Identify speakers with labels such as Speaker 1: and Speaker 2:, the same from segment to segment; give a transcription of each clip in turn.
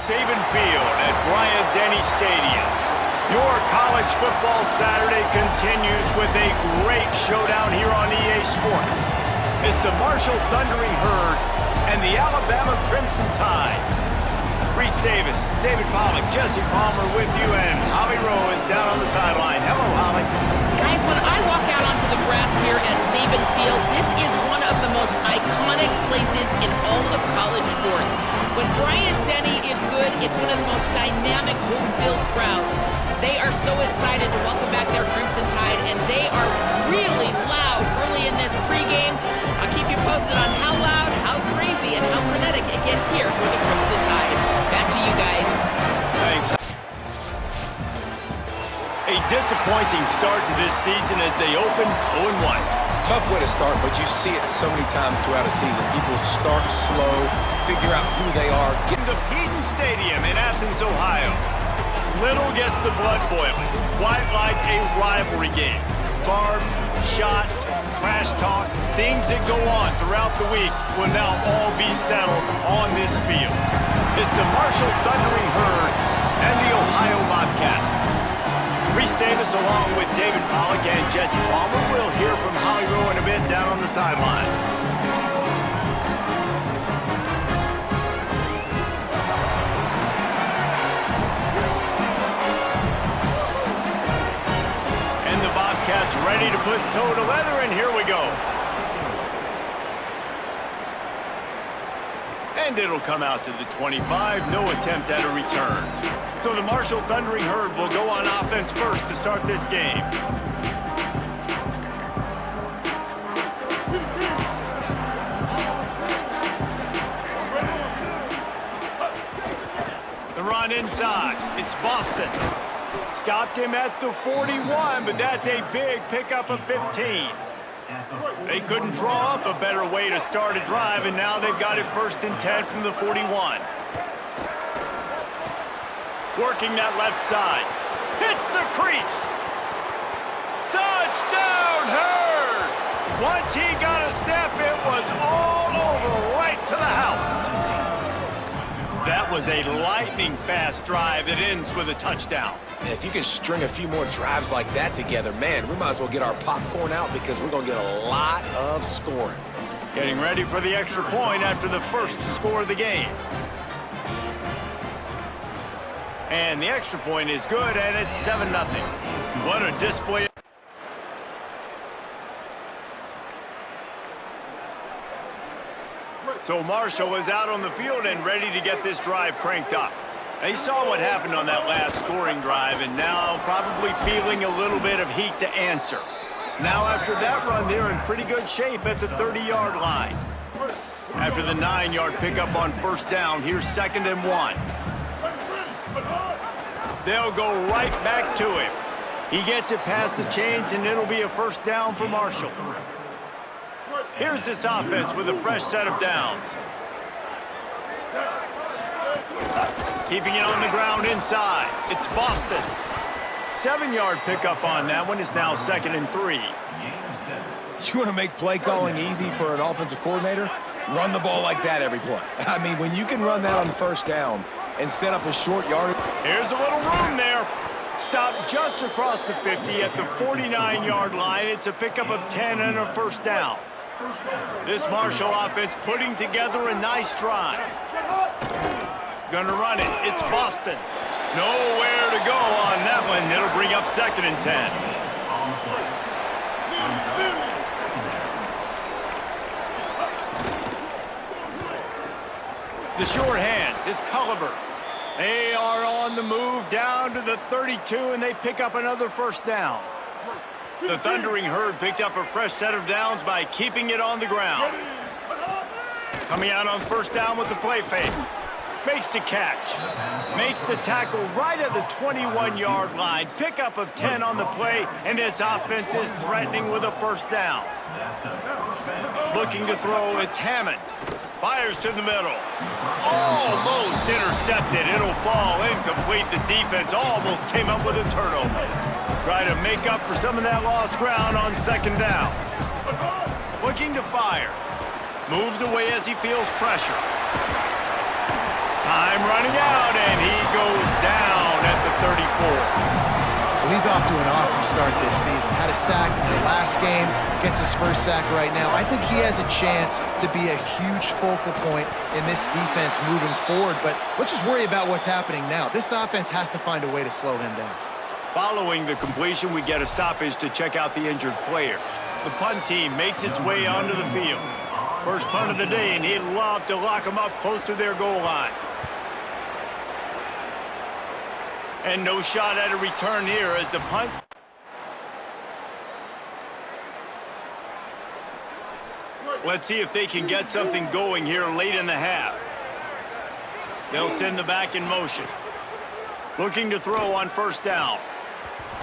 Speaker 1: Saban Field at Bryant-Denny Stadium. Your college football Saturday continues with a great showdown here on EA Sports. It's the Marshall Thundering Herd and the Alabama Crimson Tide. Reese Davis, David Pollack, Jesse Palmer with you, and Holly Rowe is down on the sideline. Hello, Holly.
Speaker 2: Guys, when I walk out onto the grass here at Saban Field, this is one of the most iconic places in all of college sports. When Bryant-Denny is good, it's one of the most dynamic home field crowds. They are so excited to welcome back their Crimson Tide, and they are really loud early in this pregame. I'll keep you posted on how loud, how crazy, and how frenetic it gets here for the Crimson Tide. Back to you guys.
Speaker 1: Thanks. A disappointing start to this season as they open 0-1.
Speaker 3: Tough way to start, but you see it so many times throughout a season. People start slow, figure out who they are.
Speaker 1: Get to Eaton Stadium in Athens, Ohio. Little gets the blood boiling. Quite like a rivalry game. Barbs, shots, trash talk, things that go on throughout the week will now all be settled on this field. It's the Marshall Thundering Herd and the Ohio Bobcats. Reese Davis along with David Pollack and Jesse Palmer. We'll hear from Holly Rowe in a bit down on the sideline. And the Bobcats ready to put toe to leather, and here we go. And it'll come out to the 25. No attempt at a return. So the Marshall Thundering Herd will go on offense first to start this game. The run inside. It's Boston. Stopped him at the 41, but that's a big pickup of 15. They couldn't draw up a better way to start a drive, and now they've got it 1st and 10 from the 41. Working that left side. Hits the crease. Touchdown, Herd! Once he got a step, it was all over right to the house. That was a lightning-fast drive that ends with a touchdown.
Speaker 3: And if you can string a few more drives like that together, man, we might as well get our popcorn out because we're going to get a lot of scoring.
Speaker 1: Getting ready for the extra point after the first score of the game. And the extra point is good, and it's 7-0. What a display. So Marshall is out on the field and ready to get this drive cranked up. They saw what happened on that last scoring drive, and now probably feeling a little bit of heat to answer. Now after that run, they're in pretty good shape at the 30-yard line. After the 9-yard pickup on 1st down, here's 2nd and 1. They'll go right back to him. He gets it past the chains, and it'll be a 1st down for Marshall. Here's this offense with a fresh set of downs. Keeping it on the ground inside. It's Boston. 7-yard pickup on that one. Is now 2nd and 3.
Speaker 3: You want to make play calling easy for an offensive coordinator? Run the ball like that every play. I mean, when you can run that on 1st down and set up a short yardage.
Speaker 1: Here's a little room there. Stopped just across the 50 at the 49-yard line. It's a pickup of 10 and a 1st down. This Marshall offense putting together a nice drive. Gonna run it. It's Boston. Nowhere to go on that one. It'll bring up 2nd and 10. The short hands. It's Culliver. They are on the move down to the 32, and they pick up another 1st down. The Thundering Herd picked up a fresh set of downs by keeping it on the ground. Coming out on 1st down with the play fake. Makes the catch. Makes the tackle right at the 21-yard line. Pickup of 10 on the play, and this offense is threatening with a 1st down. Looking to throw, it's Hammond. Fires to the middle. Almost intercepted. It'll fall incomplete. The defense almost came up with a turnover. Try to make up for some of that lost ground on 2nd down. Looking to fire. Moves away as he feels pressure. Time running out, and he goes down at the 34.
Speaker 4: Well, he's off to an awesome start this season. Had a sack in the last game, gets his first sack right now. I think he has a chance to be a huge focal point in this defense moving forward, but let's just worry about what's happening now. This offense has to find a way to slow him down.
Speaker 1: Following the completion, we get a stoppage to check out the injured player. The punt team makes its way onto the field. First punt of the day, and he'd love to lock them up close to their goal line. And no shot at a return here as the punt. Let's see if they can get something going here late in the half. They'll send the back in motion. Looking to throw on first down.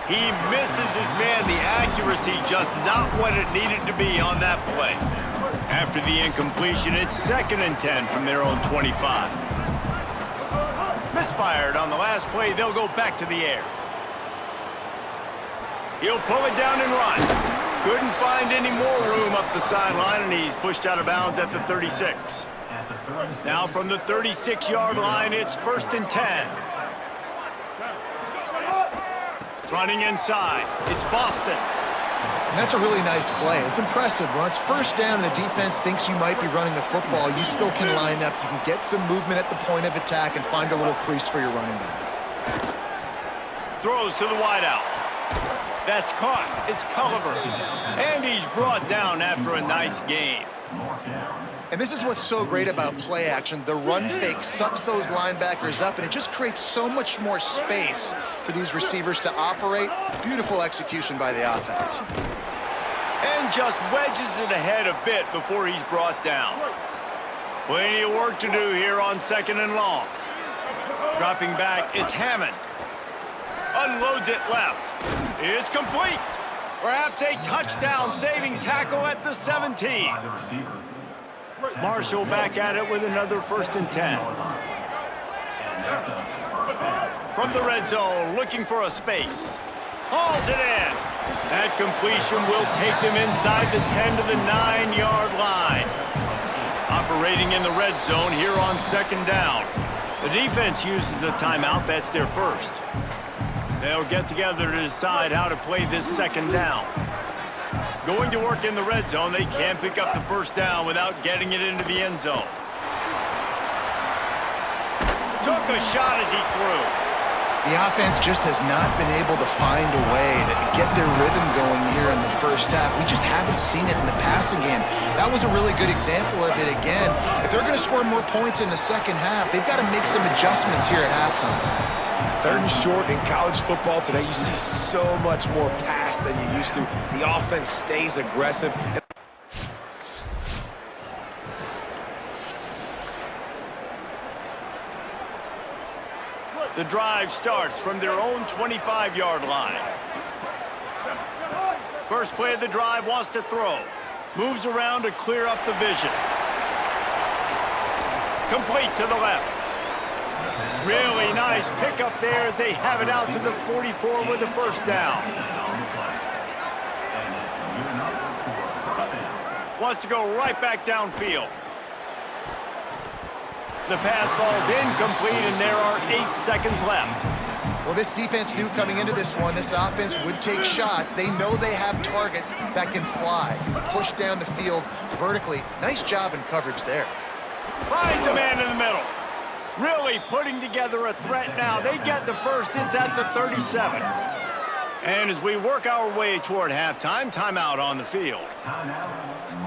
Speaker 1: He misses his man. The accuracy just not what it needed to be on that play. After the incompletion, it's 2nd and 10 from their own 25. Misfired on the last play. They'll go back to the air. He'll pull it down and run. Couldn't find any more room up the sideline, and he's pushed out of bounds at the 36. Now from the 36-yard line, it's 1st and 10. Running inside, it's Boston.
Speaker 4: And that's a really nice play. It's impressive. When it's first down and the defense thinks you might be running the football, you still can line up. You can get some movement at the point of attack and find a little crease for your running back.
Speaker 1: Throws to the wideout. That's caught. It's Culliver. And he's brought down after a nice gain.
Speaker 4: And this is what's so great about play action. The run fake sucks those linebackers up, and it just creates so much more space for these receivers to operate. Beautiful execution by the offense.
Speaker 1: And just wedges it ahead a bit before he's brought down. Plenty of work to do here on 2nd and long. Dropping back, it's Hammond. Unloads it left. It's complete. Perhaps a touchdown-saving tackle at the 17. Marshall back at it with another 1st and 10. From the red zone, looking for a space. Hauls it in. That completion will take them inside the 10 to the 9-yard line. Operating in the red zone here on 2nd down. The defense uses a timeout. That's their first. They'll get together to decide how to play this 2nd down. Going to work in the red zone, they can't pick up the first down without getting it into the end zone. Took a shot as he threw.
Speaker 4: The offense just has not been able to find a way to get their rhythm going here in the first half. We just haven't seen it in the passing game. That was a really good example of it again. If they're going to score more points in the second half, they've got to make some adjustments here at halftime.
Speaker 3: 3rd and short in college football today. You see so much more pass than you used to. The offense stays aggressive.
Speaker 1: The drive starts from their own 25-yard line. First play of the drive, wants to throw. Moves around to clear up the vision. Complete to the left. Really nice pickup there as they have it out to the 44 with the first down. Wants to go right back downfield. The pass falls incomplete, and there are 8 seconds left.
Speaker 4: Well, this defense knew coming into this one, this offense would take shots. They know they have targets that can fly, push down the field vertically. Nice job in coverage there.
Speaker 1: Finds a man in the middle. Really putting together a threat now. They get the first. It's at the 37. And as we work our way toward halftime, timeout on the field.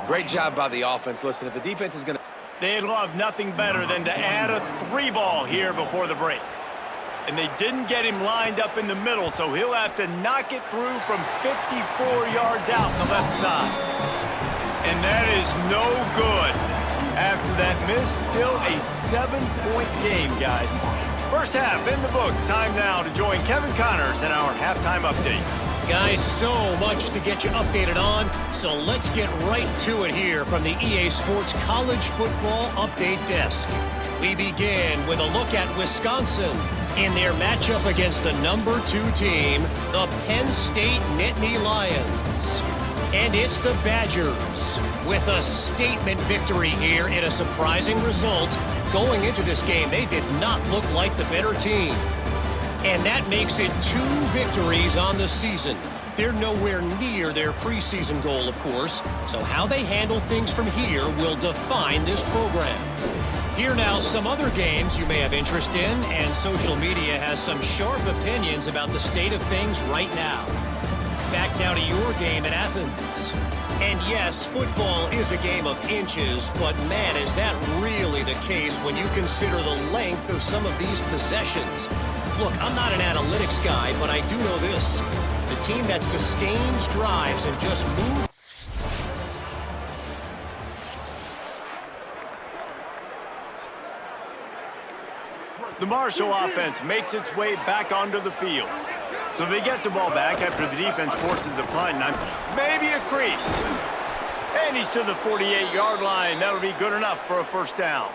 Speaker 3: Great job by the offense. Listen, if the defense is going to...
Speaker 1: They'd love nothing better than to add a 3-ball here before the break. And they didn't get him lined up in the middle, so he'll have to knock it through from 54 yards out on the left side. And that is no good. After that miss, still a 7-point game, guys. First half in the books. Time now to join Kevin Connors in our halftime update.
Speaker 5: Guys, so much to get you updated on, so let's get right to it here from the EA Sports College Football Update Desk. We begin with a look at Wisconsin in their matchup against the #2 team, the Penn State Nittany Lions. And it's the Badgers with a statement victory here in a surprising result. Going into this game, they did not look like the better team. And that makes it 2 victories on the season. They're nowhere near their preseason goal, of course, so how they handle things from here will define this program. Here now, some other games you may have interest in, and social media has some sharp opinions about the state of things right now. Back now to your game in Athens. And yes, football is a game of inches, but man, is that really the case when you consider the length of some of these possessions. Look, I'm not an analytics guy, but I do know this. The team that sustains drives and just moves.
Speaker 1: The Marshall offense makes its way back onto the field. So they get the ball back after the defense forces a punt, and maybe a crease. And he's to the 48-yard line. That'll be good enough for a first down.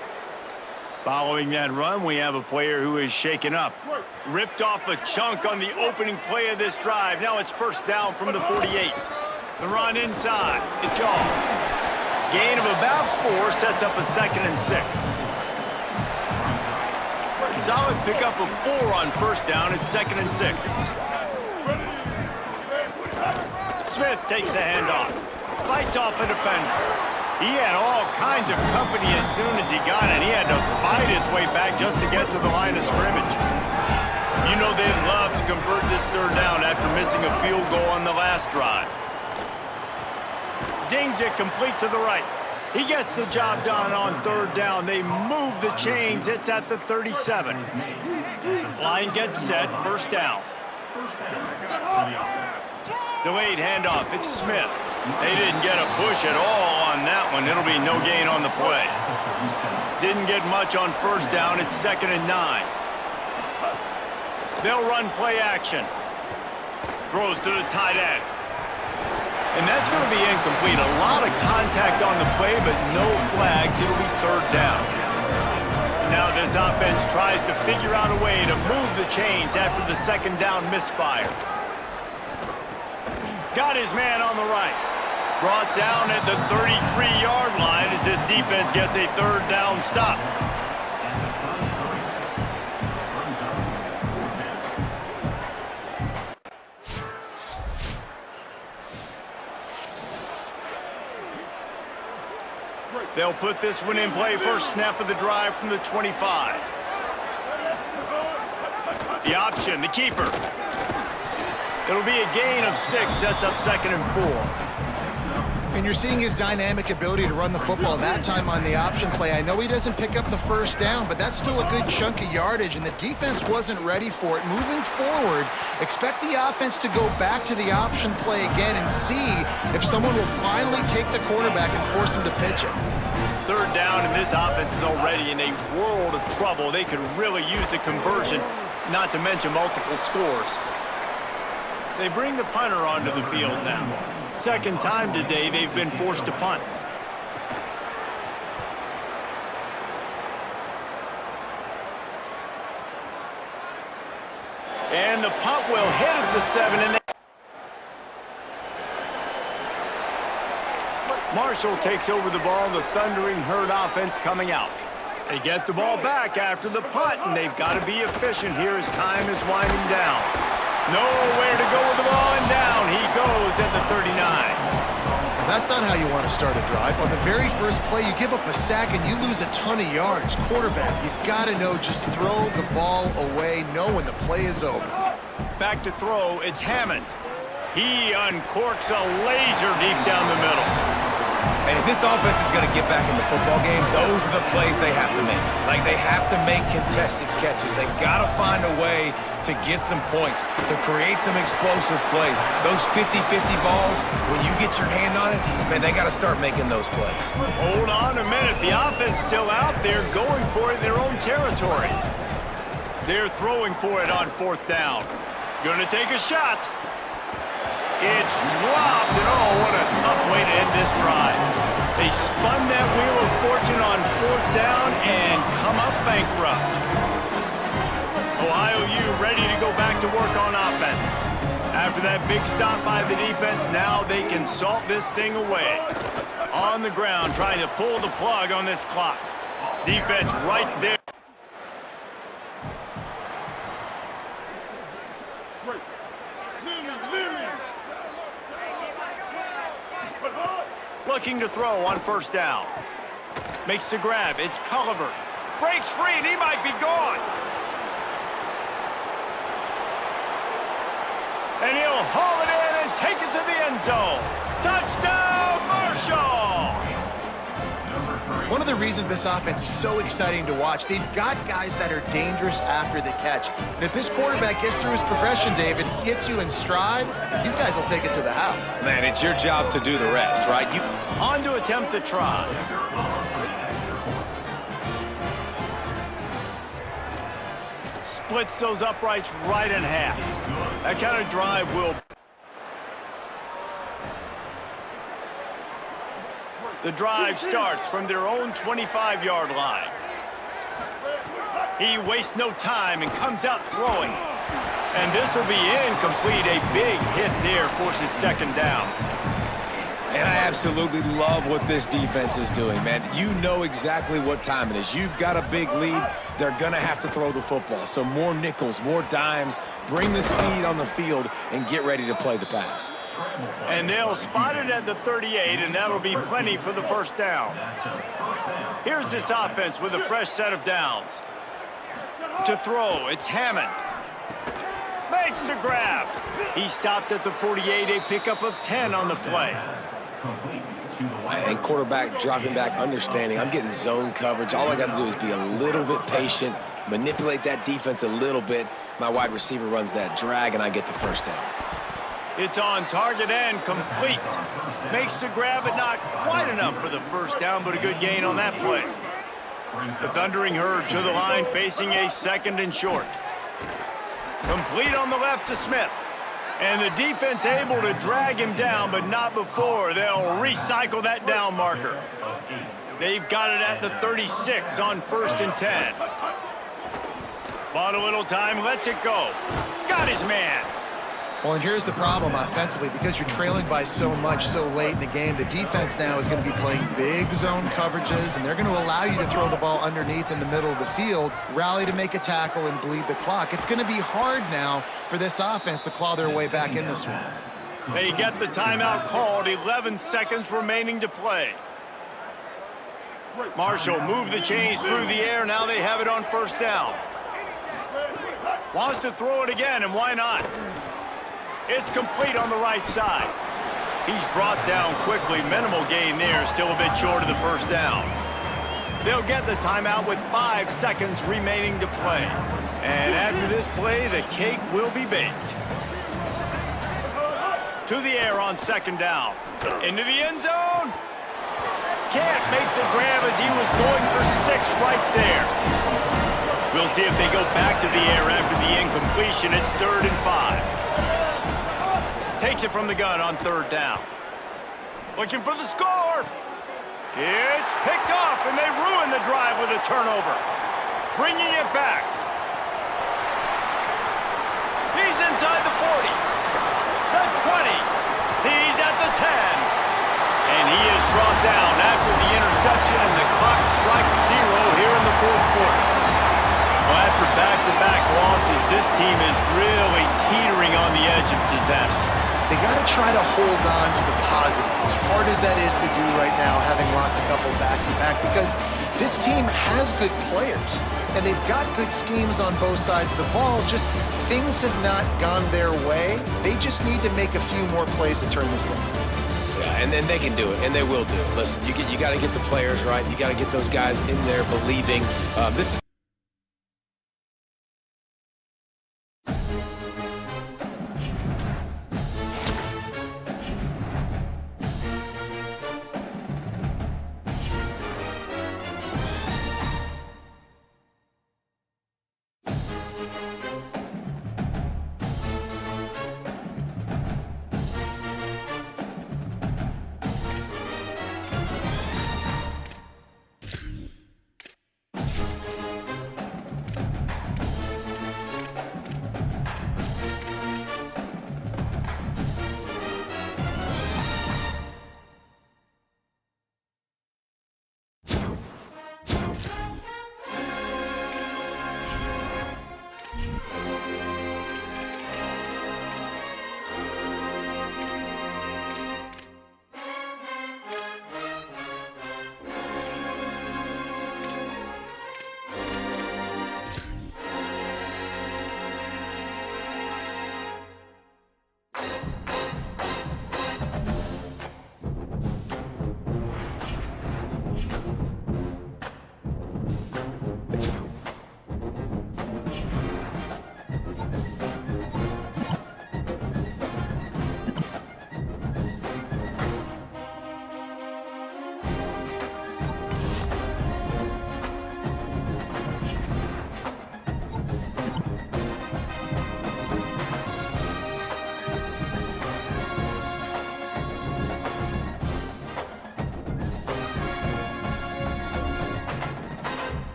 Speaker 1: Following that run, we have a player who is shaken up. Ripped off a chunk on the opening play of this drive. Now it's first down from the 48. The run inside. It's all. Gain of about 4 sets up a 2nd and 6. Solid pickup of 4 on first down. It's 2nd and 6. Smith takes the handoff. Fights off a defender. He had all kinds of company as soon as he got it. He had to fight his way back just to get to the line of scrimmage. You know they'd love to convert this third down after missing a field goal on the last drive. Zings it complete to the right. He gets the job done on third down. They move the chains. It's at the 37. Line gets set. First down. Delayed handoff. It's Smith. They didn't get a push at all on that one. It'll be no gain on the play. Didn't get much on first down. It's 2nd and 9. They'll run play action. Throws to the tight end. And that's going to be incomplete. A lot of contact on the play, but no flags. It'll be third down. Now this offense tries to figure out a way to move the chains after the second down misfire. Got his man on the right. Brought down at the 33-yard line as this defense gets a third down stop. They'll put this one in play. First snap of the drive from the 25. The option, the keeper. It'll be a gain of 6, sets up 2nd and 4.
Speaker 4: And you're seeing his dynamic ability to run the football that time on the option play. I know he doesn't pick up the first down, but that's still a good chunk of yardage, and the defense wasn't ready for it. Moving forward, expect the offense to go back to the option play again and see if someone will finally take the quarterback and force him to pitch it.
Speaker 1: Third down, and this offense is already in a world of trouble. They could really use a conversion, not to mention multiple scores. They bring the punter onto the field now. Second time today they've been forced to punt. And the punt will hit at the 7. And Marshall takes over the ball. The Thundering Herd offense coming out. They get the ball back after the punt, and they've got to be efficient here as time is winding down. Nowhere to go with the ball, and down he goes at the 39.
Speaker 4: That's not how you want to start a drive. On the very first play, you give up a sack and you lose a ton of yards. Quarterback, you've got to know, just throw the ball away, know when the play is over.
Speaker 1: Back to throw, it's Hammond. He uncorks a laser deep down the middle.
Speaker 3: And if this offense is going to get back in the football game, those are the plays they have to make. Like, they have to make contested catches. They've got to find a way to get some points, to create some explosive plays. Those 50-50 balls, when you get your hand on it, man, they got to start making those plays.
Speaker 1: Hold on a minute. The offense still out there going for it in their own territory. They're throwing for it on fourth down. Gonna take a shot. It's dropped, and oh, what a tough way to end this drive. They spun that wheel of fortune on fourth down and come up bankrupt. Ohio U ready to go back to work on offense. After that big stop by the defense, now they can salt this thing away. On the ground, trying to pull the plug on this clock. Defense right there. Looking to throw on first down. Makes the grab. It's Culliver. Breaks free, and he might be gone. And he'll haul it in and take it to the end zone. Touchdown, Marshall!
Speaker 4: One of the reasons this offense is so exciting to watch, they've got guys that are dangerous after the catch. And if this quarterback gets through his progression, David, gets you in stride, these guys will take it to the house.
Speaker 3: Man, it's your job to do the rest, right?
Speaker 1: On to attempt the try. Splits those uprights right in half. That kind of drive will... The drive starts from their own 25-yard line. He wastes no time and comes out throwing. And this will be incomplete. A big hit there forces second down.
Speaker 3: And I absolutely love what this defense is doing, man. You know exactly what time it is. You've got a big lead. They're going to have to throw the football. So more nickels, more dimes, bring the speed on the field, and get ready to play the pass.
Speaker 1: And they'll spot it at the 38, and that'll be plenty for the first down. Here's this offense with a fresh set of downs. To throw, it's Hammond. Makes the grab. He stopped at the 48, a pickup of 10 on the play.
Speaker 3: And quarterback dropping back, understanding I'm getting zone coverage. All I got to do is be a little bit patient, manipulate that defense a little bit. My wide receiver runs that drag, and I get the first down.
Speaker 1: It's on target and complete. Makes the grab, but not quite enough for the first down, but a good gain on that play. The Thundering Herd to the line, facing a second and short. Complete on the left to Smith. And the defense able to drag him down, but not before. They'll recycle that down marker. They've got it at the 36 on 1st and 10. Bought a little time, lets it go. Got his man.
Speaker 4: Well, and here's the problem offensively. Because you're trailing by so much so late in the game, the defense now is going to be playing big zone coverages, and they're going to allow you to throw the ball underneath in the middle of the field, rally to make a tackle, and bleed the clock. It's going to be hard now for this offense to claw their way back in this one.
Speaker 1: They get the timeout called, 11 seconds remaining to play. Marshall moved the chains through the air. Now they have it on first down. Wants to throw it again, and why not? It's complete on the right side. He's brought down quickly. Minimal gain there, still a bit short of the first down. They'll get the timeout with 5 seconds remaining to play. And after this play, the cake will be baked. To the air on second down. Into the end zone. Can't make the grab as he was going for 6 right there. We'll see if they go back to the air after the incompletion. It's 3rd and 5. Takes it from the gun on 3rd down. Looking for the score. It's picked off, and they ruin the drive with a turnover. Bringing it back. He's inside the 40. The 20. He's at the 10. And he is brought down after the interception, and the clock strikes 0 here in the 4th quarter. Well, after back-to-back losses, this team is really teetering on the edge of disaster.
Speaker 4: They got to try to hold on to the positives, as hard as that is to do right now, having lost a couple back-to-back, because this team has good players, and they've got good schemes on both sides of the ball. Just things have not gone their way. They just need to make a few more plays to turn this thing.
Speaker 3: Yeah, and then they can do it, and they will do it. Listen, you got to get the players right. You got to get those guys in there believing. This is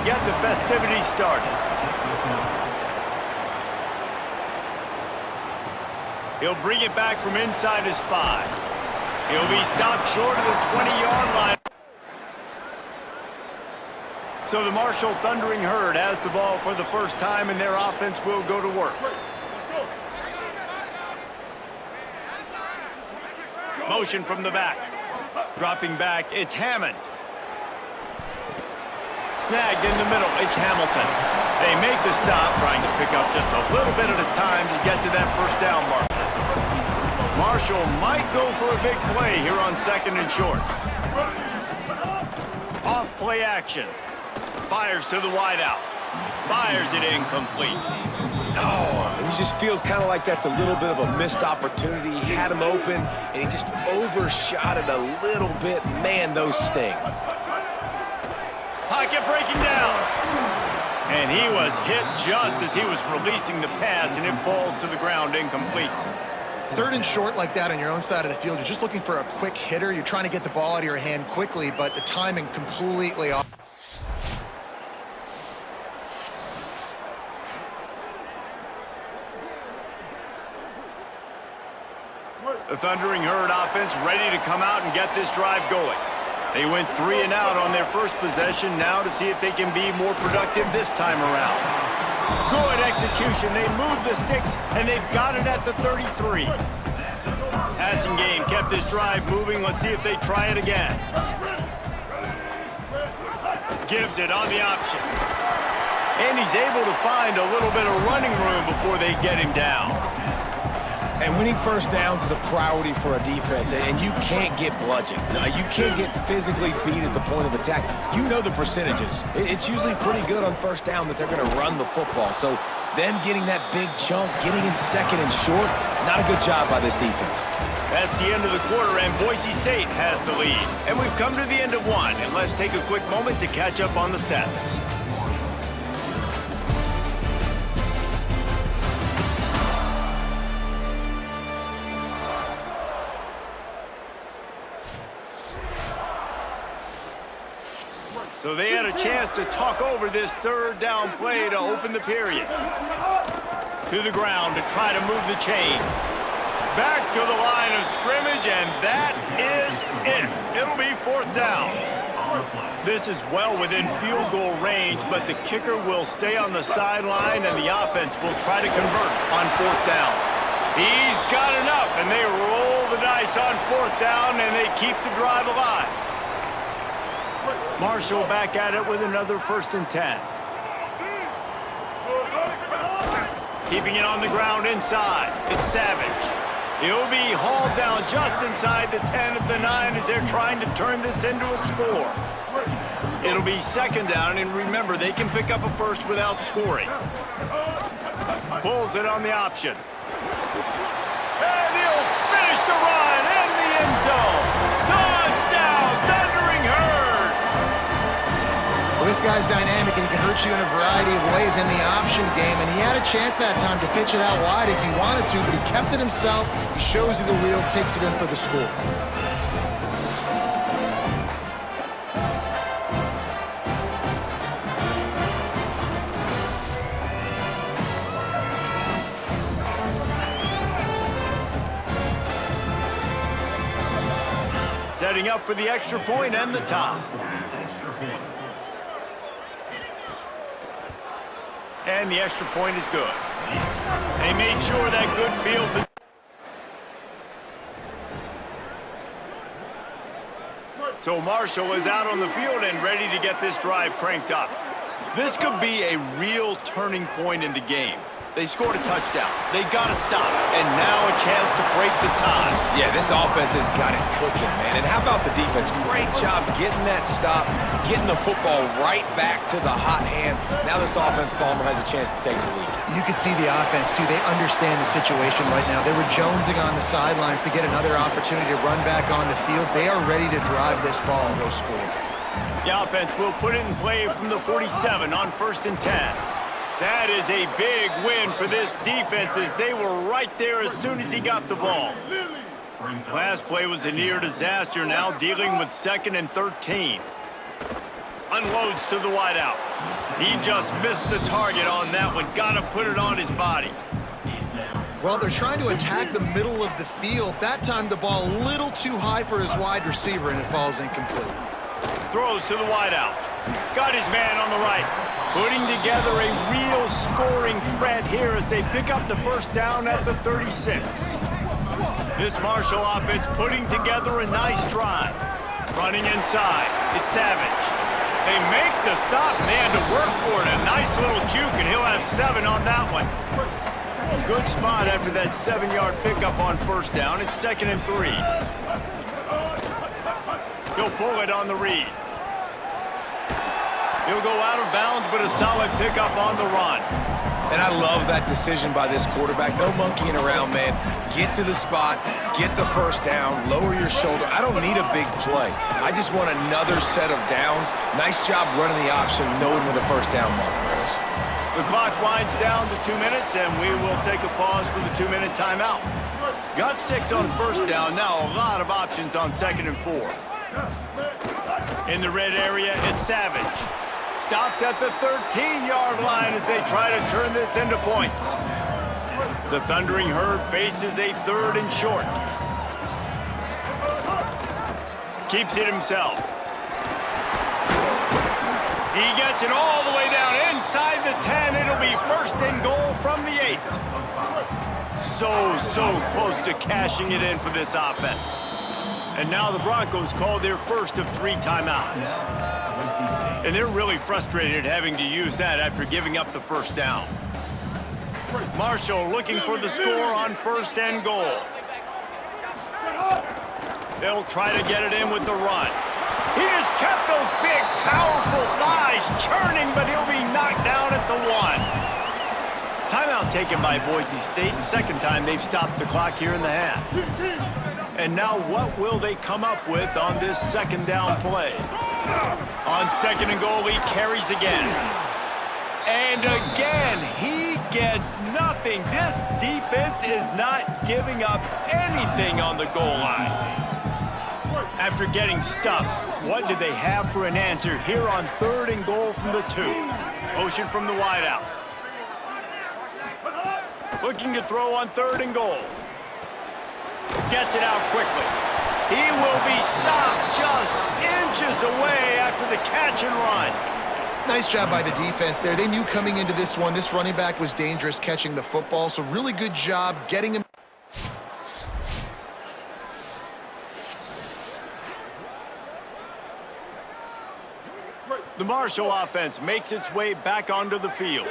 Speaker 1: get the festivities started. He'll bring it back from inside his 5. He'll be stopped short of the 20-yard line. So the Marshall Thundering Herd has the ball for the first time, and their offense will go to work. Motion from the back. Dropping back, it's Hammond. Snagged in the middle, it's Hamilton. They make the stop, trying to pick up just a little bit at a time to get to that first down mark. Marshall might go for a big play here on 2nd and short. Off play action. Fires to the wideout. Fires it incomplete.
Speaker 3: Oh, you just feel kind of like that's a little bit of a missed opportunity. He had him open, and he just overshot it a little bit. Man, those sting.
Speaker 1: Pocket breaking down. And he was hit just as he was releasing the pass, and it falls to the ground incomplete.
Speaker 4: 3rd and short like that on your own side of the field, you're just looking for a quick hitter. You're trying to get the ball out of your hand quickly, but the timing completely off.
Speaker 1: The Thundering Herd offense ready to come out and get this drive going. They went 3 and out on their first possession, now to see if they can be more productive this time around. Good execution. They moved the sticks, and they've got it at the 33. Passing game kept this drive moving. Let's see if they try it again. Gives it on the option. And he's able to find a little bit of running room before they get him down.
Speaker 3: And winning first downs is a priority for a defense, and you can't get bludgeoned. You can't get physically beat at the point of attack. You know the percentages. It's usually pretty good on first down that they're going to run the football. So them getting that big chunk, getting in 2nd and short, not a good job by this defense.
Speaker 1: That's the end of the quarter, and Boise State has the lead. And we've come to the end of one, and let's take a quick moment to catch up on the stats. So they had a chance to talk over this 3rd down play to open the period. To the ground to try to move the chains. Back to the line of scrimmage, and that is it. It'll be 4th down. This is well within field goal range, but the kicker will stay on the sideline, and the offense will try to convert on 4th down. He's got enough, and they roll the dice on 4th down, and they keep the drive alive. Marshall back at it with another 1st and 10. Keeping it on the ground inside. It's Savage. He'll be hauled down just inside the 10 at the 9 as they're trying to turn this into a score. It'll be 2nd down, and remember, they can pick up a first without scoring. Pulls it on the option. And he'll finish the run in the end zone. Touchdown, Thundering Herd!
Speaker 4: Well, this guy's dynamic, and he can hurt you in a variety of ways in the option game, and he had a chance that time to pitch it out wide if he wanted to, but he kept it himself. He shows you the wheels, takes it in for the score.
Speaker 1: Setting up for the extra point and the top. And the extra point is good. They made sure that good field position. So Marshall is out on the field and ready to get this drive cranked up. This could be a real turning point in the game. They scored a touchdown. They got to stop. And now a chance to break the tie.
Speaker 3: Yeah, this offense has got it cooking, man. And how about the defense? Great job getting that stop, getting the football right back to the hot hand. Now this offense, Palmer, has a chance to take the lead.
Speaker 4: You can see the offense, too. They understand the situation right now. They were jonesing on the sidelines to get another opportunity to run back on the field. They are ready to drive this ball and go score.
Speaker 1: The offense will put it in play from the 47 on 1st and 10. That is a big win for this defense as they were right there as soon as he got the ball. Last play was a near disaster, now dealing with 2nd and 13. Unloads to the wideout. He just missed the target on that one. Got to put it on his body.
Speaker 4: Well, they're trying to attack the middle of the field. That time, the ball a little too high for his wide receiver, and it falls incomplete.
Speaker 1: Throws to the wideout. Got his man on the right. Putting together a real scoring threat here as they pick up the first down at the 36. This Marshall offense putting together a nice drive. Running inside. It's Savage. They make the stop, and they had to work for it. A nice little juke, and he'll have 7 on that one. Good spot after that 7-yard pickup on first down. It's 2nd and 3. He'll pull it on the read. He'll go out of bounds, but a solid pickup on the run.
Speaker 3: And I love that decision by this quarterback. No monkeying around, man. Get to the spot, get the first down, lower your shoulder. I don't need a big play. I just want another set of downs. Nice job running the option, knowing where the first down marker is.
Speaker 1: The clock winds down to 2 minutes, and we will take a pause for the 2-minute timeout. Got 6 on first down. Now a lot of options on 2nd and 4. In the red area, it's Savage. Stopped at the 13-yard line as they try to turn this into points. The Thundering Herd faces a 3rd and short. Keeps it himself. He gets it all the way down inside the 10. It'll be 1st and goal from the 8. So close to cashing it in for this offense. And now the Broncos called their first of 3 timeouts. And they're really frustrated having to use that after giving up the first down. Marshall looking for the score on 1st and goal. They'll try to get it in with the run. He has kept those big, powerful thighs churning, but he'll be knocked down at the 1. Timeout taken by Boise State. 2nd time they've stopped the clock here in the half. And now what will they come up with on this 2nd down play? On 2nd and goal, he carries again. And again, he gets nothing. This defense is not giving up anything on the goal line. After getting stuffed, what do they have for an answer here on 3rd and goal from the 2? Motion from the wideout. Looking to throw on 3rd and goal. Gets it out quickly. He will be stopped just inches away after the catch and run.
Speaker 4: Nice job by the defense there. They knew coming into this one, this running back was dangerous catching the football, so really good job getting him.
Speaker 1: The Marshall offense makes its way back onto the field.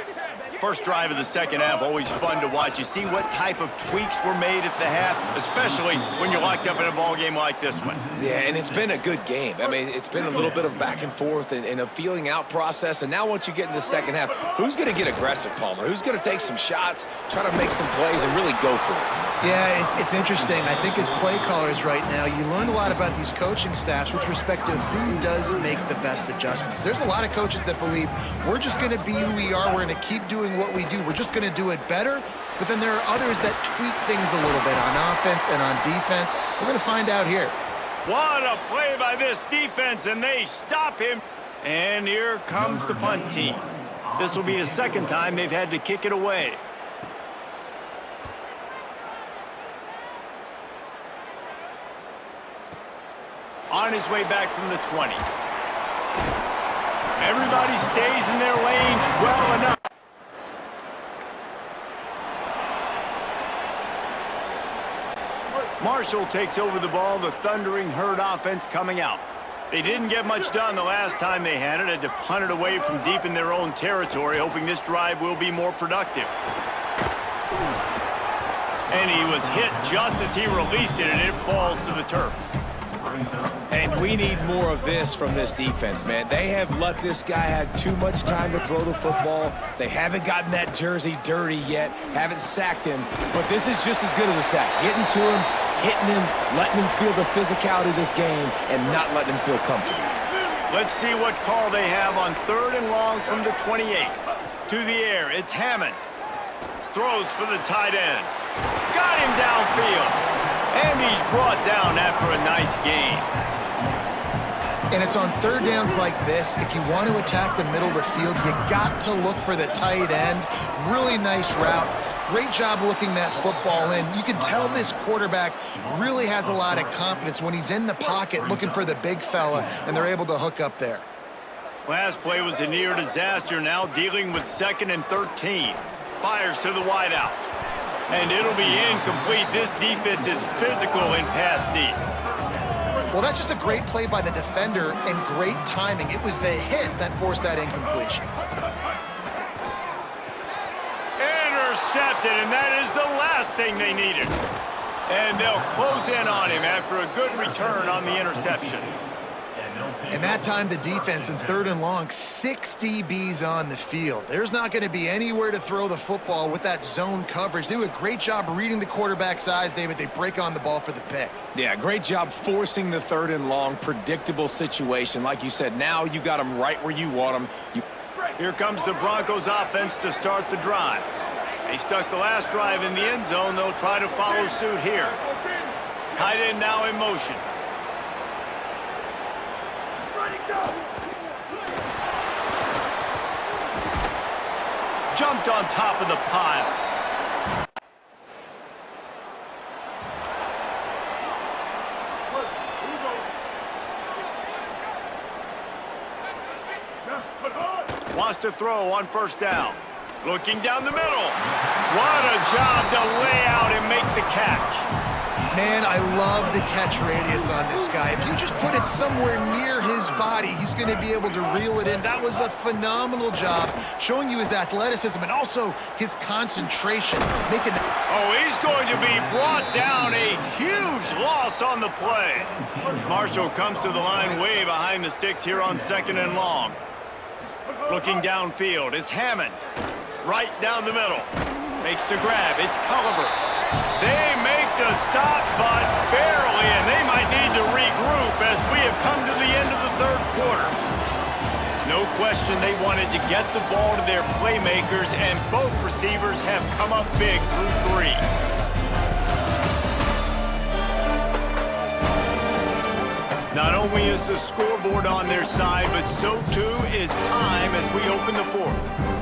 Speaker 1: First drive of the 2nd half, always fun to watch. You see what type of tweaks were made at the half, especially when you're locked up in a ball game like this one.
Speaker 3: Yeah, and it's been a good game. I mean, it's been a little bit of back and forth and a feeling out process. And now once you get in the 2nd half, who's going to get aggressive, Palmer? Who's going to take some shots, try to make some plays, and really go for it?
Speaker 4: Yeah, it's interesting. I think as play callers right now, you learn a lot about these coaching staffs with respect to who does make the best adjustments. There's a lot of coaches that believe we're just going to be who we are. We're going to keep doing what we do. We're just going to do it better. But then there are others that tweak things a little bit on offense and on defense. We're going to find out here.
Speaker 1: What a play by this defense, and they stop him. And here comes the punt team. This will be the 2nd time they've had to kick it away. On his way back from the 20. Everybody stays in their lanes well enough. Marshall takes over the ball, the Thundering Herd offense coming out. They didn't get much done the last time they had it. Had to punt it away from deep in their own territory, hoping this drive will be more productive. And he was hit just as he released it, and it falls to the turf.
Speaker 3: And we need more of this from this defense, man. They have let this guy have too much time to throw the football. They haven't gotten that jersey dirty yet, haven't sacked him. But this is just as good as a sack. Getting to him, hitting him, letting him feel the physicality of this game, and not letting him feel comfortable.
Speaker 1: Let's see what call they have on 3rd and long from the 28. To the air, it's Hammond. Throws for the tight end. Got him downfield. And he's brought down after a nice gain.
Speaker 4: And it's on third downs like this, if you want to attack the middle of the field, you got to look for the tight end. Really nice route. Great job looking that football in. You can tell this quarterback really has a lot of confidence when he's in the pocket looking for the big fella, and they're able to hook up there.
Speaker 1: Last play was a near disaster, now dealing with 2nd and 13. Fires to the wideout. And it'll be incomplete. This defense is physical in pass deep.
Speaker 4: Well, that's just a great play by the defender and great timing. It was the hit that forced that incompletion.
Speaker 1: Intercepted, and that is the last thing they needed. And they'll close in on him after a good return on the interception.
Speaker 4: And that time, the defense in 3rd and long, 6 DBs on the field. There's not going to be anywhere to throw the football with that zone coverage. They do a great job reading the quarterback's eyes, David. They break on the ball for the pick.
Speaker 3: Yeah, great job forcing the 3rd and long, predictable situation. Like you said, now you got them right where you want them.
Speaker 1: Here comes the Broncos offense to start the drive. They stuck the last drive in the end zone. They'll try to follow suit here. Tight end now in motion. Jumped on top of the pile. Wants to throw on 1st down. Looking down the middle. What a job to lay out and make the catch.
Speaker 4: Man, I love the catch radius on this guy. If you just put it somewhere near his body, he's going to be able to reel it in. That was a phenomenal job, showing you his athleticism and also his concentration.
Speaker 1: Oh, he's going to be brought down. A huge loss on the play. Marshall comes to the line way behind the sticks here on 2nd and long. Looking downfield, it's Hammond. Right down the middle. Makes the grab. It's Culliver. They make the stop, but barely, and they might need to regroup as we have come to the end of the 3rd quarter. No question they wanted to get the ball to their playmakers, and both receivers have come up big through 3. Not only is the scoreboard on their side, but so too is time as we open the 4th.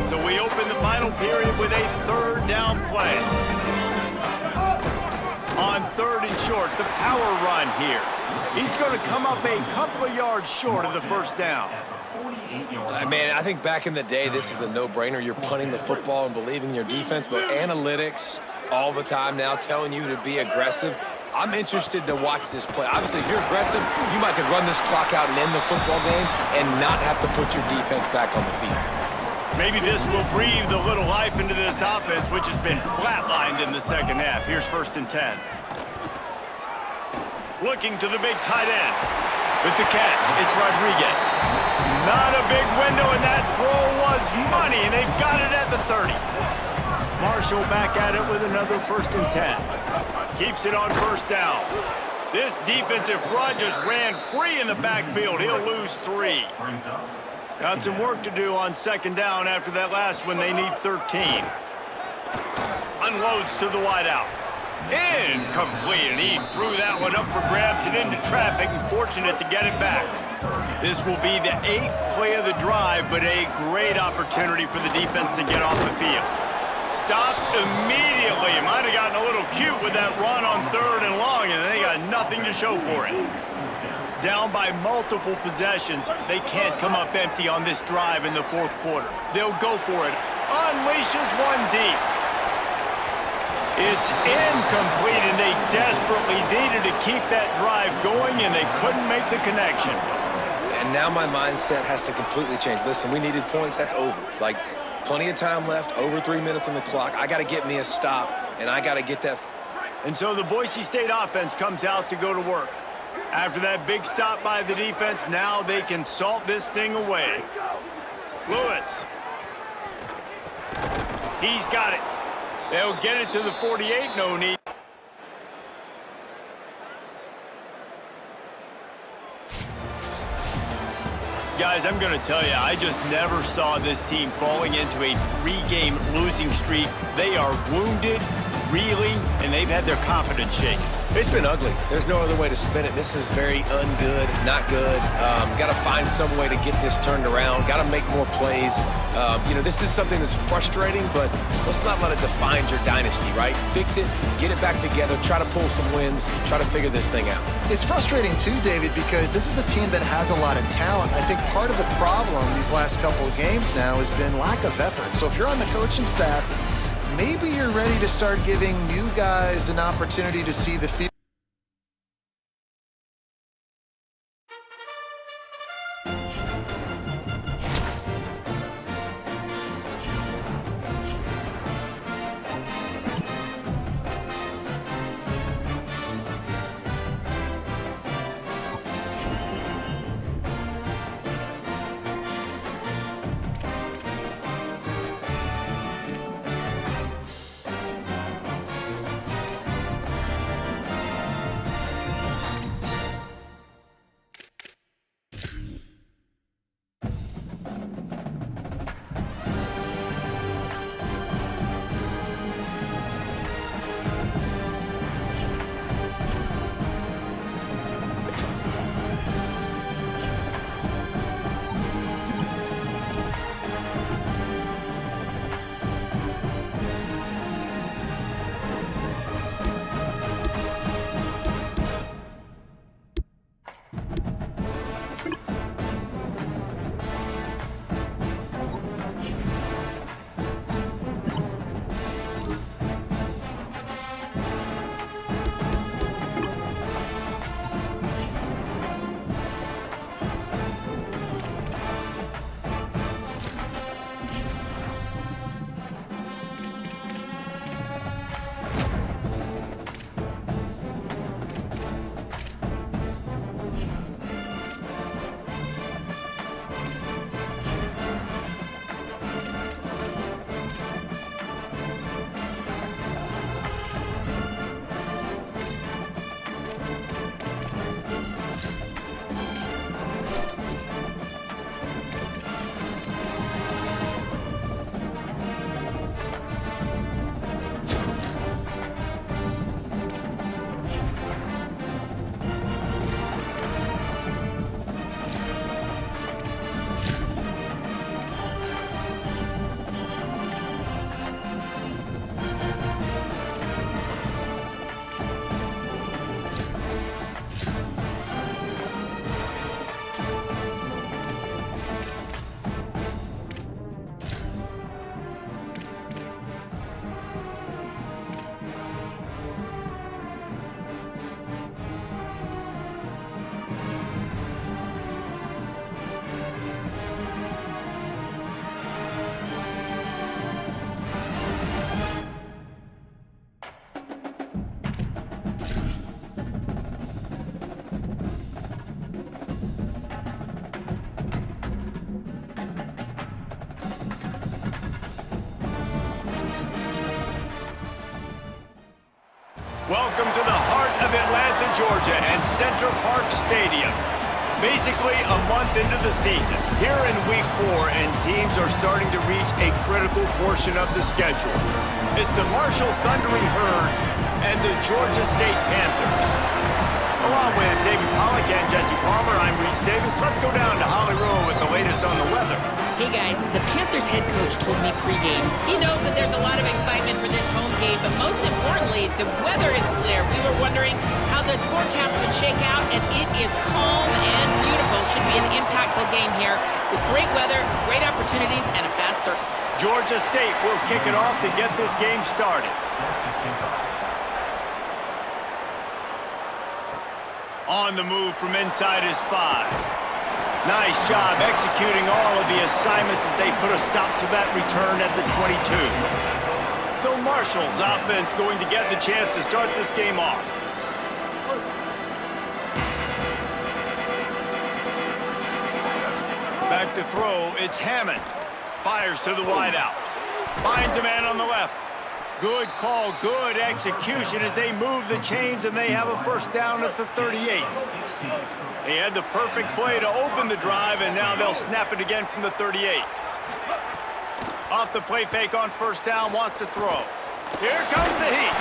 Speaker 1: So we open the final period with a 3rd down play. On 3rd and short, the power run here. He's going to come up a couple of yards short of the 1st down.
Speaker 3: Man, I think back in the day, this is a no-brainer. You're punting the football and believing in your defense, but analytics all the time now telling you to be aggressive. I'm interested to watch this play. Obviously, if you're aggressive, you might could run this clock out and end the football game and not have to put your defense back on the field.
Speaker 1: Maybe this will breathe a little life into this offense, which has been flatlined in the 2nd half. Here's 1st and 10. Looking to the big tight end. With the catch, it's Rodriguez. Not a big window, and that throw was money, and they've got it at the 30. Marshall back at it with another 1st and 10. Keeps it on 1st down. This defensive front just ran free in the backfield. He'll lose 3. Got some work to do on 2nd down after that last one. They need 13. Unloads to the wideout. Incomplete, and he threw that one up for grabs and into traffic, and fortunate to get it back. This will be the 8th play of the drive, but a great opportunity for the defense to get off the field. Stopped immediately. Might have gotten a little cute with that run on 3rd and long, and they got nothing to show for it. Down by multiple possessions, they can't come up empty on this drive in the 4th quarter. They'll go for it. Unleashes one deep. It's incomplete, and they desperately needed to keep that drive going, and they couldn't make the connection.
Speaker 3: And now my mindset has to completely change. Listen, we needed points. That's over. Like, plenty of time left, over 3 minutes on the clock. I got to get me a stop, and I got to get that.
Speaker 1: And so the Boise State offense comes out to go to work. After that big stop by the defense, now they can salt this thing away. Lewis. He's got it. They'll get it to the 48, no need. Guys, I'm going to tell you, I just never saw this team falling into a 3-game losing streak. They are wounded, reeling, and they've had their confidence shaken.
Speaker 3: It's been ugly. There's no other way to spin it. This is very ungood, not good. Got to find some way to get this turned around. Got to make more plays. This is something that's frustrating, but let's not let it define your dynasty, right? Fix it, get it back together, try to pull some wins, try to figure this thing out.
Speaker 4: It's frustrating too, David, because this is a team that has a lot of talent. I think part of the problem these last couple of games now has been lack of effort. So if you're on the coaching staff, maybe you're ready to start giving new guys an opportunity to see the field.
Speaker 1: Welcome to the heart of Atlanta, Georgia, and Center Park Stadium. Basically a month into the season, here in Week 4, and teams are starting to reach a critical portion of the schedule. It's the Marshall Thundering Herd and the Georgia State Panthers. Along with David Pollack and Jesse Palmer, I'm Reese Davis. Let's go down to Holly Rowe with the latest on the weather.
Speaker 2: Hey guys, the Panthers head coach told me pregame he knows that there's a lot of excitement for this home game, but most importantly, the weather is clear. We were wondering how the forecast would shake out, and it is calm and beautiful. Should be an impactful game here with great weather, great opportunities, and a fast circle.
Speaker 1: Georgia State will kick it off to get this game started. On the move from inside is 5. Nice job executing all of the assignments as they put a stop to that return at the 22. So Marshall's offense going to get the chance to start this game off. Back to throw, it's Hammond. Fires to the wideout. Finds a man on the left. Good call, good execution as they move the chains and they have a first down at the 38. They had the perfect play to open the drive, and now they'll snap it again from the 38. Off the play fake on first down, wants to throw. Here comes the heat.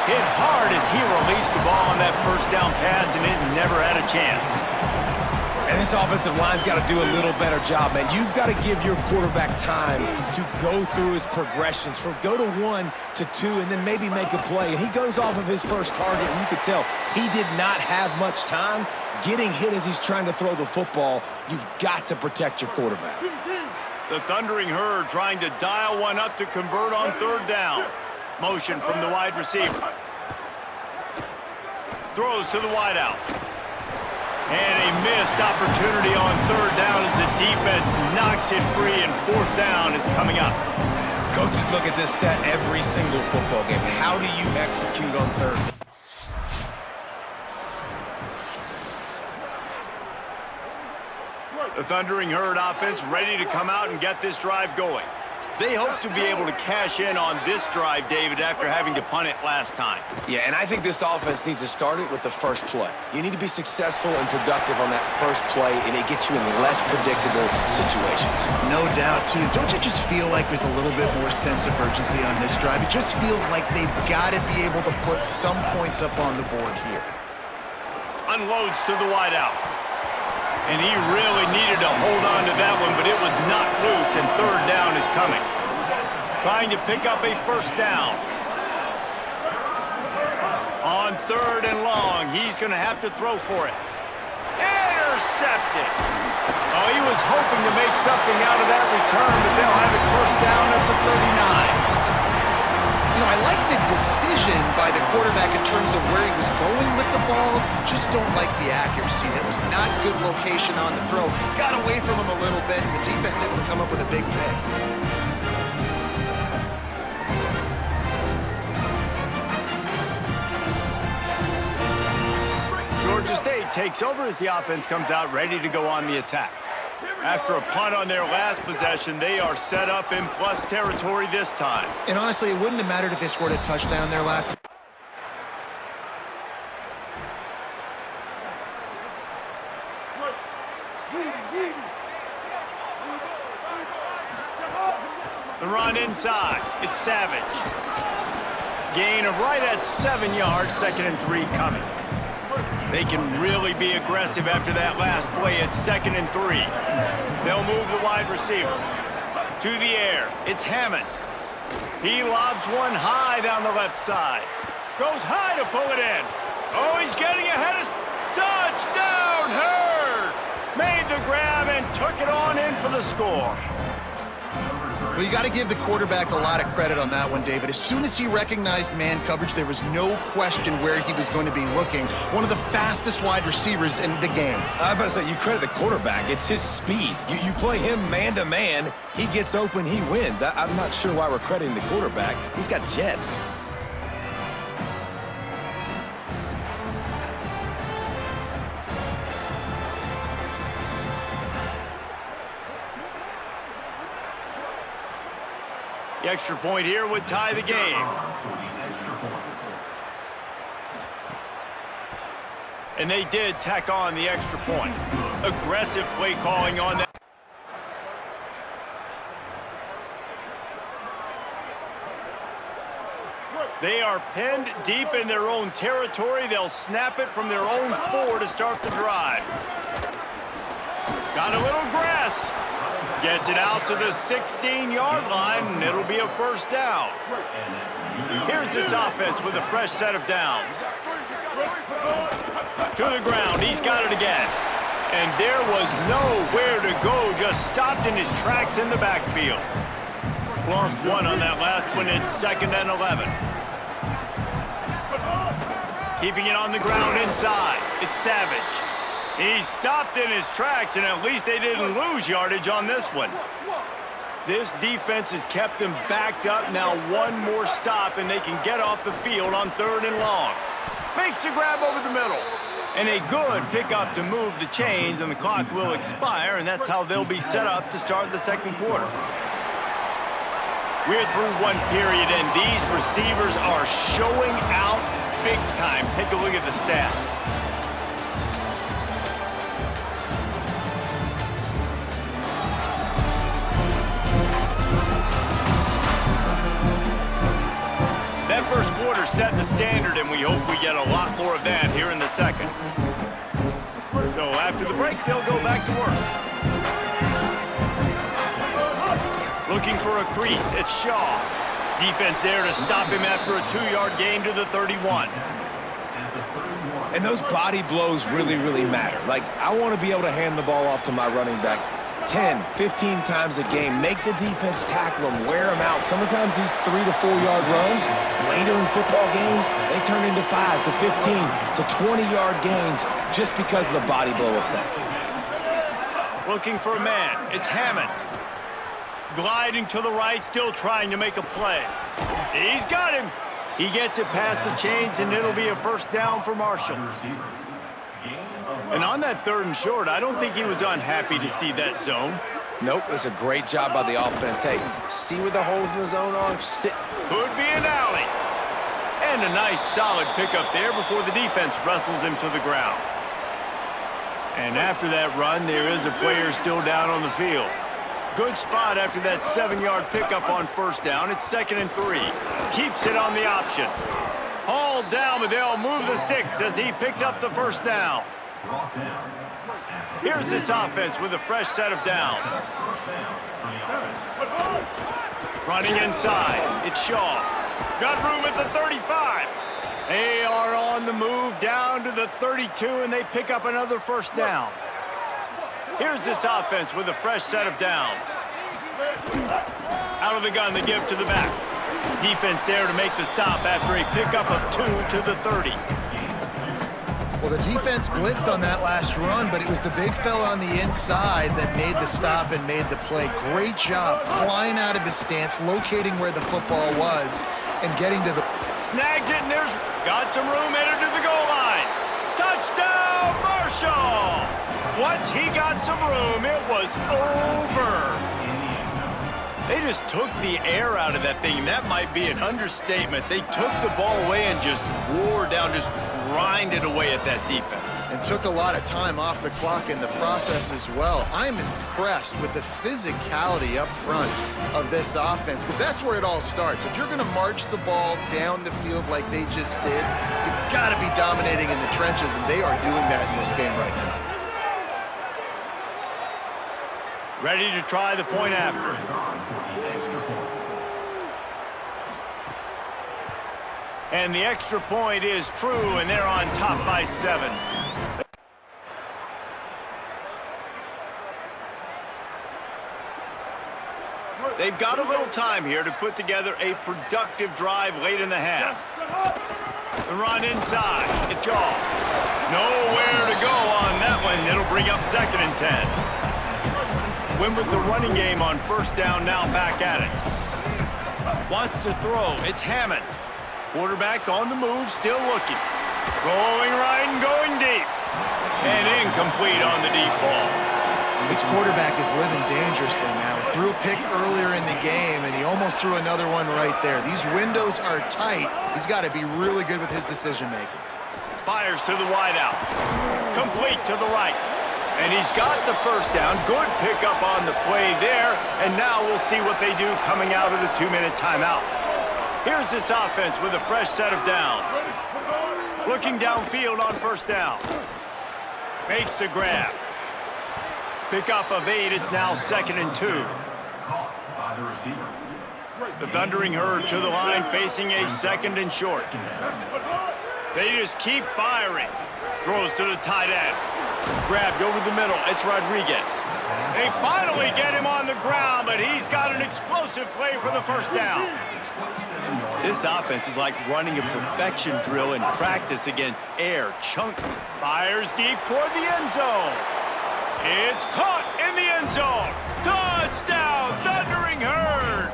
Speaker 1: Hit hard as he released the ball on that first down pass, and it never had a chance.
Speaker 3: And this offensive line's got to do a little better job, man. You've got to give your quarterback time to go through his progressions, from go to 1 to 2, and then maybe make a play. And he goes off of his first target, and you could tell he did not have much time getting hit as he's trying to throw the football. You've got to protect your quarterback.
Speaker 1: The Thundering Herd trying to dial one up to convert on third down. Motion from the wide receiver. Throws to the wideout. And a missed opportunity on third down as the defense knocks it free, and fourth down is coming up.
Speaker 3: Coaches look at this stat every single football game. How do you execute on third?
Speaker 1: The Thundering Herd offense ready to come out and get this drive going. They hope to be able to cash in on this drive, David, after having to punt it last time.
Speaker 3: Yeah, and I think this offense needs to start it with the first play. You need to be successful and productive on that first play, and it gets you in less predictable situations.
Speaker 4: No doubt, too. Don't you just feel like there's a little bit more sense of urgency on this drive? It just feels like they've got to be able to put some points up on the board here.
Speaker 1: Unloads to the wideout. And he really needed to hold on to that one, but it was knocked loose, and third down is coming. Trying to pick up a first down. On third and long, he's going to have to throw for it. Intercepted. Oh, he was hoping to make something out of that return, but they'll have it first down at the 39.
Speaker 4: You know, I like the decision by the quarterback in terms of where he was going with the ball. Just don't like the accuracy. That was not good location on the throw. Got away from him a little bit, and the defense able to come up with a big pick.
Speaker 1: Georgia State takes over as the offense comes out ready to go on the attack. After a punt on their last possession, they are set up in plus territory this time.
Speaker 4: And honestly, it wouldn't have mattered if they scored a touchdown there last.
Speaker 1: The run inside. It's Savage. Gain of right at 7 yards, 2nd and 3 coming. They can really be aggressive after that last play at 2nd and 3. They'll move the wide receiver. To the air, it's Hammond. He lobs one high down the left side. Goes high to pull it in. Oh, he's getting ahead of... Touchdown, Herd! Made the grab and took it on in for the score.
Speaker 4: Well, you got to give the quarterback a lot of credit on that one, David. As soon as he recognized man coverage, there was no question where he was going to be looking. One of the fastest wide receivers in the game.
Speaker 3: I was about to say, you credit the quarterback. It's his speed. You play him man-to-man, he gets open, he wins. I'm not sure why we're crediting the quarterback. He's got jets.
Speaker 1: The extra point here would tie the game. And they did tack on the extra point. Aggressive play calling on that. They are pinned deep in their own territory. They'll snap it from their own 4 to start the drive. Got a little grass. Gets it out to the 16-yard line, and it'll be a first down. Here's this offense with a fresh set of downs. To the ground, he's got it again. And there was nowhere to go, just stopped in his tracks in the backfield. Lost one on that last one, it's 2nd and 11. Keeping it on the ground inside, it's Savage. He stopped in his tracks, and at least they didn't lose yardage on this one. This defense has kept them backed up. Now one more stop, and they can get off the field on 3rd and long. Makes the grab over the middle. And a good pickup to move the chains, and the clock will expire, and that's how they'll be set up to start the 2nd quarter. We're through one period, and these receivers are showing out big time. Take a look at the stats. set the standard, and we hope we get a lot more of that here in the second. So after the break, they'll go back to work. Looking for a crease, it's Shaw. Defense there to stop him after a 2-yard gain to the 31.
Speaker 3: And those body blows really, really matter. Like, I want to be able to hand the ball off to my running back 10, 15 times a game. Make the defense tackle them, wear them out. Sometimes these 3 to 4 yard runs, later in football games, they turn into 5 to 15 to 20-yard gains just because of the body blow effect.
Speaker 1: Looking for a man, it's Hammond. Gliding to the right, still trying to make a play. He's got him. He gets it past the chains, and it'll be a first down for Marshall. And on that 3rd and short, I don't think he was unhappy to see that zone.
Speaker 3: Nope, it was a great job by the offense. Hey, see where the holes in the zone are? Sit.
Speaker 1: Could be an alley. And a nice, solid pickup there before the defense wrestles him to the ground. And after that run, there is a player still down on the field. Good spot after that 7-yard pickup on first down. It's 2nd and 3. Keeps it on the option. Hauled down, but they'll move the sticks as he picks up the first down. Here's this offense with a fresh set of downs. Running inside, it's Shaw. Got room at the 35. They are on the move down to the 32, and they pick up another first down. Here's this offense with a fresh set of downs. Out of the gun, the give to the back. Defense there to make the stop after a pickup of 2 to the 30.
Speaker 4: Well, the defense blitzed on that last run, but it was the big fella on the inside that made the stop and made the play. Great job flying out of his stance, locating where the football was, and getting to the...
Speaker 1: Snags it, and there's got some room headed to the goal line. Touchdown, Marshall! Once he got some room, it was over. They just took the air out of that thing. That might be an understatement. They took the ball away and just wore down, just grinded away at that defense.
Speaker 4: And took a lot of time off the clock in the process as well. I'm impressed with the physicality up front of this offense, because that's where it all starts. If you're going to march the ball down the field like they just did, you've got to be dominating in the trenches, and they are doing that in this game right now.
Speaker 1: Ready to try the point after. And the extra point is true, and they're on top by 7. They've got a little time here to put together a productive drive late in the half. The run inside. It's all. Nowhere to go on that one. It'll bring up 2nd and 10. Win with the running game on first down, now back at it. Wants to throw. It's Hammond. Quarterback on the move, still looking. Going right and going deep. And incomplete on the deep ball.
Speaker 4: This quarterback is living dangerously now. Threw a pick earlier in the game, and he almost threw another one right there. These windows are tight. He's got to be really good with his decision-making.
Speaker 1: Fires to the wideout. Complete to the right. And he's got the first down. Good pickup on the play there. And now we'll see what they do coming out of the 2-minute timeout. Here's this offense with a fresh set of downs. Looking downfield on first down. Makes the grab. Pickup of 8. It's now 2nd and 2. The Thundering Herd to the line, facing a 2nd and short. They just keep firing. Throws to the tight end. Grabbed over the middle. It's Rodriguez. They finally get him on the ground, but he's got an explosive play for the first down. This offense is like running a perfection drill in practice against air. Chunk fires deep toward the end zone. It's caught in the end zone. Touchdown, Thundering Herd.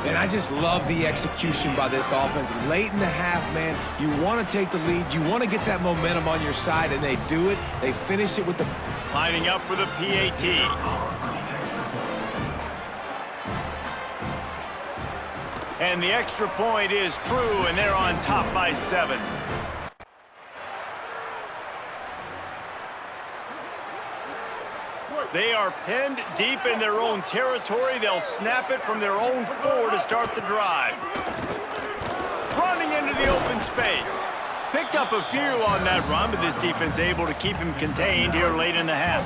Speaker 3: And I just love the execution by this offense. Late in the half, man, you want to take the lead. You want to get that momentum on your side, and they do it. They finish it with the...
Speaker 1: Lining up for the PAT. And the extra point is true, and they're on top by 7. They are pinned deep in their own territory. They'll snap it from their own 4 to start the drive. the open space. Picked up a few on that run, but this defense able to keep him contained here late in the half.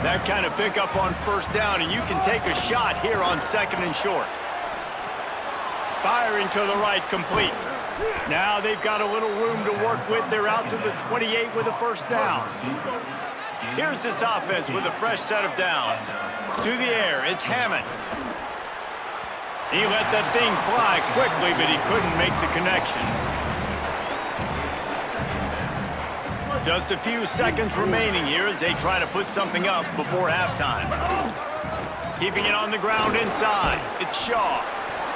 Speaker 1: That kind of pickup on first down, and you can take a shot here on second and short. Firing to the right, complete. Now they've got a little room to work with. They're out to the 28 with a first down. Here's this offense with a fresh set of downs. To the air, it's Hammond. He let that thing fly quickly, but he couldn't make the connection. Just a few seconds remaining here as they try to put something up before halftime. Keeping it on the ground inside. It's Shaw.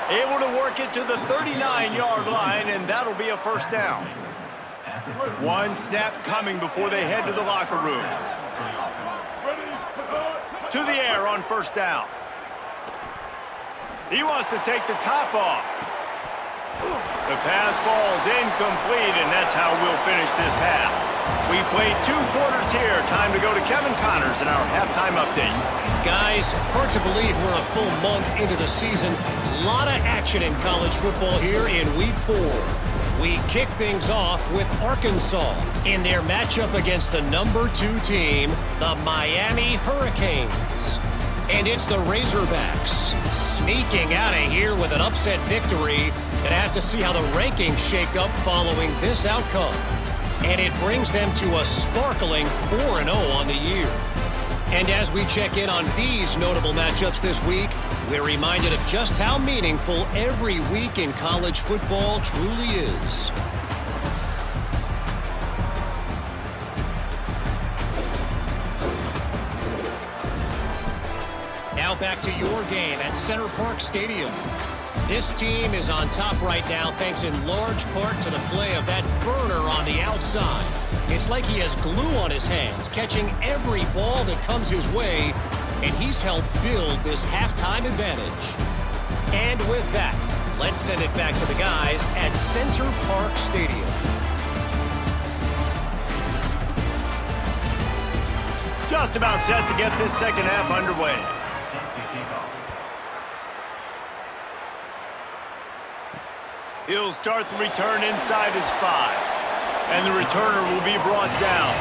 Speaker 1: Able to work it to the 39-yard line, and that'll be a first down. One snap coming before they head to the locker room. To the air on first down. He wants to take the top off. The pass falls incomplete, and that's how we'll finish this half. We played 2 quarters here. Time to go to Kevin Connors in our halftime update.
Speaker 5: Guys, hard to believe we're a full month into the season. A lot of action in college football here in Week 4. We kick things off with Arkansas in their matchup against the number 2 team, the Miami Hurricanes. And it's the Razorbacks sneaking out of here with an upset victory. Gonna have to see how the rankings shake up following this outcome. And it brings them to a sparkling 4-0 on the year. And as we check in on these notable matchups this week, we're reminded of just how meaningful every week in college football truly is. Now back to your game at Center Park Stadium. This team is on top right now thanks in large part to the play of that burner on the outside. It's like he has glue on his hands, catching every ball that comes his way, and he's helped build this halftime advantage. And with that, let's send it back to the guys at Center Park Stadium.
Speaker 1: Just about set to get this second half underway. He'll start the return inside his 5. And the returner will be brought down.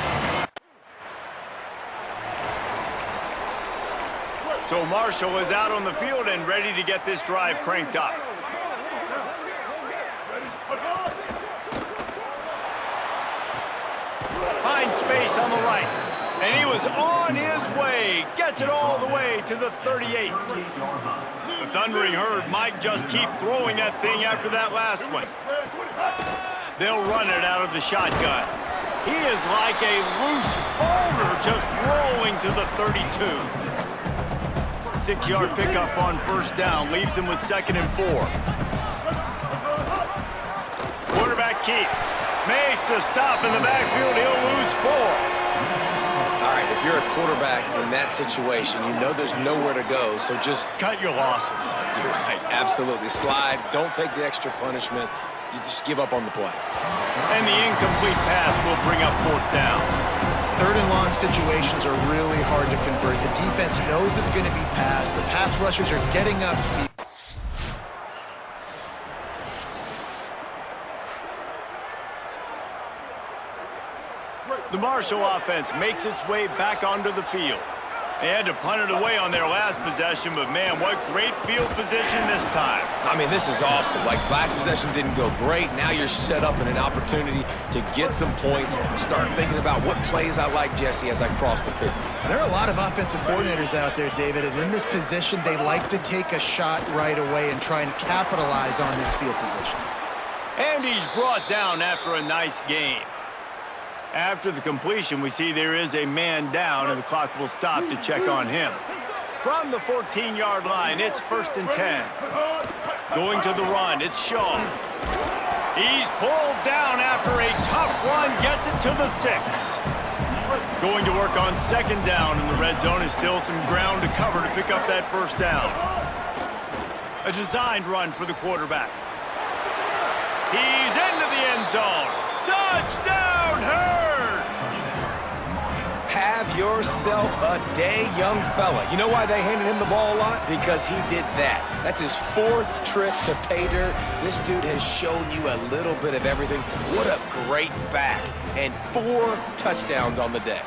Speaker 1: So Marshall is out on the field and ready to get this drive cranked up. Finds space on the right. And he was on his way. Gets it all the way to the 38. The Thundering Herd might just keep throwing that thing after that last one. They'll run it out of the shotgun. He is like a loose boulder just rolling to the 32. 6-yard pickup on first down leaves him with 2nd and 4. Quarterback keep. Makes a stop in the backfield. He'll lose 4.
Speaker 3: All right, if you're a quarterback in that situation, you know there's nowhere to go, so just
Speaker 1: cut your losses.
Speaker 3: You're right, absolutely. Slide, don't take the extra punishment. You just give up on the play.
Speaker 1: And the incomplete pass will bring up 4th down.
Speaker 4: 3rd and long situations are really hard to convert. The defense knows it's going to be passed. The pass rushers are getting upfield.
Speaker 1: The Marshall offense makes its way back onto the field. They had to punt it away on their last possession, but man, what great field position this time.
Speaker 3: I mean, this is awesome. Like, last possession didn't go great. Now you're set up in an opportunity to get some points. Start thinking about what plays I like, Jesse, as I cross the 50.
Speaker 4: There are a lot of offensive coordinators out there, David, and in this position, they like to take a shot right away and try and capitalize on this field position.
Speaker 1: And he's brought down after a nice game. After the completion, we see there is a man down, and the clock will stop to check on him. From the 14-yard line, it's 1st and 10. Going to the run, it's Shaw. He's pulled down after a tough run, gets it to the 6. Going to work on 2nd down, and the red zone is still some ground to cover to pick up that 1st down. A designed run for the quarterback. He's into the end zone. Touchdown, Herd!
Speaker 3: Have yourself a day, young fella. You know why they handed him the ball a lot? Because he did that. That's his 4th trip to pay dirt. This dude has shown you a little bit of everything. What a great back. And 4 touchdowns on the day.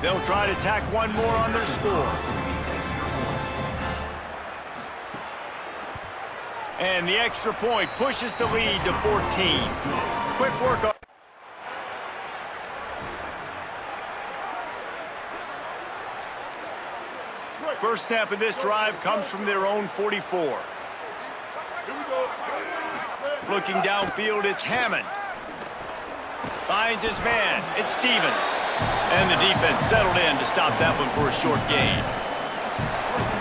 Speaker 1: They'll try to tack one more on their score. And the extra point pushes the lead to 14. Quick work on. First snap of this drive comes from their own 44. Looking downfield, it's Hammond. Finds his man, it's Stevens. And the defense settled in to stop that one for a short gain.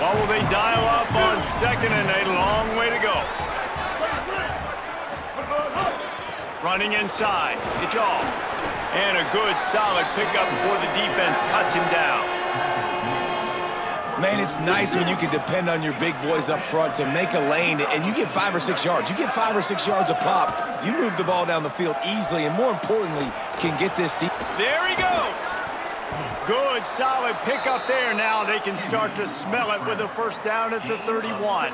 Speaker 1: What will they dial up on 2nd and a long way to go? Running inside, it's all. And a good, solid pickup before the defense cuts him down.
Speaker 3: Man, it's nice when you can depend on your big boys up front to make a lane, and you get 5 or 6 yards. You get 5 or 6 yards a pop. You move the ball down the field easily, and more importantly, can get this deep.
Speaker 1: There he goes. Good, solid pickup there. Now they can start to smell it with a first down at the 31.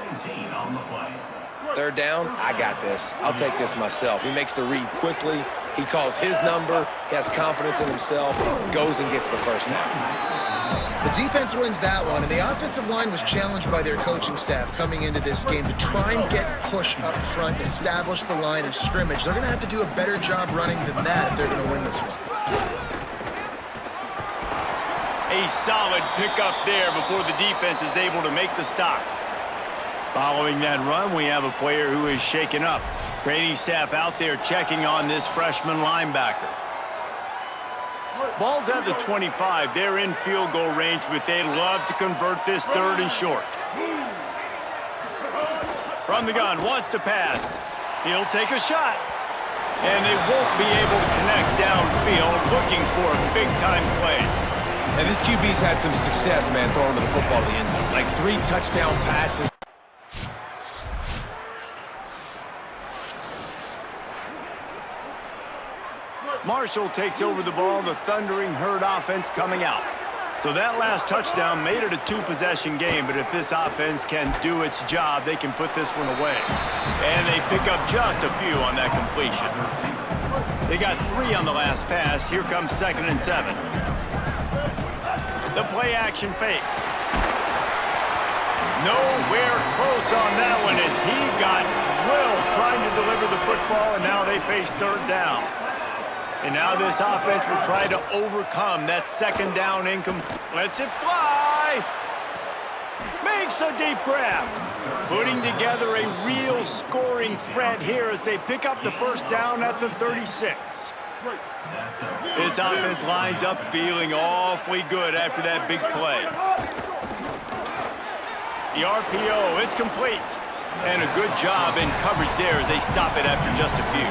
Speaker 3: 3rd down, I got this. I'll take this myself. He makes the read quickly. He calls his number. He has confidence in himself. Goes and gets the first down.
Speaker 4: The defense wins that one, and the offensive line was challenged by their coaching staff coming into this game to try and get push up front, establish the line of scrimmage. They're going to have to do a better job running than that if they're going to win this one.
Speaker 1: A solid pickup there before the defense is able to make the stop. Following that run, we have a player who is shaken up. Training staff out there checking on this freshman linebacker. Ball's at the 25. They're in field goal range, but they'd love to convert this 3rd and short. From the gun, wants to pass. He'll take a shot. And they won't be able to connect downfield, looking for a big-time play.
Speaker 3: And this QB's had some success, man, throwing to the football to the end zone. Like 3 touchdown passes.
Speaker 1: Marshall takes over the ball, the Thundering Herd offense coming out. So that last touchdown made it a 2-possession game, but if this offense can do its job, they can put this one away. And they pick up just a few on that completion. They got 3 on the last pass. Here comes 2nd and 7. The play action fake. Nowhere close on that one as he got drilled trying to deliver the football, and now they face 3rd down. And now this offense will try to overcome that 2nd down incomplete. Lets it fly. Makes a deep grab. Putting together a real scoring threat here as they pick up the first down at the 36. This offense lines up feeling awfully good after that big play. The RPO, it's complete. And a good job in coverage there as they stop it after just a few.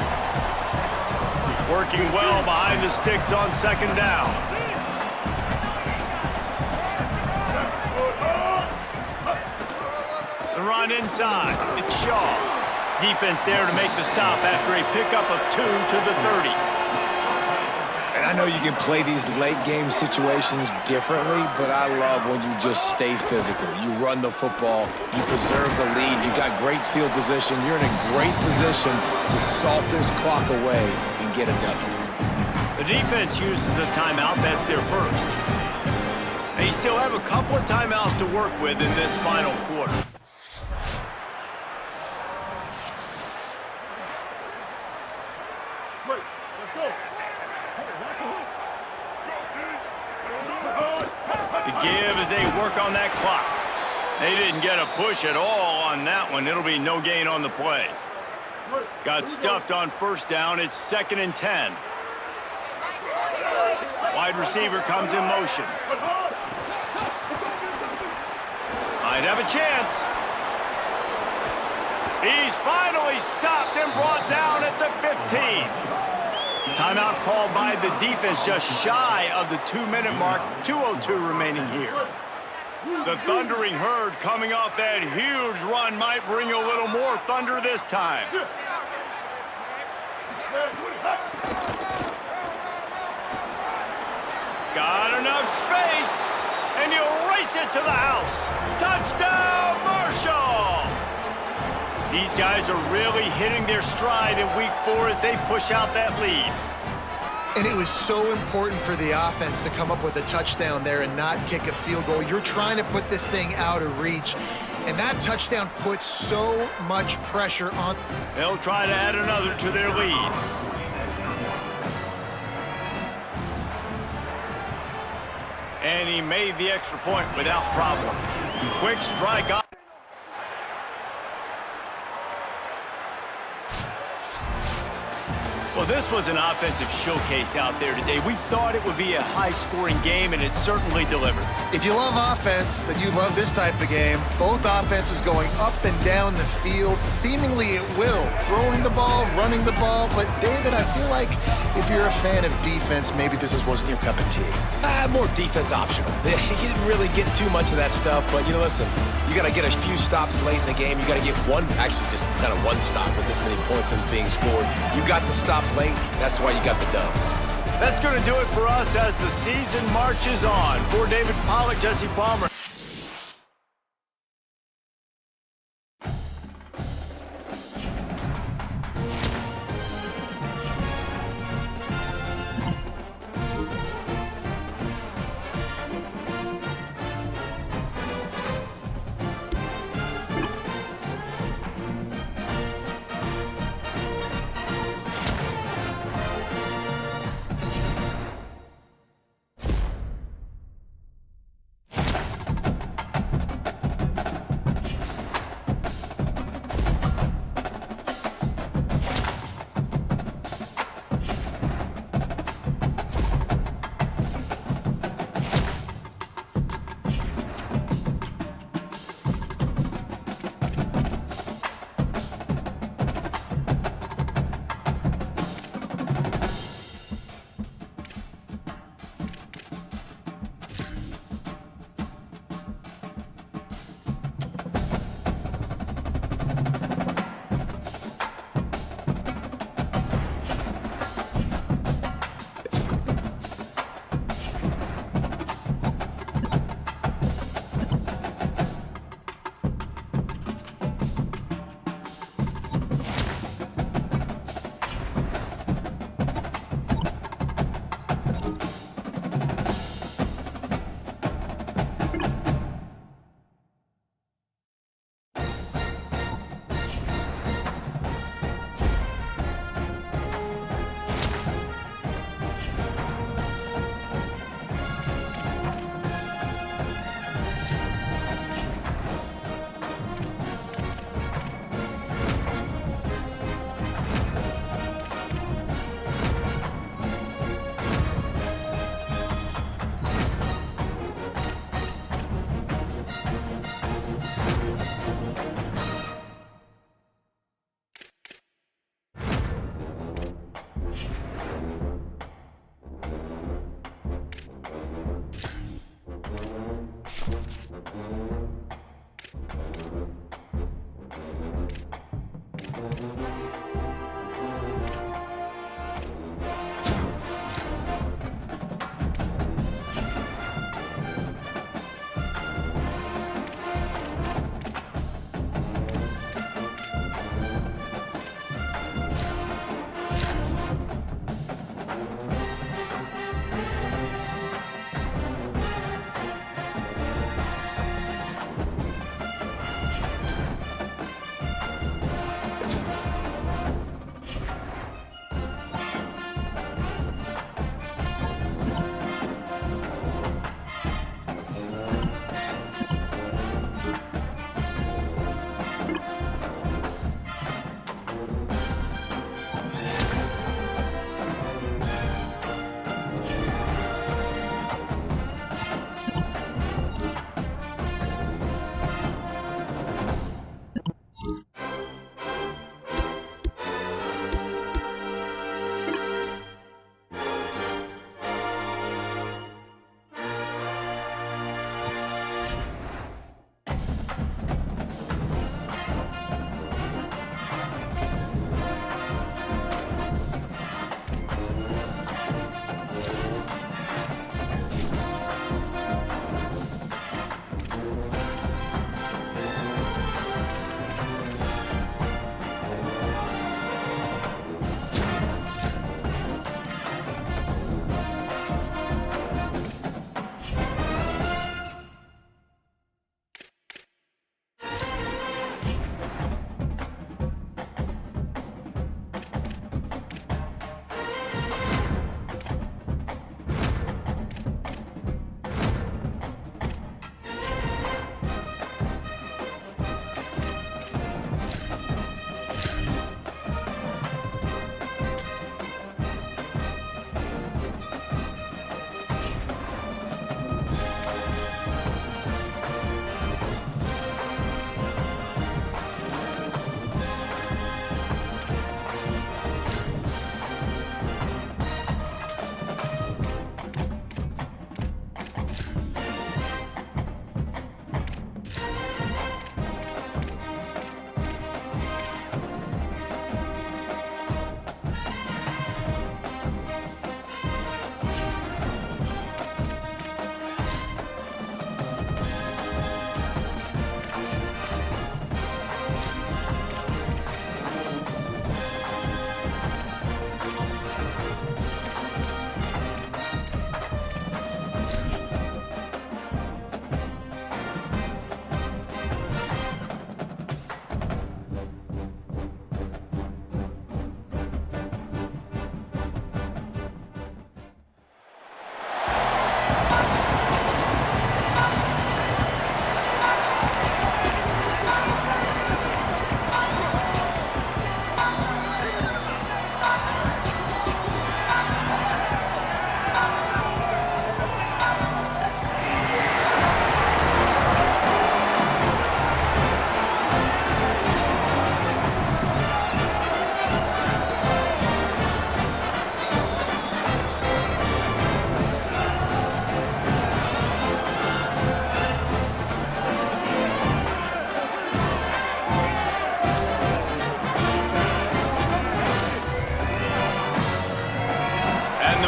Speaker 1: Working well behind the sticks on 2nd down. The run inside. It's Shaw. Defense there to make the stop after a pickup of 2 to the 30.
Speaker 3: And I know you can play these late game situations differently, but I love when you just stay physical. You run the football, you preserve the lead, you got great field position, you're in a great position to salt this clock away and get a W.
Speaker 1: The defense uses a timeout. That's their first. They still have a couple of timeouts to work with in this final quarter. The give as they work on that clock. They didn't get a push at all on that one. It'll be no gain on the play. Got stuffed on 1st down. It's 2nd and 10. Wide receiver comes in motion. Might have a chance. He's finally stopped and brought down at the 15. Timeout called by the defense just shy of the 2-minute mark. 2:02 remaining here. The Thundering Herd coming off that huge run might bring a little more thunder this time. Got enough space, and he'll race it to the house. Touchdown, Marshall! These guys are really hitting their stride in week 4 as they push out that lead.
Speaker 4: And it was so important for the offense to come up with a touchdown there and not kick a field goal. You're trying to put this thing out of reach, and that touchdown puts so much pressure on.
Speaker 1: They'll try to add another to their lead. And he made the extra point without problem. Quick strike up. Well, this was an offensive showcase out there today. We thought it would be a high-scoring game, and it certainly delivered.
Speaker 4: If you love offense, then you love this type of game. Both offenses going up and down the field, seemingly at will. Throwing the ball, running the ball. But, David, I feel like if you're a fan of defense, maybe this wasn't your cup of tea.
Speaker 3: More defense optional. You didn't really get too much of that stuff, but, you know, listen, you got to get a few stops late in the game. You got to get one, actually just kind of one stop with this many points that was being scored. You got the stop late. That's why you got the dub.
Speaker 1: That's going to do it for us as the season marches on. For David Pollack, Jesse Palmer.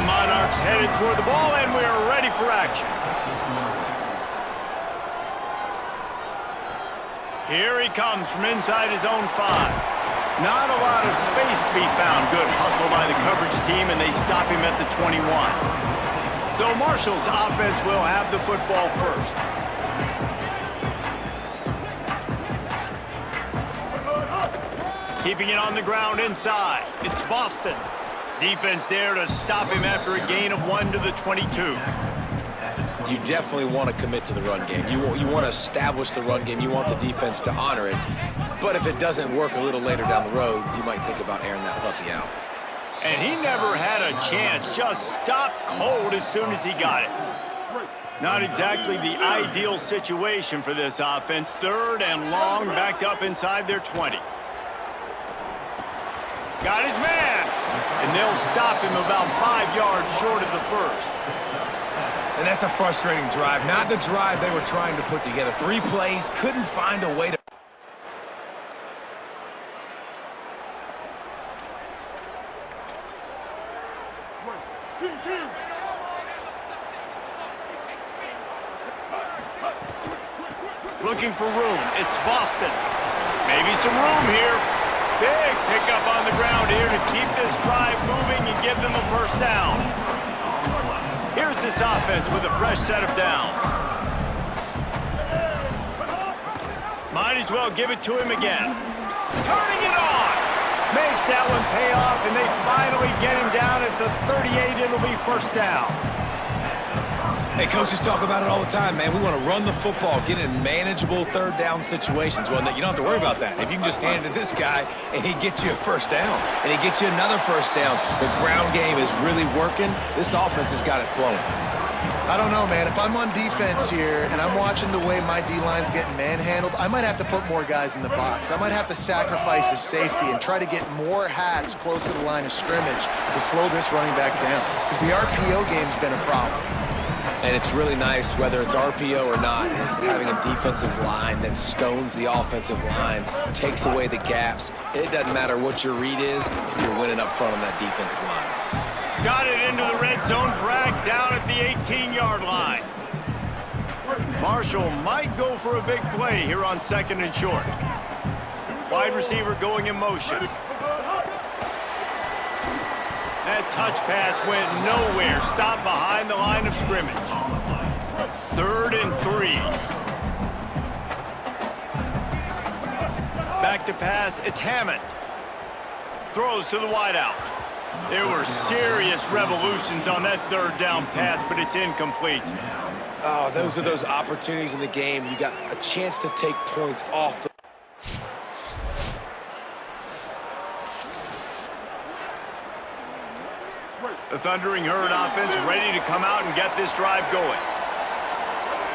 Speaker 1: the Monarchs headed toward the ball, and we are ready for action. Here he comes from inside his own 5. Not a lot of space to be found. Good hustle by the coverage team, and they stop him at the 21. So Marshall's offense will have the football first. Keeping it on the ground inside. It's Boston. Defense there to stop him after a gain of 1 to the 22.
Speaker 3: You definitely want to commit to the run game. You want to establish the run game. You want the defense to honor it. But if it doesn't work a little later down the road, you might think about airing that puppy out.
Speaker 1: And he never had a chance. Just stopped cold as soon as he got it. Not exactly the ideal situation for this offense. 3rd and long, backed up inside their 20. Got his man. And they'll stop him about 5 yards short of the first.
Speaker 3: And that's a frustrating drive. Not the drive they were trying to put together. 3 plays, couldn't find a way to...
Speaker 1: Looking for room. It's Boston. Maybe some room here. Big pickup on the ground here to keep this drive moving and give them a first down. Here's this offense with a fresh set of downs. Might as well give it to him again. Turning it on. Makes that one pay off, and they finally get him down at the 38. It'll be first down.
Speaker 3: Hey, coaches talk about it all the time, man. We want to run the football, get in manageable 3rd down situations. Well, you don't have to worry about that. If you can just hand it to this guy, and he gets you a first down, and he gets you another first down, the ground game is really working. This offense has got it flowing.
Speaker 4: I don't know, man. If I'm on defense here and I'm watching the way my D-line's getting manhandled, I might have to put more guys in the box. I might have to sacrifice his safety and try to get more hats close to the line of scrimmage to slow this running back down, because the RPO game's been a problem.
Speaker 3: And it's really nice, whether it's RPO or not, is having a defensive line that stones the offensive line, takes away the gaps. It doesn't matter what your read is if you're winning up front on that defensive line.
Speaker 1: Got it into the red zone, dragged down at the 18-yard line. Marshall might go for a big play here on 2nd and short. Wide receiver going in motion. That touch pass went nowhere. Stopped behind the line of scrimmage. 3rd and 3. Back to pass. It's Hammond. Throws to the wideout. There were serious revolutions on that 3rd down pass, but it's incomplete.
Speaker 3: Oh, those are those opportunities in the game. You got a chance to take points off the...
Speaker 1: The Thundering Herd offense ready to come out and get this drive going.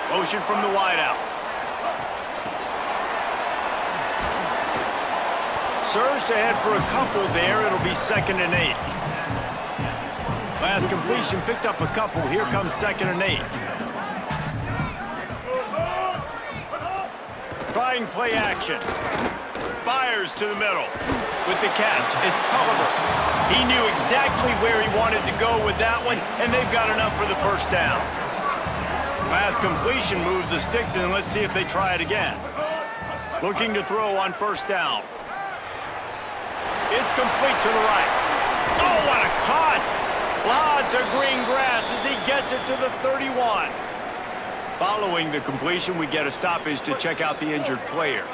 Speaker 1: Motion from the wideout. Surged ahead for a couple there. It'll be 2nd and 8. Last completion picked up a couple. Here comes 2nd and 8. Trying play action. Fires to the middle. With the catch, it's Culliver. He knew exactly where he wanted to go with that one, and they've got enough for the first down. Last completion moves the sticks, and let's see if they try it again. Looking to throw on first down. It's complete to the right. Oh, what a cut! Lots of green grass as he gets it to the 31. Following the completion, we get a stoppage to check out the injured player.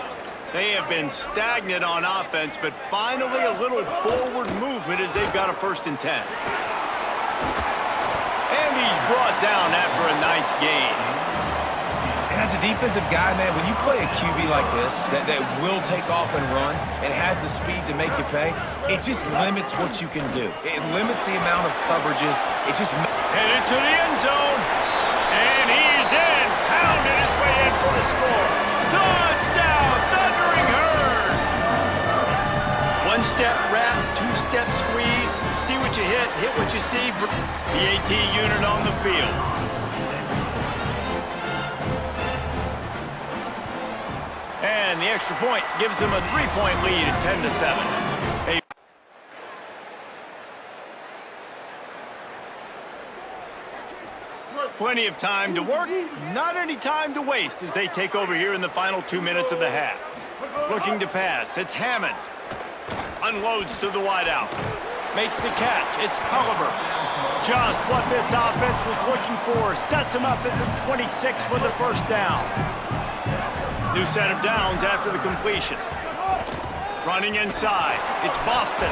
Speaker 1: They have been stagnant on offense, but finally a little forward movement as they've got a 1st and 10. And he's brought down after a nice gain.
Speaker 3: And as a defensive guy, man, when you play a QB like this, that will take off and run and has the speed to make you pay, it just limits what you can do. It limits the amount of coverages. It just...
Speaker 1: Headed to the end zone. And he's in. Pounded his way in for a score. Touchdown, Thundering Herd! 1-step wrap, 2-step squeeze. See what you hit what you see. The AT unit on the field. And the extra point gives them a 3-point lead at 10-7. Plenty of time to work, not any time to waste as they take over here in the final 2 minutes of the half. Looking to pass, it's Hammond. Unloads to the wideout. Makes the catch, it's Culliver. Just what this offense was looking for. Sets him up at the 26 with the first down. New set of downs after the completion. Running inside, it's Boston.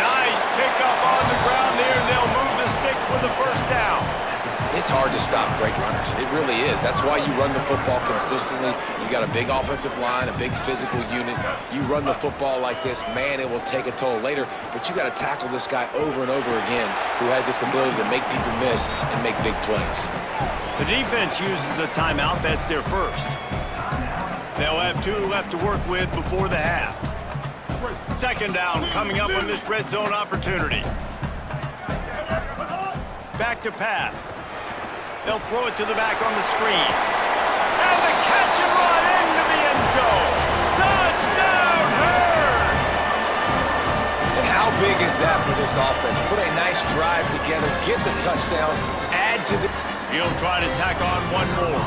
Speaker 1: Nice pickup on the ground there, and they'll move the sticks with the first down.
Speaker 3: It's hard to stop great runners. It really is. That's why you run the football consistently. You got a big offensive line, a big physical unit. You run the football like this, man, it will take a toll later. But you got to tackle this guy over and over again who has this ability to make people miss and make big plays.
Speaker 1: The defense uses a timeout. That's their first. They'll have 2 left to work with before the half. Second down coming up on this red zone opportunity. Back to pass. They'll throw it to the back on the screen. And the catch and run into the end zone. Touchdown, Hurd!
Speaker 3: And how big is that for this offense? Put a nice drive together, get the touchdown, add to the...
Speaker 1: He'll try to tack on one more.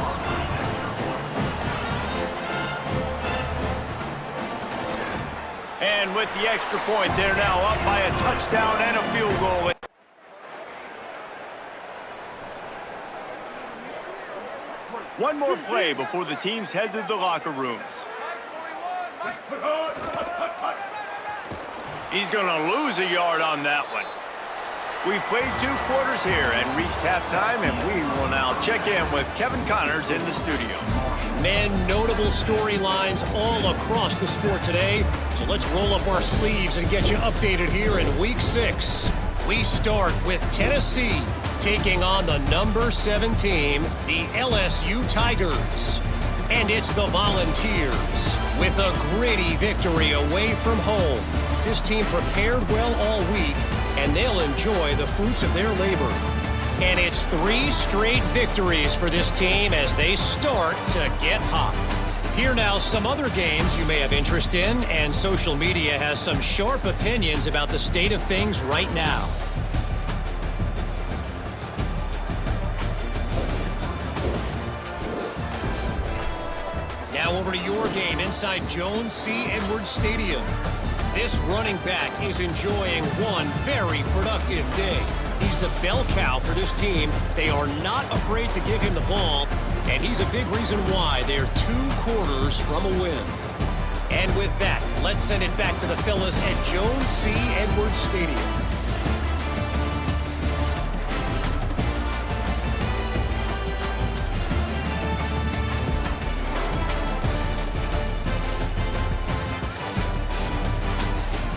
Speaker 1: And with the extra point, they're now up by a touchdown and a field goal. One more play before the teams head to the locker rooms. He's going to lose a yard on that one. We've played 2 quarters here and reached halftime, and we will now check in with Kevin Connors in the studio.
Speaker 5: Man, notable storylines all across the sport today. So let's roll up our sleeves and get you updated here in Week 6. We start with Tennessee taking on the number 7 team, the LSU Tigers. And it's the Volunteers with a gritty victory away from home. This team prepared well all week, and they'll enjoy the fruits of their labor. And it's 3 straight victories for this team as they start to get hot. Here now, some other games you may have interest in, and social media has some sharp opinions about the state of things right now. Now over to your game inside Jones C. Edwards Stadium. This running back is enjoying one very productive day. He's the bell cow for this team. They are not afraid to give him the ball, and he's a big reason why they're 2 quarters from a win. And with that, let's send it back to the fellas at Jones C. Edwards Stadium.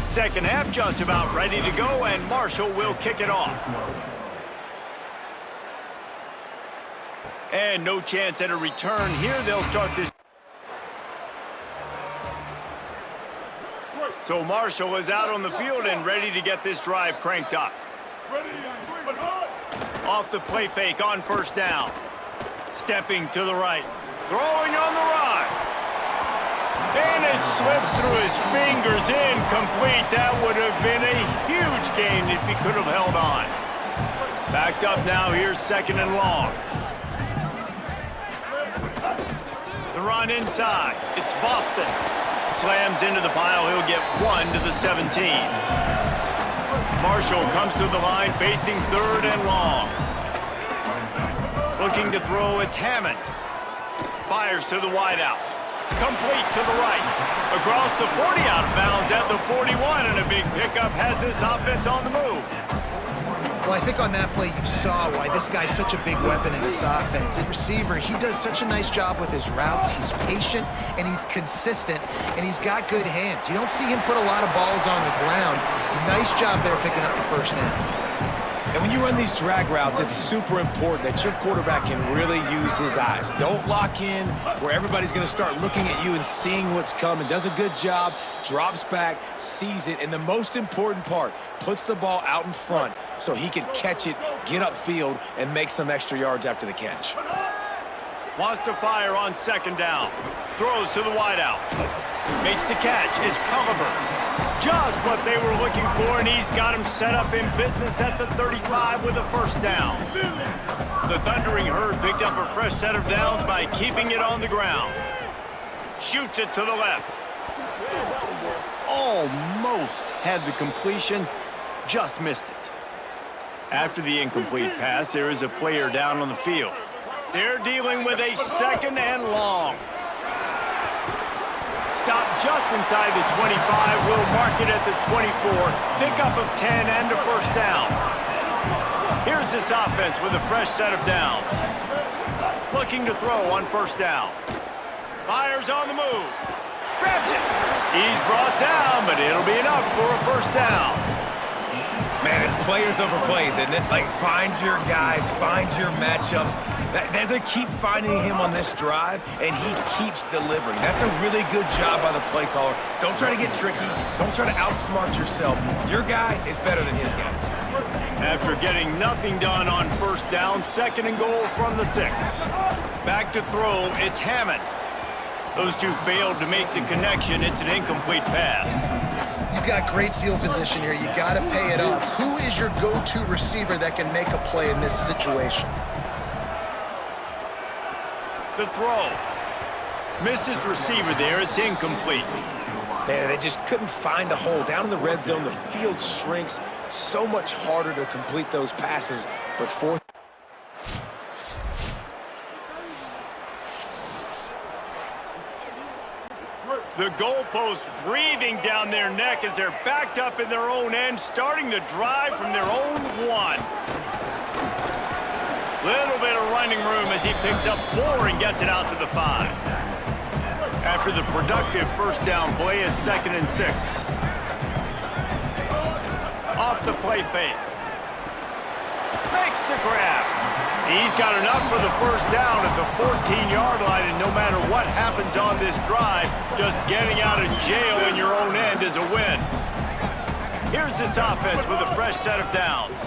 Speaker 1: Second half just about ready to go, and Marshall will kick it off. And no chance at a return here. They'll start this. So Marshall is out on the field and ready to get this drive cranked up. Off the play fake on first down. Stepping to the right. Throwing on the run. And it slips through his fingers, incomplete. That would have been a huge gain if he could have held on. Backed up now, here's second and long. The run inside, it's Boston. Slams into the pile, he'll get 1 to the 17. Marshall comes to the line, facing third and long. Looking to throw, it's Hammond. Fires to the wideout. Complete to the right. Across the 40, out of bounds at the 41, and a big pickup has this offense on the move.
Speaker 4: Well, I think on that play you saw why this guy's such a big weapon in this offense. At receiver, he does such a nice job with his routes. He's patient, and he's consistent, and he's got good hands. You don't see him put a lot of balls on the ground. Nice job there picking up the first down.
Speaker 3: And when you run these drag routes, it's super important that your quarterback can really use his eyes. Don't lock in where everybody's going to start looking at you and seeing what's coming. Does a good job, drops back, sees it, and the most important part, puts the ball out in front so he can catch it, get upfield, and make some extra yards after the catch.
Speaker 1: Wants to fire on second down. Throws to the wideout. Makes the catch. It's Culliver. Just what they were looking for, and he's got him set up in business at the 35 with a first down. The Thundering Herd picked up a fresh set of downs by keeping it on the ground. Shoots it to the left. Almost had the completion, just missed it. After the incomplete pass, there is a player down on the field. They're dealing with a 2nd and long. Stop just inside the 25, will mark it at the 24, pickup of 10 and a first down. Here's this offense with a fresh set of downs. Looking to throw on first down. Fires on the move. Grabs it. He's brought down, but it'll be enough for a first down.
Speaker 3: Man, it's players over plays, isn't it? Like, find your guys, find your matchups. They keep finding him on this drive, and he keeps delivering. That's a really good job by the play caller. Don't try to get tricky. Don't try to outsmart yourself. Your guy is better than his guy.
Speaker 1: After getting nothing done on first down, 2nd and goal from the 6. Back to throw, it's Hammond. Those two failed to make the connection. It's an incomplete pass.
Speaker 4: You've got great field position here. You got to pay it off. Who is your go-to receiver that can make a play in this situation?
Speaker 1: The throw. Missed his receiver there. It's incomplete.
Speaker 3: Man, they just couldn't find a hole. Down in the red zone, the field shrinks. So much harder to complete those passes. But 4th.
Speaker 1: The goalpost breathing down their neck as they're backed up in their own end, starting the drive from their own 1. Little bit of running room as he picks up 4 and gets it out to the 5. After the productive first down play, it's 2nd and 6. Off the play fake. Makes the grab. He's got enough for the first down at the 14-yard line, and no matter what happens on this drive, just getting out of jail in your own end is a win. Here's this offense with a fresh set of downs.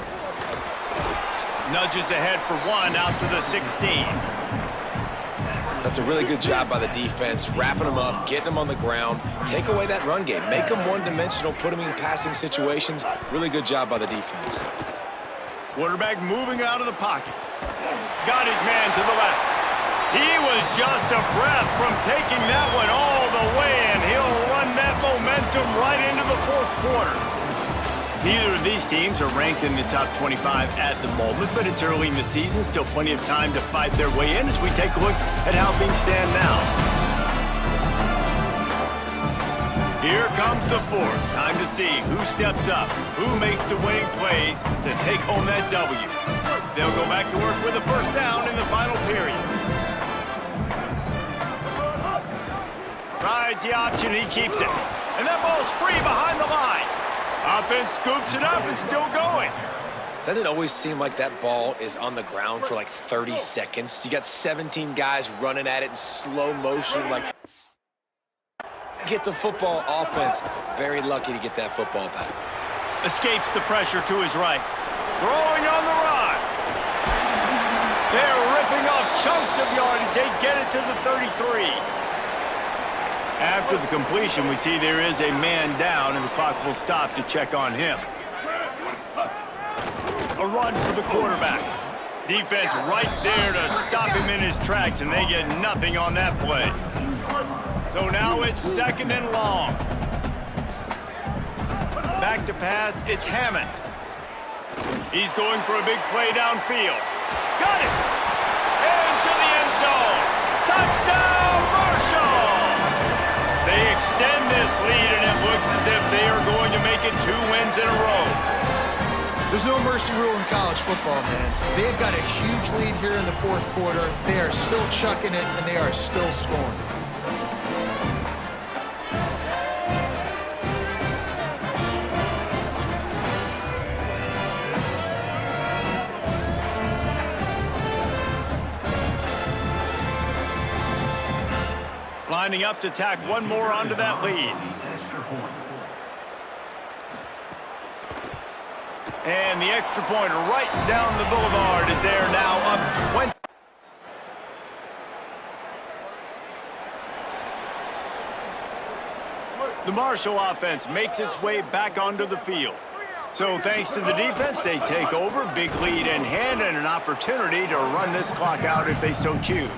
Speaker 1: Nudges ahead for 1 out to the 16.
Speaker 3: That's a really good job by the defense, wrapping them up, getting them on the ground, take away that run game, make them one-dimensional, put them in passing situations. Really good job by the defense.
Speaker 1: Quarterback moving out of the pocket. Got his man to the left. He was just a breath from taking that one all the way, and he'll run that momentum right into the 4th quarter. Neither of these teams are ranked in the top 25 at the moment, but it's early in the season, still plenty of time to fight their way in as we take a look at how things stand now. Here comes the 4th. Time to see who steps up, who makes the winning plays to take home that W. They'll go back to work with a first down in the final period. Rides the option, he keeps it. And that ball's free behind the line. Offense scoops it up and still going.
Speaker 3: Doesn't it always seem like that ball is on the ground for like 30 seconds? You got 17 guys running at it in slow motion, like... Get the football. Offense very lucky to get that football back.
Speaker 1: Escapes the pressure to his right. Throwing on the run. They're ripping off chunks of yardage. They get it to the 33. After the completion, we see there is a man down, and the clock will stop to check on him. A run for the quarterback. Defense right there to stop him in his tracks, and they get nothing on that play. So now it's 2nd and long. Back to pass, it's Hammond. He's going for a big play downfield. Got it! Into the end zone. Touchdown, Marshall! They extend this lead, and it looks as if they are going to make it 2 wins in a row.
Speaker 4: There's no mercy rule in college football, man. They've got a huge lead here in the 4th quarter. They are still chucking it, and they are still scoring.
Speaker 1: Lining up to tack one more onto that lead. And the extra pointer right down the boulevard is there now up 20. The Marshall offense makes its way back onto the field. So thanks to the defense, they take over, big lead in hand, and an opportunity to run this clock out if they so choose.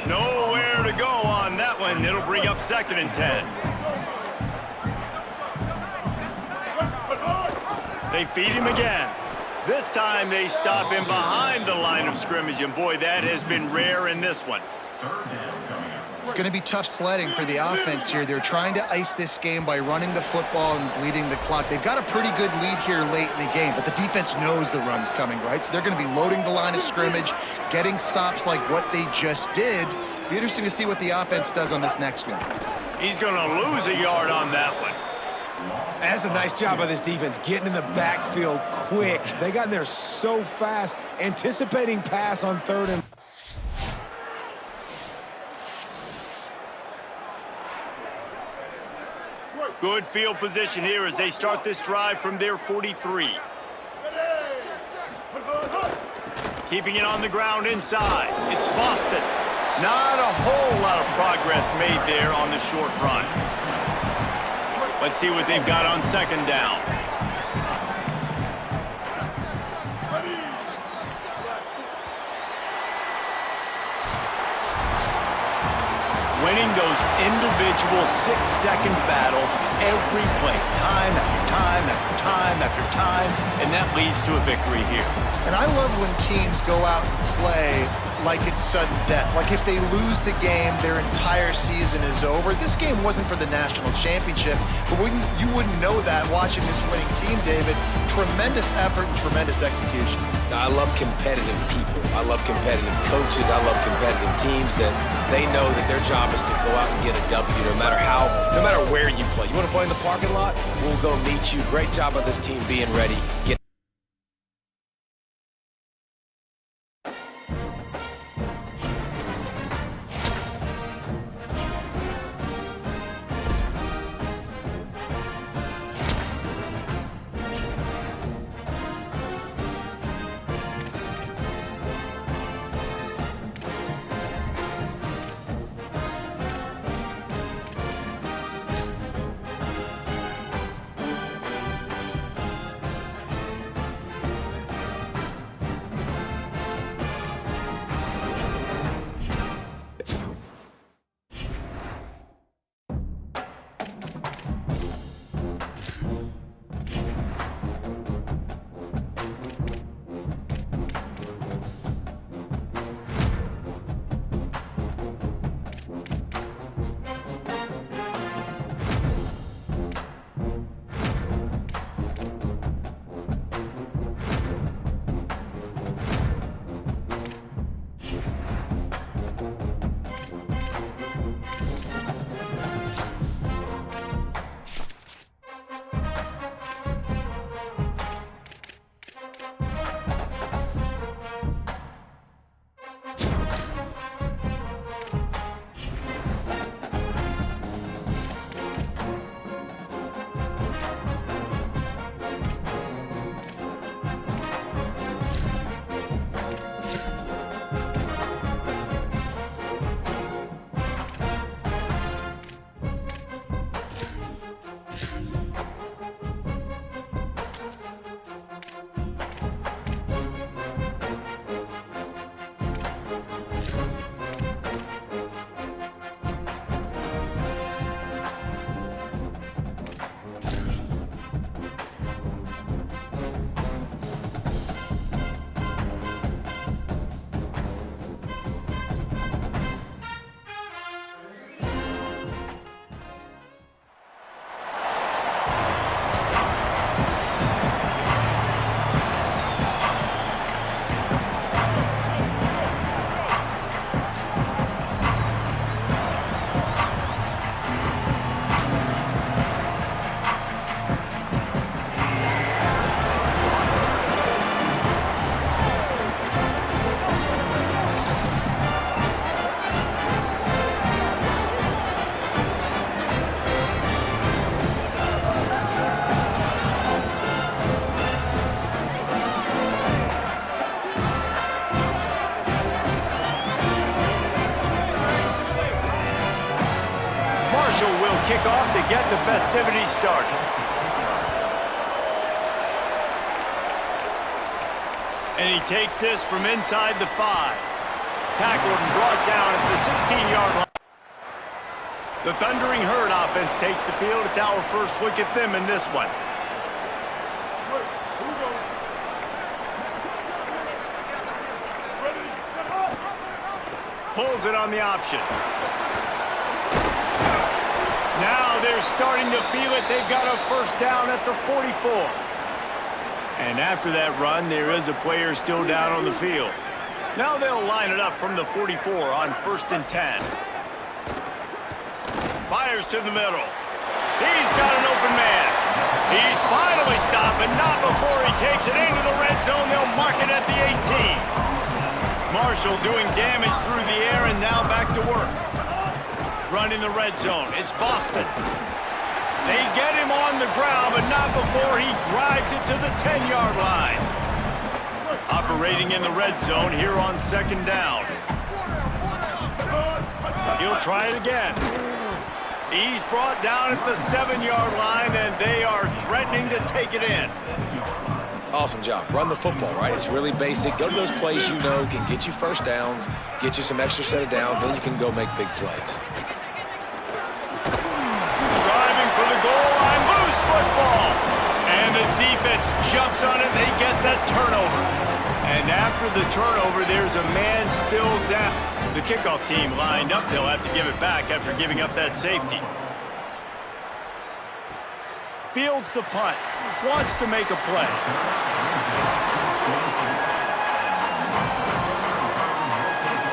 Speaker 1: Nowhere to go on that one. It'll bring up 2nd and 10. They feed him again. This time they stop him behind the line of scrimmage, and boy, that has been rare in this one.
Speaker 4: It's going to be tough sledding for the offense here. They're trying to ice this game by running the football and bleeding the clock. They've got a pretty good lead here late in the game, but the defense knows the run's coming, right? So they're going to be loading the line of scrimmage, getting stops like what they just did. Be interesting to see what the offense does on this next one.
Speaker 1: He's going to lose a yard on that one.
Speaker 3: That's a nice job by this defense, getting in the backfield quick. They got in there so fast, anticipating pass on 3rd and...
Speaker 1: Good field position here as they start this drive from their 43. Keeping it on the ground inside. It's Boston. Not a whole lot of progress made there on the short run. Let's see what they've got on 2nd down. Winning those individual 6-second battles every play, time after time after time after time, and that leads to a victory here.
Speaker 4: And I love when teams go out and play like it's sudden death. Like if they lose the game, their entire season is over. This game wasn't for the national championship, but you wouldn't know that watching this winning team, David. Tremendous effort and tremendous execution.
Speaker 3: I love competitive people. I love competitive coaches. I love competitive teams that they know that their job is to go out and get a W no matter where you play. You want to play in the parking lot? We'll go meet you. Great job by this team being ready.
Speaker 1: Kick off to get the festivities started. And he takes this from inside the 5. Tackled and brought down at the 16-yard line. The Thundering Herd offense takes the field. It's our first look at them in this one. Pulls it on the option. Now they're starting to feel it. They've got a first down at the 44. And after that run, there is a player still down on the field. Now they'll line it up from the 44 on 1st and 10. Fires to the middle. He's got an open man. He's finally stopped, but not before he takes it into the red zone. They'll mark it at the 18. Marshall doing damage through the air and now back to work. Run in the red zone. It's Boston. They get him on the ground, but not before he drives it to the 10-yard line. Operating in the red zone here on 2nd down. He'll try it again. He's brought down at the 7-yard line, and they are threatening to take it in.
Speaker 3: Awesome job. Run the football, right? It's really basic. Go to those plays you know can get you first downs, get you some extra set of downs, then you can go make big plays.
Speaker 1: Driving for the goal line, loose football. And the defense jumps on it. They get that turnover. And after the turnover, there's a man still down. The kickoff team lined up. They'll have to give it back after giving up that safety. Fields the punt. Wants to make a play.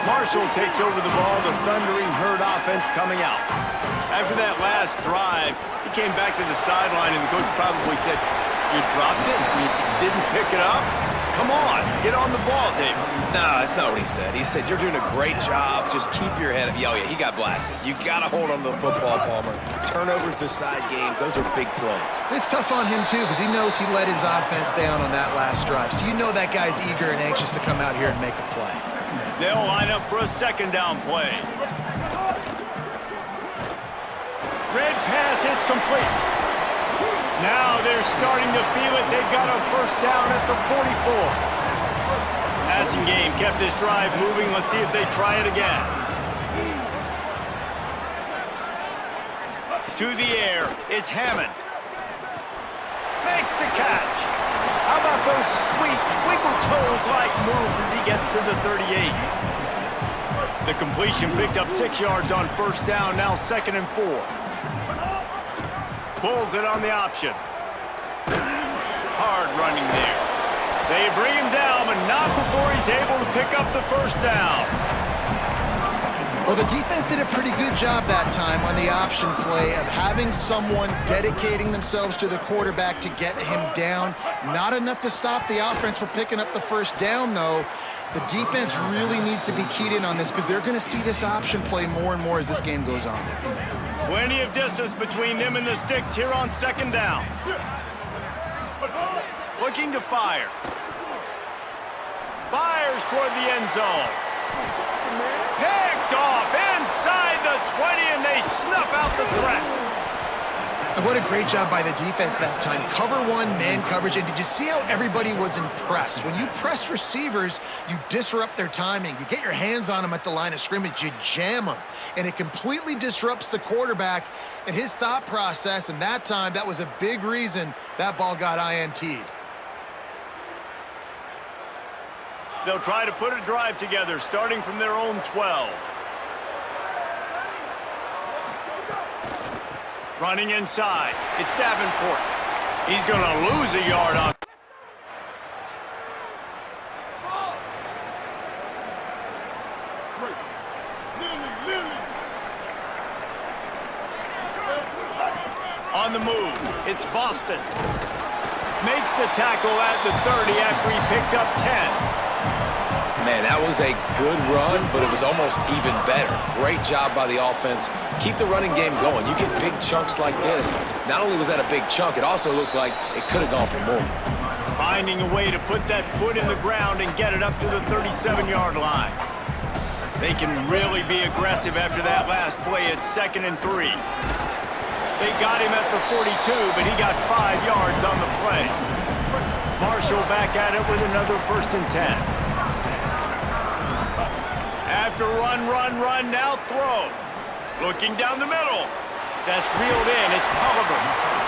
Speaker 1: Marshall takes over the ball. The Thundering Herd offense coming out. After that last drive, he came back to the sideline, and the coach probably said, "You dropped it? You didn't pick it up? Come on, get on the ball, David."
Speaker 3: No, that's not what he said. He said, you're doing a great job. Just keep your head up. Oh, yeah, he got blasted. You got to hold on to the football, Palmer. Turnovers decide games. Those are big plays.
Speaker 4: It's tough on him, too, because he knows he let his offense down on that last drive. So you know that guy's eager and anxious to come out here and make a play.
Speaker 1: They'll line up for a 2nd down play. Red pass hits complete. Now they're starting to feel it. They've got a first down at the 44. Passing game kept this drive moving. Let's see if they try it again. To the air, it's Hammond. Makes the catch. How about those sweet twinkle toes-like moves as he gets to the 38? The completion picked up 6 yards on 1st down, now 2nd and 4. Pulls it on the option. Hard running there. They bring him down, but not before he's able to pick up the first down.
Speaker 4: Well, the defense did a pretty good job that time on the option play of having someone dedicating themselves to the quarterback to get him down. Not enough to stop the offense from picking up the first down, though. The defense really needs to be keyed in on this because they're going to see this option play more and more as this game goes on.
Speaker 1: Plenty of distance between them and the sticks here on 2nd down. Looking to fire. Fires toward the end zone. Picked off inside the 20, and they snuff out the threat.
Speaker 4: And what a great job by the defense that time. Cover one, man coverage. And did you see how everybody was impressed? When you press receivers, you disrupt their timing. You get your hands on them at the line of scrimmage. You jam them. And it completely disrupts the quarterback and his thought process. And that time, that was a big reason that ball got INT'd.
Speaker 1: They'll try to put a drive together, starting from their own 12. Running inside, it's Davenport. He's going to lose a yard on. On the move, it's Boston. Makes the tackle at the 30 after he picked up 10.
Speaker 3: Man, that was a good run, but it was almost even better. Great job by the offense. Keep the running game going. You get big chunks like this. Not only was that a big chunk, it also looked like it could have gone for more.
Speaker 1: Finding a way to put that foot in the ground and get it up to the 37-yard line. They can really be aggressive after that last play at 2nd and 3. They got him at the 42, but he got 5 yards on the play. Marshall back at it with another 1st and 10. After run, now throw. Looking down the middle. That's reeled in. It's Culliver.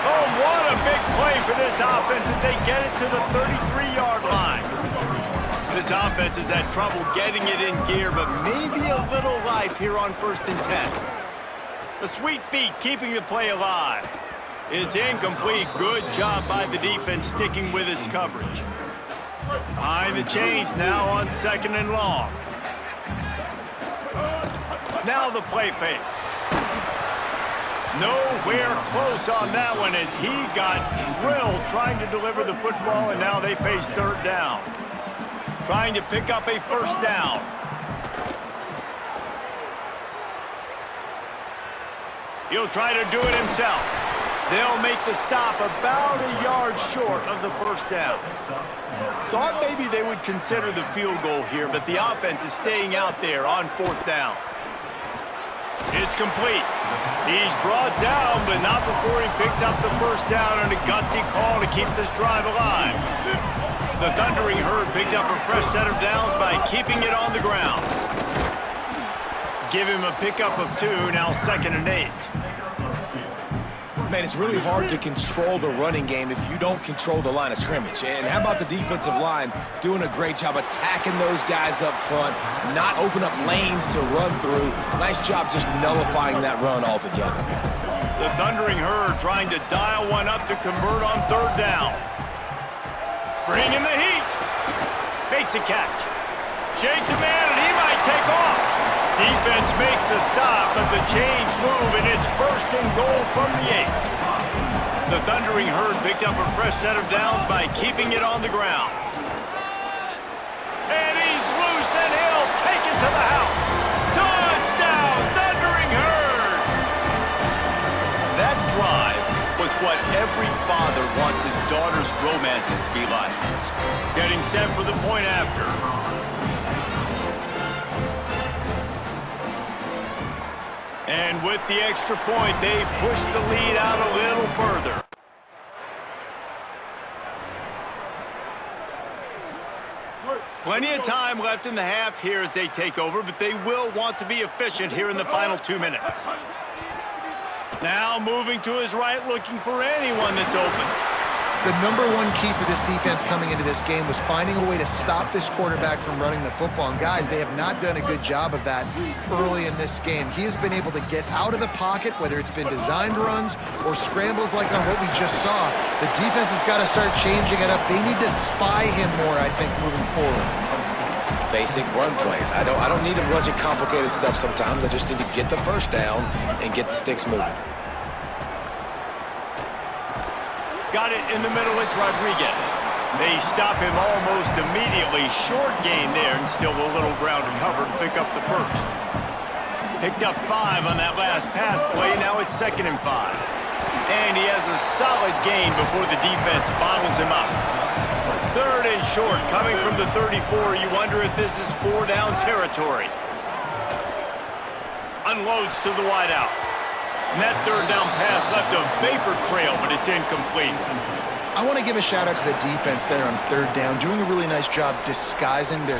Speaker 1: Oh, what a big play for this offense as they get it to the 33-yard line. This offense has had trouble getting it in gear, but maybe a little life here on 1st and 10. The sweet feet keeping the play alive. It's incomplete. Good job by the defense sticking with its coverage. Behind the chains now on 2nd and long. Now the play fake. Nowhere close on that one as he got drilled trying to deliver the football, and now they face 3rd down. Trying to pick up a 1st down. He'll try to do it himself. They'll make the stop about a yard short of the 1st down. Thought maybe they would consider the field goal here, but the offense is staying out there on 4th down. It's complete. He's brought down, but not before he picks up the 1st down on a gutsy call to keep this drive alive. The Thundering Herd picked up a fresh set of downs by keeping it on the ground. Give him a pickup of 2, now 2nd and 8.
Speaker 3: Man, it's really hard to control the running game if you don't control the line of scrimmage. And how about the defensive line doing a great job attacking those guys up front, not open up lanes to run through. Nice job just nullifying that run altogether.
Speaker 1: The Thundering Herd trying to dial one up to convert on 3rd down. Bringing the heat. Makes a catch. Shakes a man, and he might take off. Defense makes a stop, but the chains move, and it's 1st and goal from the 8. The Thundering Herd picked up a fresh set of downs by keeping it on the ground. And he's loose, and he'll take it to the house. Touchdown, Thundering Herd! That drive was what every father wants his daughter's romances to be like. Getting set for the point after. And with the extra point, they push the lead out a little further. Plenty of time left in the half here as they take over, but they will want to be efficient here in the final 2 minutes. Now moving to his right, looking for anyone that's open.
Speaker 4: The number one key for this defense coming into this game was finding a way to stop this quarterback from running the football. And guys, they have not done a good job of that early in this game. He has been able to get out of the pocket, whether it's been designed runs or scrambles like on what we just saw. The defense has got to start changing it up. They need to spy him more, I think, moving forward.
Speaker 3: Basic run plays. I don't need a bunch of complicated stuff sometimes. I just need to get the 1st down and get the sticks moving.
Speaker 1: Got it in the middle, it's Rodriguez. They stop him almost immediately. Short gain there, and still a little ground to cover to pick up the 1st. Picked up 5 on that last pass play, now it's 2nd and 5. And he has a solid gain before the defense bottles him up. 3rd and short, coming from the 34. You wonder if this is 4-down territory. Unloads to the wideout. And that 3rd down pass left a vapor trail, but it's incomplete.
Speaker 4: I want to give a shout out to the defense there on 3rd down, doing a really nice job disguising their...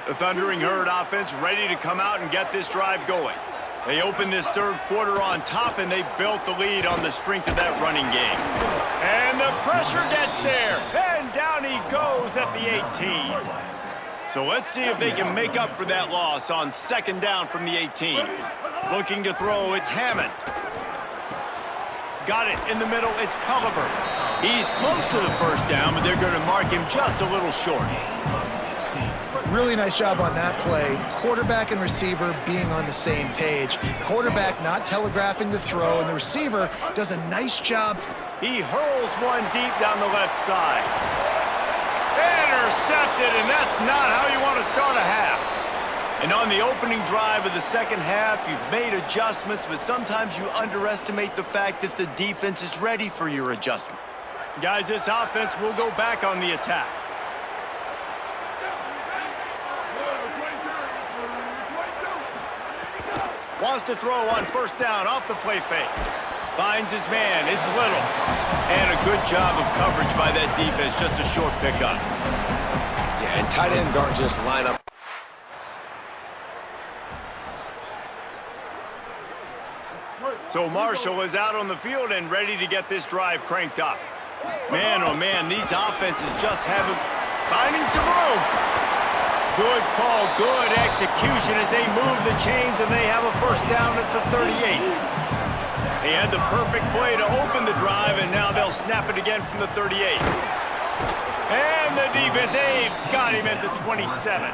Speaker 1: The Thundering Herd offense ready to come out and get this drive going. They opened this 3rd quarter on top, and they built the lead on the strength of that running game. And the pressure gets there, and down he goes at the 18. So let's see if they can make up for that loss on 2nd down from the 18. Looking to throw, it's Hammond. Got it in the middle, it's Culliver. He's close to the 1st down, but they're going to mark him just a little short.
Speaker 4: Really nice job on that play. Quarterback and receiver being on the same page. Quarterback not telegraphing the throw, and the receiver does a nice job.
Speaker 1: He hurls one deep down the left side. Intercepted, and that's not how you want to start a half. And on the opening drive of the 2nd half, you've made adjustments, but sometimes you underestimate the fact that the defense is ready for your adjustment. Guys, this offense will go back on the attack. Wants to throw on first down off the play fake. Finds his man. It's Little. And a good job of coverage by that defense. Just a short pickup.
Speaker 3: Yeah, and tight ends aren't just line up.
Speaker 1: So Marshall is out on the field and ready to get this drive cranked up. Man, oh man, these offenses just haven't... Finding some room. Good call, good execution as they move the chains and they have a first down at the 38. They had the perfect play to open the drive, and now they'll snap it again from the 38. And the defense, they've got him at the 27.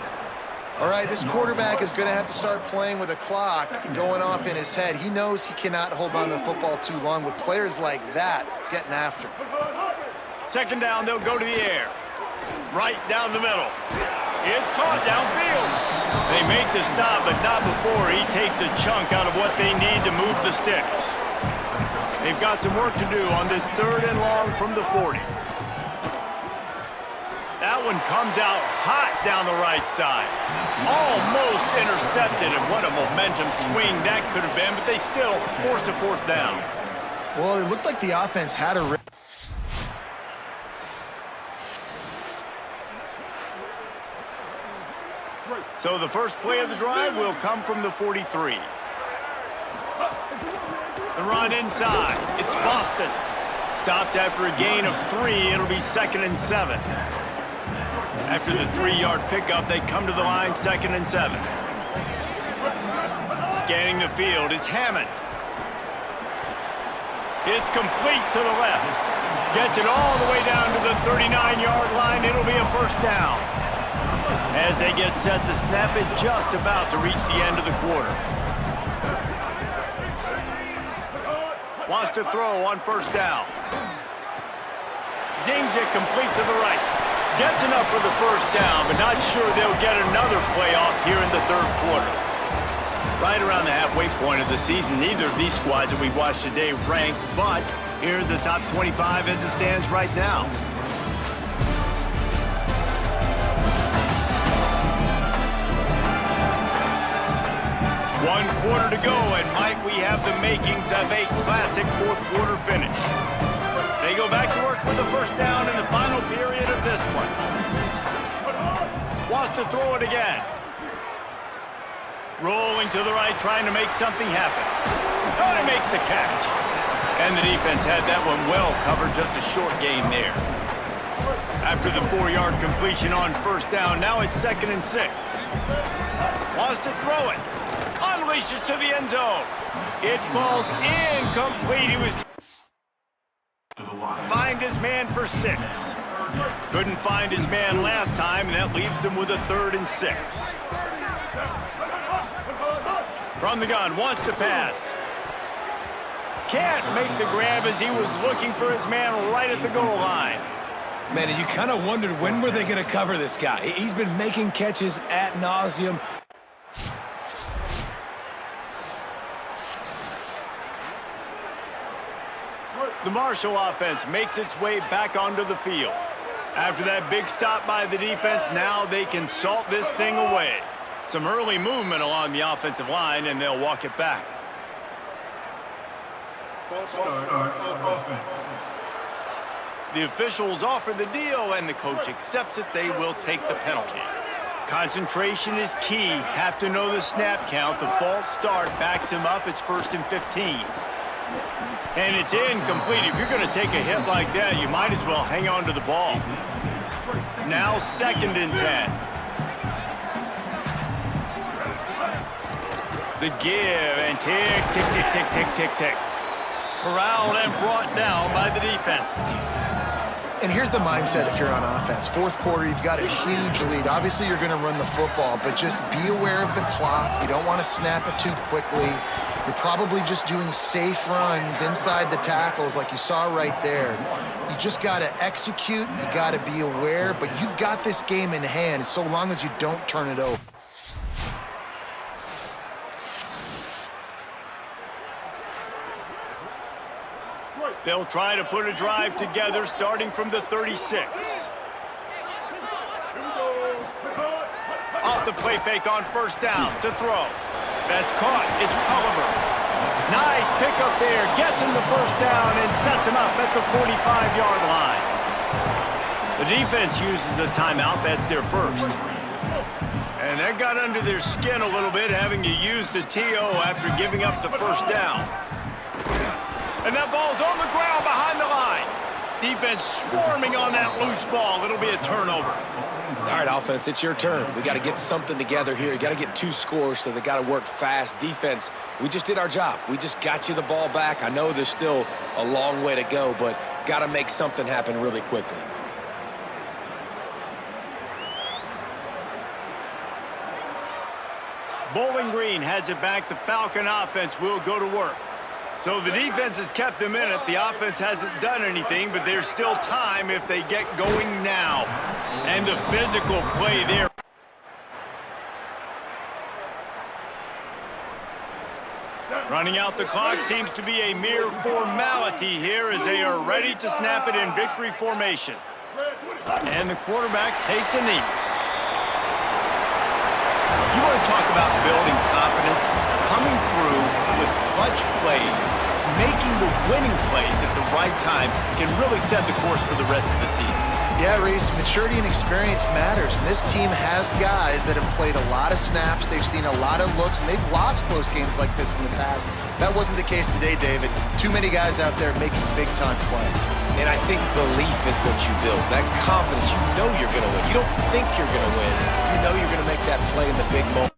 Speaker 4: All right, this quarterback is going to have to start playing with a clock going off in his head. He knows he cannot hold on to the football too long with players like that getting after him.
Speaker 1: Second down, they'll go to the air. Right down the middle. It's caught downfield. They make the stop, but not before he takes a chunk out of what they need to move the sticks. They've got some work to do on this 3rd and long from the 40. That one comes out hot down the right side. Almost intercepted, and what a momentum swing that could have been, but they still force a 4th down.
Speaker 4: Well, it looked like the offense had a...
Speaker 1: So the first play of the drive will come from the 43. The run inside. It's Boston. Stopped after a gain of 3. It'll be 2nd and 7. After the 3-yard pickup, they come to the line 2nd and 7. Scanning the field, it's Hammond. It's complete to the left. Gets it all the way down to the 39-yard line. It'll be a first down. As they get set to snap it, just about to reach the end of the quarter. Wants to throw on first down. Zings it complete to the right. Gets enough for the first down, but not sure they'll get another play off here in the 3rd quarter. Right around the halfway point of the season, neither of these squads that we've watched today ranked, but here's the top 25 as it stands right now. One quarter to go, and might we have the makings of a classic 4th quarter finish. They go back to work with the first down in the final period of this one. Wants to throw it again. Rolling to the right, trying to make something happen. And he makes the catch. And the defense had that one well covered, just a short gain there. After the 4-yard completion on first down, now it's 2nd and 6. Wants to throw it. Unleashes to the end zone. It falls incomplete. He was find his man for 6. Couldn't find his man last time, and that leaves him with a 3rd and 6. From the gun, wants to pass. Can't make the grab as he was looking for his man right at the goal line.
Speaker 3: Man, you kind of wondered when were they going to cover this guy. He's been making catches ad nauseum.
Speaker 1: The Marshall offense makes its way back onto the field. After that big stop by the defense, now they can salt this thing away. Some early movement along the offensive line, and they'll walk it back.
Speaker 6: False start of offense.
Speaker 1: The officials offer the deal, and the coach accepts it. They will take the penalty. Concentration is key. Have to know the snap count. The false start backs him up. It's 1st and 15. And it's incomplete. If you're going to take a hit like that, you might as well hang on to the ball. Now 2nd and 10. The give and tick, tick, tick, tick, tick, tick, tick. Corralled and brought down by the defense.
Speaker 4: And here's the mindset if you're on offense. 4th quarter, you've got a huge lead. Obviously, you're going to run the football, but just be aware of the clock. You don't want to snap it too quickly. You're probably just doing safe runs inside the tackles like you saw right there. You just got to execute. You got to be aware, but you've got this game in hand so long as you don't turn it over.
Speaker 1: They'll try to put a drive together starting from the 36. Off the play fake on first down to throw. That's caught. It's Culliver. Nice pickup there. Gets him the first down and sets him up at the 45-yard line. The defense uses a timeout. That's their first. And that got under their skin a little bit, having to use the TO after giving up the first down. And that ball's on the ground behind the line. Defense swarming on that loose ball. It'll be a turnover.
Speaker 3: All right, offense, it's your turn. We got to get something together here. You got to get 2 scores, so they got to work fast. Defense, we just did our job. We just got you the ball back. I know there's still a long way to go, but got to make something happen really quickly.
Speaker 1: Bowling Green has it back. The Falcon offense will go to work. So the defense has kept them in it. The offense hasn't done anything, but there's still time if they get going now. And the physical play there. Running out the clock seems to be a mere formality here as they are ready to snap it in victory formation. And the quarterback takes a knee. You want to talk about building confidence? Coming through with clutch plays, making the winning plays at the right time can really set the course for the rest of the season.
Speaker 4: Yeah, Reese, maturity and experience matters, and this team has guys that have played a lot of snaps, they've seen a lot of looks, and they've lost close games like this in the past. That wasn't the case today, David. Too many guys out there making big-time plays.
Speaker 3: And I think belief is what you build. That confidence, you know you're going to win. You don't think you're going to win. You know you're going to make that play in the big moment.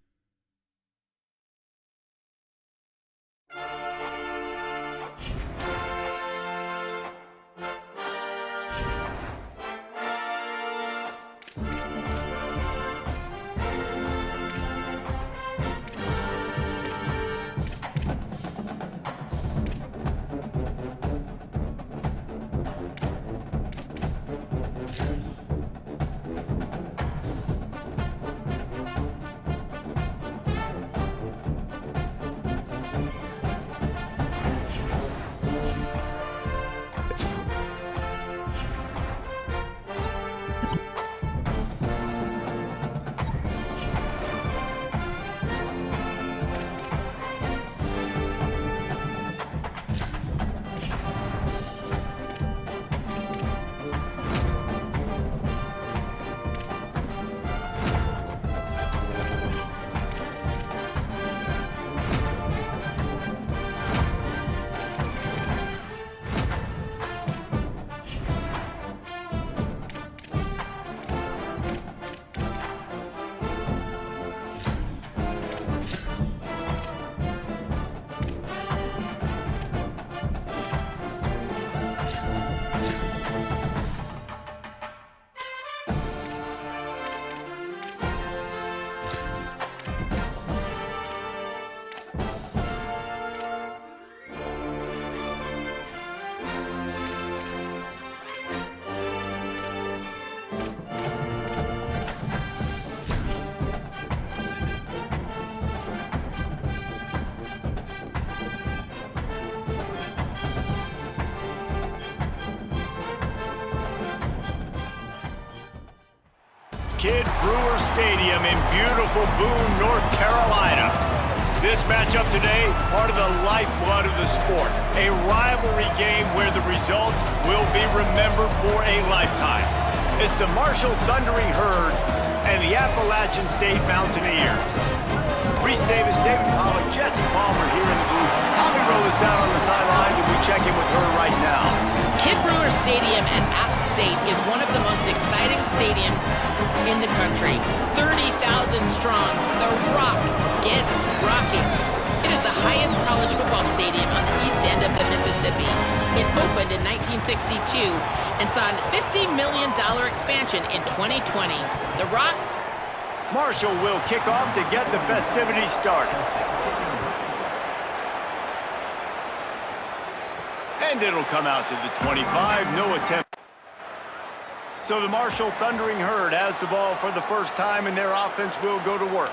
Speaker 1: Kidd Brewer Stadium in beautiful Boone, North Carolina. This matchup today, part of the lifeblood of the sport. A rivalry game where the results will be remembered for a lifetime. It's the Marshall Thundering Herd and the Appalachian State Mountaineers. Reese Davis, David Pollack, Jesse Palmer here in the booth. Holly Rowe is down on the sidelines, and we check in with her right now.
Speaker 2: Kidd Brewer Stadium at App State is one of the most exciting stadiums in the country. 30,000 strong. The Rock gets rocking. It is the highest college football stadium on the east end of the Mississippi. It opened in 1962 and saw a $50 million expansion in 2020. The Rock.
Speaker 1: Marshall will kick off to get the festivities started. And it'll come out to the 25, no attempt. So the Marshall Thundering Herd has the ball for the first time, and their offense will go to work.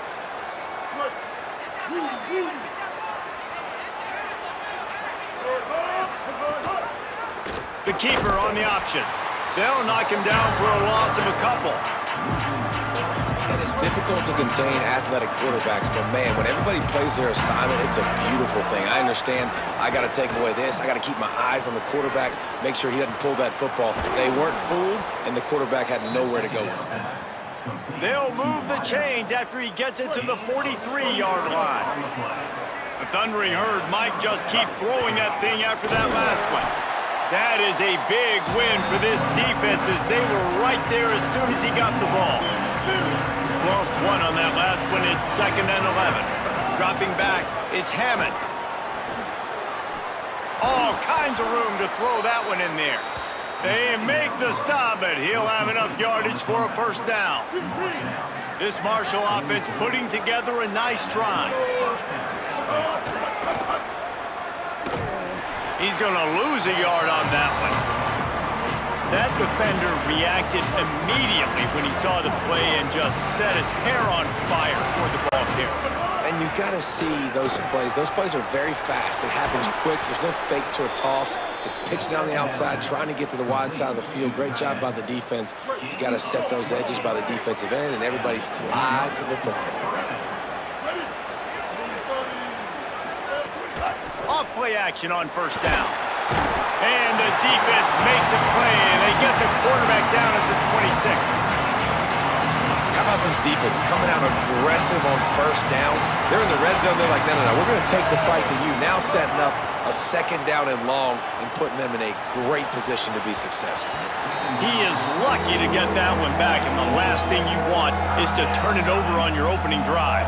Speaker 1: The keeper on the option. They'll knock him down for a loss of a couple.
Speaker 3: And and it's difficult to contain athletic quarterbacks, but man, when everybody plays their assignment, it's a beautiful thing. I understand I got to take away this. I got to keep my eyes on the quarterback, make sure he doesn't pull that football. They weren't fooled, and the quarterback had nowhere to go with it.
Speaker 1: They'll move the chains after he gets it to the 43-yard line. The Thundering Herd might just keep throwing that thing after that last one. That is a big win for this defense as they were right there as soon as he got the ball. Lost one on that last one. It's 2nd and 11. Dropping back, it's Hammond. All kinds of room to throw that one in there. They make the stop, but he'll have enough yardage for a first down. This Marshall offense putting together a nice drive. He's going to lose a yard on that one. That defender reacted immediately when he saw the play and just set his hair on fire toward the ball carrier.
Speaker 3: And you got to see those plays. Those plays are very fast. It happens quick. There's no fake to a toss. It's pitched down the outside, trying to get to the wide side of the field. Great job by the defense. You got to set those edges by the defensive end, and everybody fly to the football.
Speaker 1: Off-play action on first down. And the defense makes a play, and they get the quarterback down at the 26.
Speaker 3: How about this defense coming out aggressive on first down? They're in the red zone. They're like, no, we're going to take the fight to you. Now setting up a 2nd down and long and putting them in a great position to be successful.
Speaker 1: He is lucky to get that one back, and the last thing you want is to turn it over on your opening drive.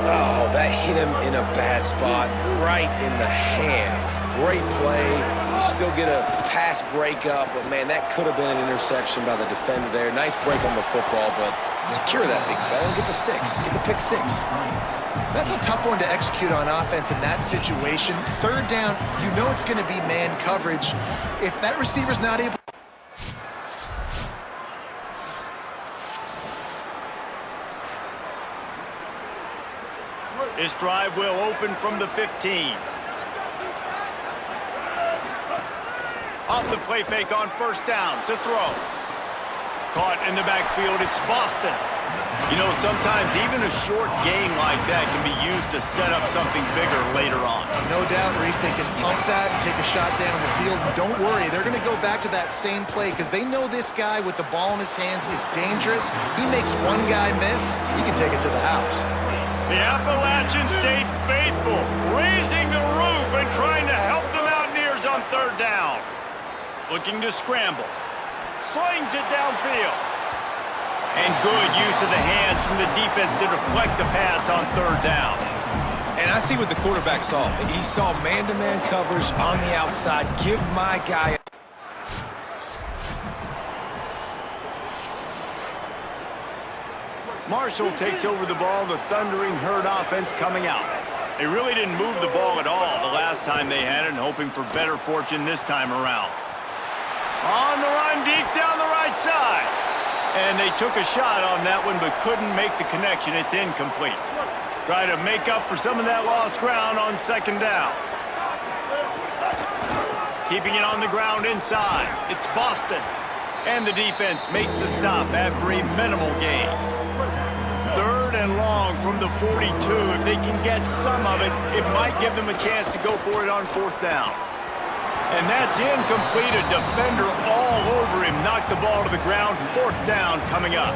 Speaker 3: Oh, that hit him in a bad spot, right in the hands. Great play. You still get a pass breakup, but, man, that could have been an interception by the defender there. Nice break on the football, but secure that big fella and get the 6. Get the pick 6.
Speaker 4: That's a tough one to execute on offense in that situation. 3rd down, you know it's going to be man coverage. If that receiver's not able...
Speaker 1: This drive will open from the 15. Off the play fake on first down to throw. Caught in the backfield, it's Boston. You know, sometimes even a short game like that can be used to set up something bigger later on.
Speaker 4: No doubt, Reese, they can pump that and take a shot down the field. And don't worry, they're going to go back to that same play because they know this guy with the ball in his hands is dangerous. He makes one guy miss, he can take it to the house.
Speaker 1: The Appalachians stayed faithful, raising the roof and trying to help the Mountaineers on 3rd down. Looking to scramble. Slings it downfield. And good use of the hands from the defense to deflect the pass on 3rd down.
Speaker 3: And I see what the quarterback saw. He saw man-to-man coverage on the outside. Give my guy...
Speaker 1: Marshall takes over the ball, the Thundering Herd offense coming out. They really didn't move the ball at all the last time they had it, and hoping for better fortune this time around. On the run, deep down the right side. And they took a shot on that one, but couldn't make the connection. It's incomplete. Try to make up for some of that lost ground on 2nd down. Keeping it on the ground inside. It's Boston. And the defense makes the stop after a minimal gain. 3rd and long from the 42. If they can get some of it, it might give them a chance to go for it on 4th down. And that's incomplete. A defender all over him. Knocked the ball to the ground. 4th down coming up.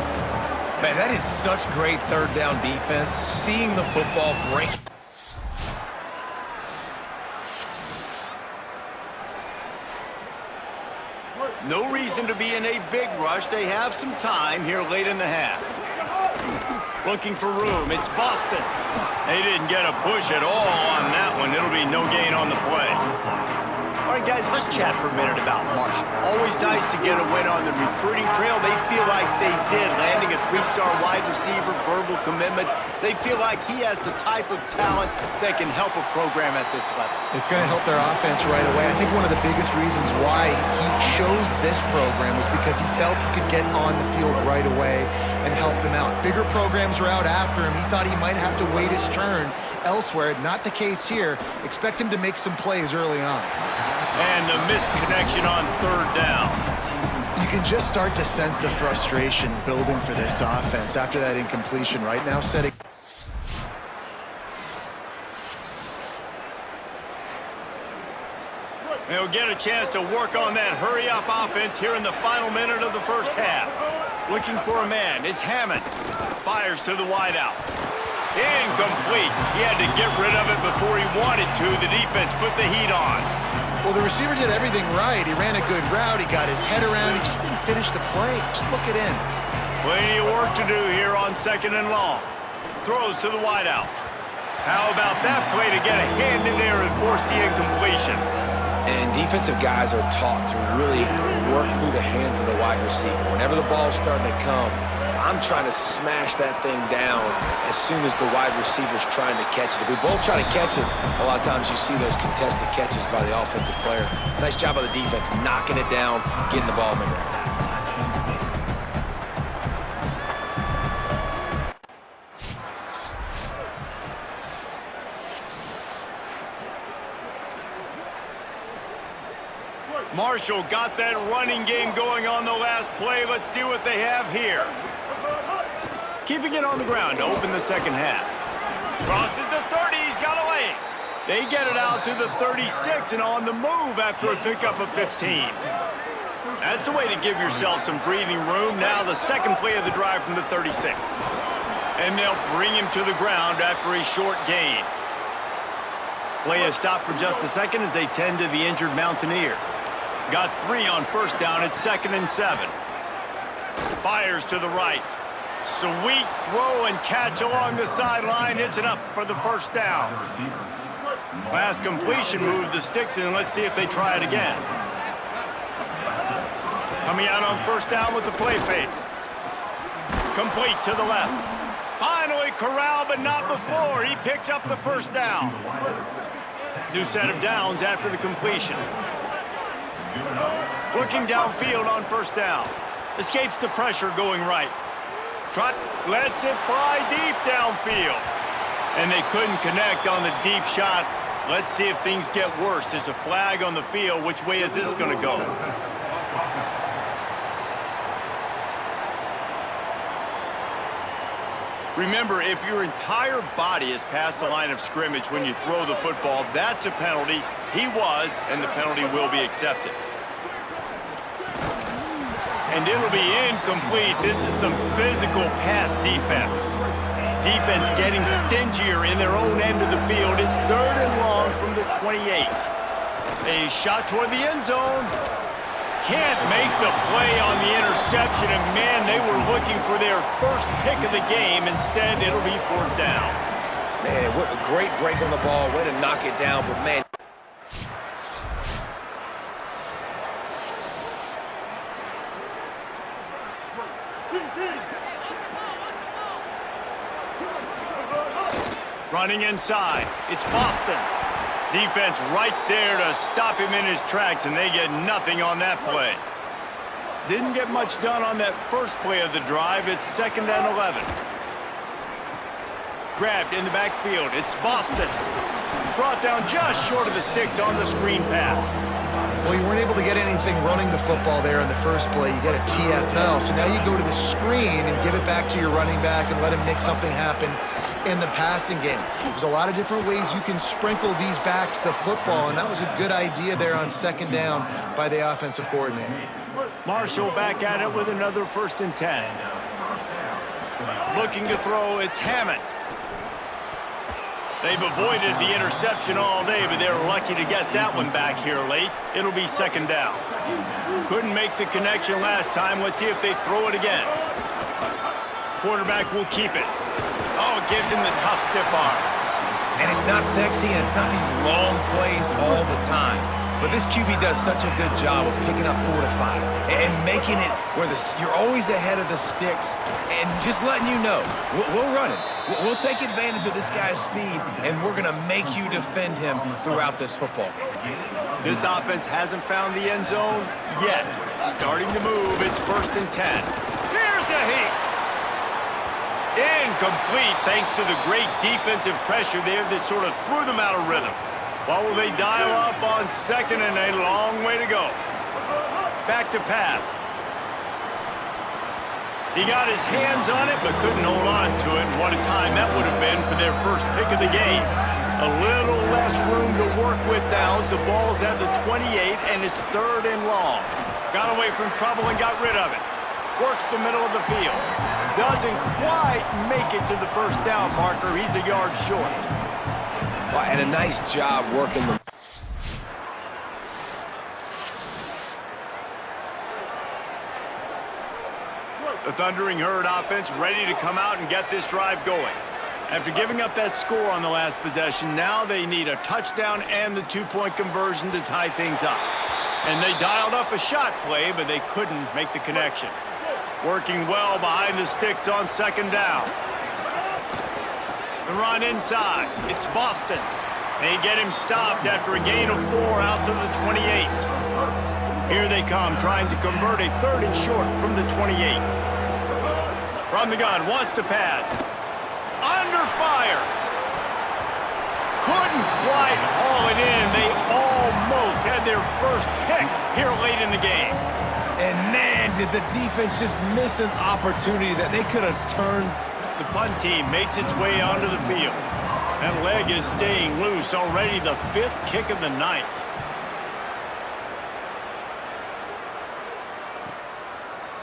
Speaker 3: Man, that is such great 3rd down defense. Seeing the football break.
Speaker 1: No reason to be in a big rush. They have some time here late in the half. Looking for room. It's Boston. They didn't get a push at all on that one. It'll be no gain on the play. All right, guys, let's chat for a minute about Marshall. Always nice to get a win on the recruiting trail. They feel like they did, landing a 3-star wide receiver, verbal commitment. They feel like he has the type of talent that can help a program at this level.
Speaker 4: It's going to help their offense right away. I think one of the biggest reasons why he chose this program was because he felt he could get on the field right away and help them out. Bigger programs were out after him. He thought he might have to wait his turn elsewhere. Not the case here. Expect him to make some plays early on.
Speaker 1: And the missed connection on 3rd down.
Speaker 4: You can just start to sense the frustration building for this offense after that incompletion right now, setting.
Speaker 1: They'll get a chance to work on that hurry-up offense here in the final minute of the first half. Looking for a man. It's Hammond. Fires to the wideout. Incomplete. He had to get rid of it before he wanted to. The defense put the heat on.
Speaker 4: Well, the receiver did everything right. He ran a good route. He got his head around. He just didn't finish the play. Just look it in.
Speaker 1: Plenty of work to do here on 2nd and long. Throws to the wideout. How about that play to get a hand in there and force the incompletion?
Speaker 3: And defensive guys are taught to really work through the hands of the wide receiver. Whenever the ball's starting to come, I'm trying to smash that thing down as soon as the wide receiver's trying to catch it. If we both try to catch it, a lot of times you see those contested catches by the offensive player. Nice job by the defense, knocking it down, getting the ball in the ground.
Speaker 1: Marshall got that running game going on the last play. Let's see what they have here. Keeping it on the ground to open the second half. Crosses the 30. He's got away. They get it out to the 36 and on the move after a pickup of 15. That's the way to give yourself some breathing room. Now the second play of the drive from the 36. And they'll bring him to the ground after a short gain. Play is stopped for just a second as they tend to the injured Mountaineer. Got 3 on first down at 2nd and 7. Fires to the right. Sweet throw and catch along the sideline. It's enough for the first down. Last completion moved the sticks in. Let's see if they try it again. Coming out on first down with the play fake. Complete to the left. Finally corralled, but not before. He picks up the first down. New set of downs after the completion. Looking downfield on first down. Escapes the pressure going right. Trot lets it fly deep downfield. And they couldn't connect on the deep shot. Let's see if things get worse. There's a flag on the field. Which way is this going to go? Remember, if your entire body is past the line of scrimmage when you throw the football, that's a penalty. He was, and the penalty will be accepted. And it'll be incomplete. This is some physical pass defense. Defense getting stingier in their own end of the field. It's 3rd and long from the 28. A shot toward the end zone. Can't make the play on the interception, and man, they were looking for their first pick of the game. Instead, it'll be 4th down.
Speaker 3: Man, what a great break on the ball. Way to knock it down, but man.
Speaker 1: Running inside. It's Boston. Defense right there to stop him in his tracks, and they get nothing on that play. Didn't get much done on that first play of the drive. It's 2nd and 11. Grabbed in the backfield. It's Boston. Brought down just short of the sticks on the screen pass.
Speaker 4: Well, you weren't able to get anything running the football there in the first play. You get a TFL. So now you go to the screen and give it back to your running back and let him make something happen in the passing game. There's a lot of different ways you can sprinkle these backs the football, and that was a good idea there on 2nd down by the offensive coordinator.
Speaker 1: Marshall back at it with another 1st and 10. Looking to throw, it's Hammond. They've avoided the interception all day, but they're lucky to get that one back here late. It'll be 2nd down. Couldn't make the connection last time. Let's see if they throw it again. Quarterback will keep it. Oh, it gives him the tough, stiff arm.
Speaker 3: And it's not sexy, and it's not these long plays all the time. But this QB does such a good job of picking up 4 to 5 and making it where you're always ahead of the sticks and just letting you know, we'll run it. We'll take advantage of this guy's speed, and we're going to make you defend him throughout this football game.
Speaker 1: This offense hasn't found the end zone yet. Starting to move, it's 1st and 10. Here's a heat. Incomplete thanks to the great defensive pressure there that sort of threw them out of rhythm. What will they dial up on 2nd and a long way to go? Back to pass. He got his hands on it, but couldn't hold on to it. And what a time that would have been for their first pick of the game. A little less room to work with now as the ball's at the 28, and it's 3rd and long. Got away from trouble and got rid of it. Works the middle of the field. Doesn't quite make it to the first down marker. He's a yard short.
Speaker 3: Well, and a nice job working the...
Speaker 1: The Thundering Herd offense ready to come out and get this drive going. After giving up that score on the last possession, now they need a touchdown and the 2-point conversion to tie things up. And they dialed up a shot play, but they couldn't make the connection. Working well behind the sticks on 2nd down. The run inside. It's Boston. They get him stopped after a gain of 4 out to the 28. Here they come, trying to convert a 3rd and short from the 28. From the gun, wants to pass. Under fire. Couldn't quite haul it in. They almost had their first pick here late in the game.
Speaker 3: And man, did the defense just miss an opportunity that they could have turned.
Speaker 1: The punt team makes its way onto the field. That leg is staying loose, already the 5th kick of the night.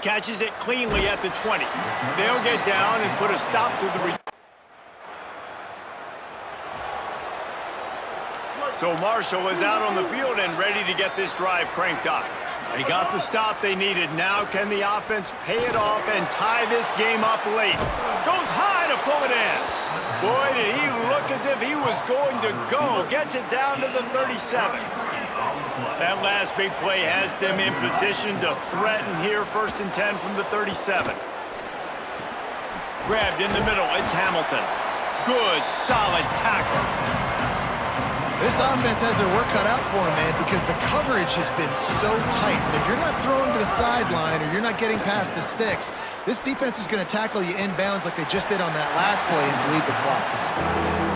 Speaker 1: Catches it cleanly at the 20. They'll get down and put a stop to the... So Marshall is out on the field and ready to get this drive cranked up. They got the stop they needed. Now can the offense pay it off and tie this game up late? Goes high to pull it in. Boy, did he look as if he was going to go. Gets it down to the 37. That last big play has them in position to threaten here. 1st and 10 from the 37. Grabbed in the middle. It's Hamilton. Good, solid tackle.
Speaker 4: This offense has their work cut out for them, man, because the coverage has been so tight. And if you're not throwing to the sideline or you're not getting past the sticks, this defense is going to tackle you inbounds like they just did on that last play and bleed the clock.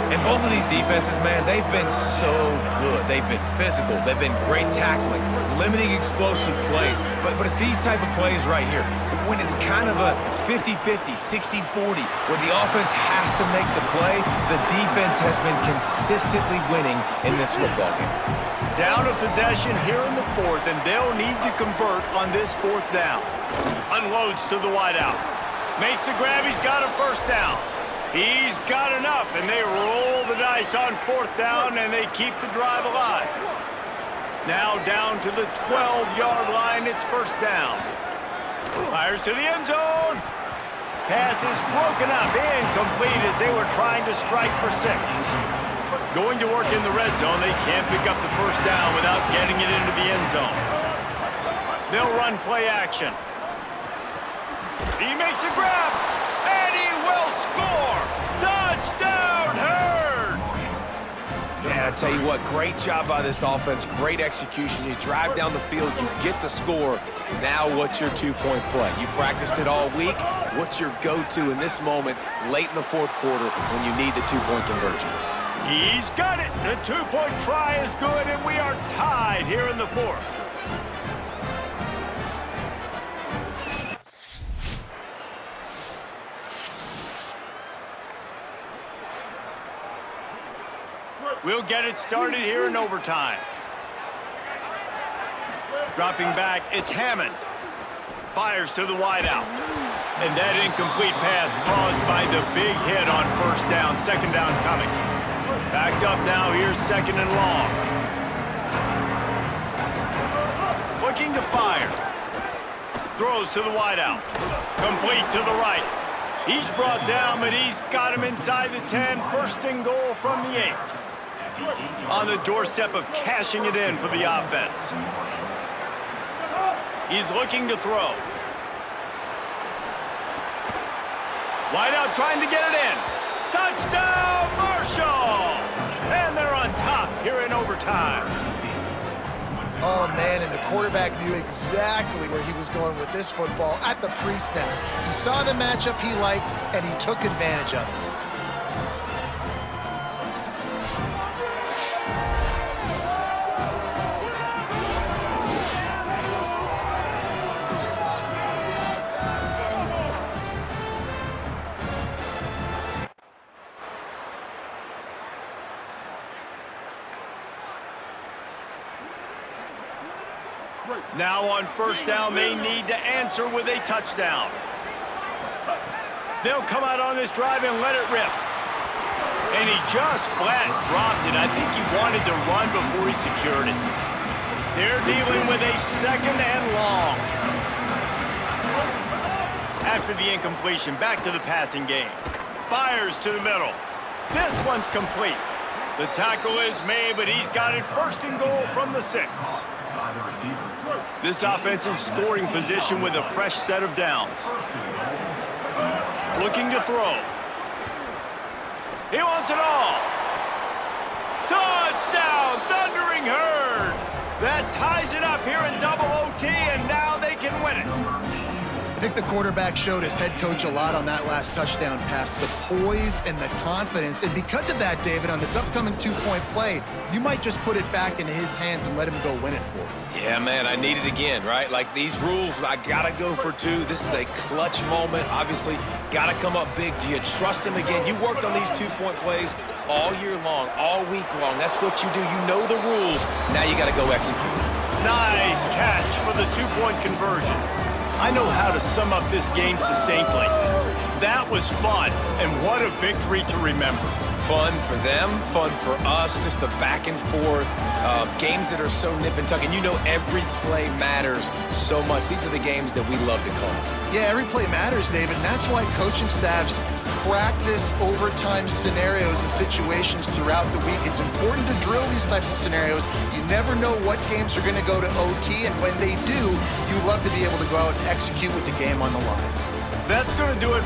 Speaker 3: And both of these defenses, man, they've been so good. They've been physical. They've been great tackling, limiting explosive plays. But it's these type of plays right here, when it's kind of a 50-50, 60-40, where the offense has to make the play, the defense has been consistently winning in this football game.
Speaker 1: Down a possession here in the 4th, and they'll need to convert on this 4th down. Unloads to the wideout. Makes the grab. He's got a 1st down. He's got enough, and they roll the dice on 4th down, and they keep the drive alive. Now down to the 12-yard line. It's 1st down. Fires to the end zone. Pass is broken up, incomplete as they were trying to strike for 6. Going to work in the red zone. They can't pick up the 1st down without getting it into the end zone. They'll run play action. He makes a grab, and he will score. Touchdown, Herd!
Speaker 3: Man, I tell you what, great job by this offense, great execution. You drive down the field, you get the score. Now what's your 2-point play? You practiced it all week. What's your go-to in this moment, late in the 4th quarter, when you need the 2-point conversion?
Speaker 1: He's got it. The 2-point try is good, and we are tied here in the 4th. We'll get it started here in overtime. Dropping back, it's Hammond. Fires to the wideout. And that incomplete pass caused by the big hit on 1st down. 2nd down coming. Backed up now, here's 2nd and long. Looking to fire. Throws to the wideout. Complete to the right. He's brought down, but he's got him inside the 10. 1st and goal from the 8. On the doorstep of cashing it in for the offense. He's looking to throw. Wideout trying to get it in. Touchdown, Marshall! And they're on top here in overtime.
Speaker 4: Oh, man, and the quarterback knew exactly where he was going with this football at the pre-snap. He saw the matchup he liked, and he took advantage of it.
Speaker 1: Now on first down, they need to answer with a touchdown. They'll come out on this drive and let it rip. And he just flat dropped it. I think he wanted to run before he secured it. They're dealing with a second and long. After the incompletion, back to the passing game. Fires to the middle. This one's complete. The tackle is made, but he's got it first and goal from the 6. This offense in scoring position with a fresh set of downs. Looking to throw. He wants it all. Touchdown, Thundering Herd. That ties it up here in double OT, and now they can win it.
Speaker 4: I think the quarterback showed his head coach a lot on that last touchdown pass, the poise and the confidence. And because of that, David, on this upcoming two-point play, you might just put it back into his hands and let him go win it for him.
Speaker 3: Yeah, man, I need it again, right? Like these rules, I gotta go for 2. This is a clutch moment. Obviously, gotta come up big. Do you trust him again? You worked on these two-point plays all year long, all week long. That's what you do. You know the rules. Now you gotta go execute.
Speaker 1: Nice catch for the two-point conversion. I know how to sum up this game succinctly. That was fun, and what a victory to remember.
Speaker 3: Fun for them, fun for us, just the back and forth, games that are so nip and tuck, and you know every play matters so much. These are the games that we love to call.
Speaker 4: Yeah, every play matters, David, and that's why coaching staffs practice overtime scenarios and situations throughout the week. It's important to drill these types of scenarios. You never know what games are going to go to OT, and when they do, you love to be able to go out and execute with the game on the line.
Speaker 1: That's going to do it.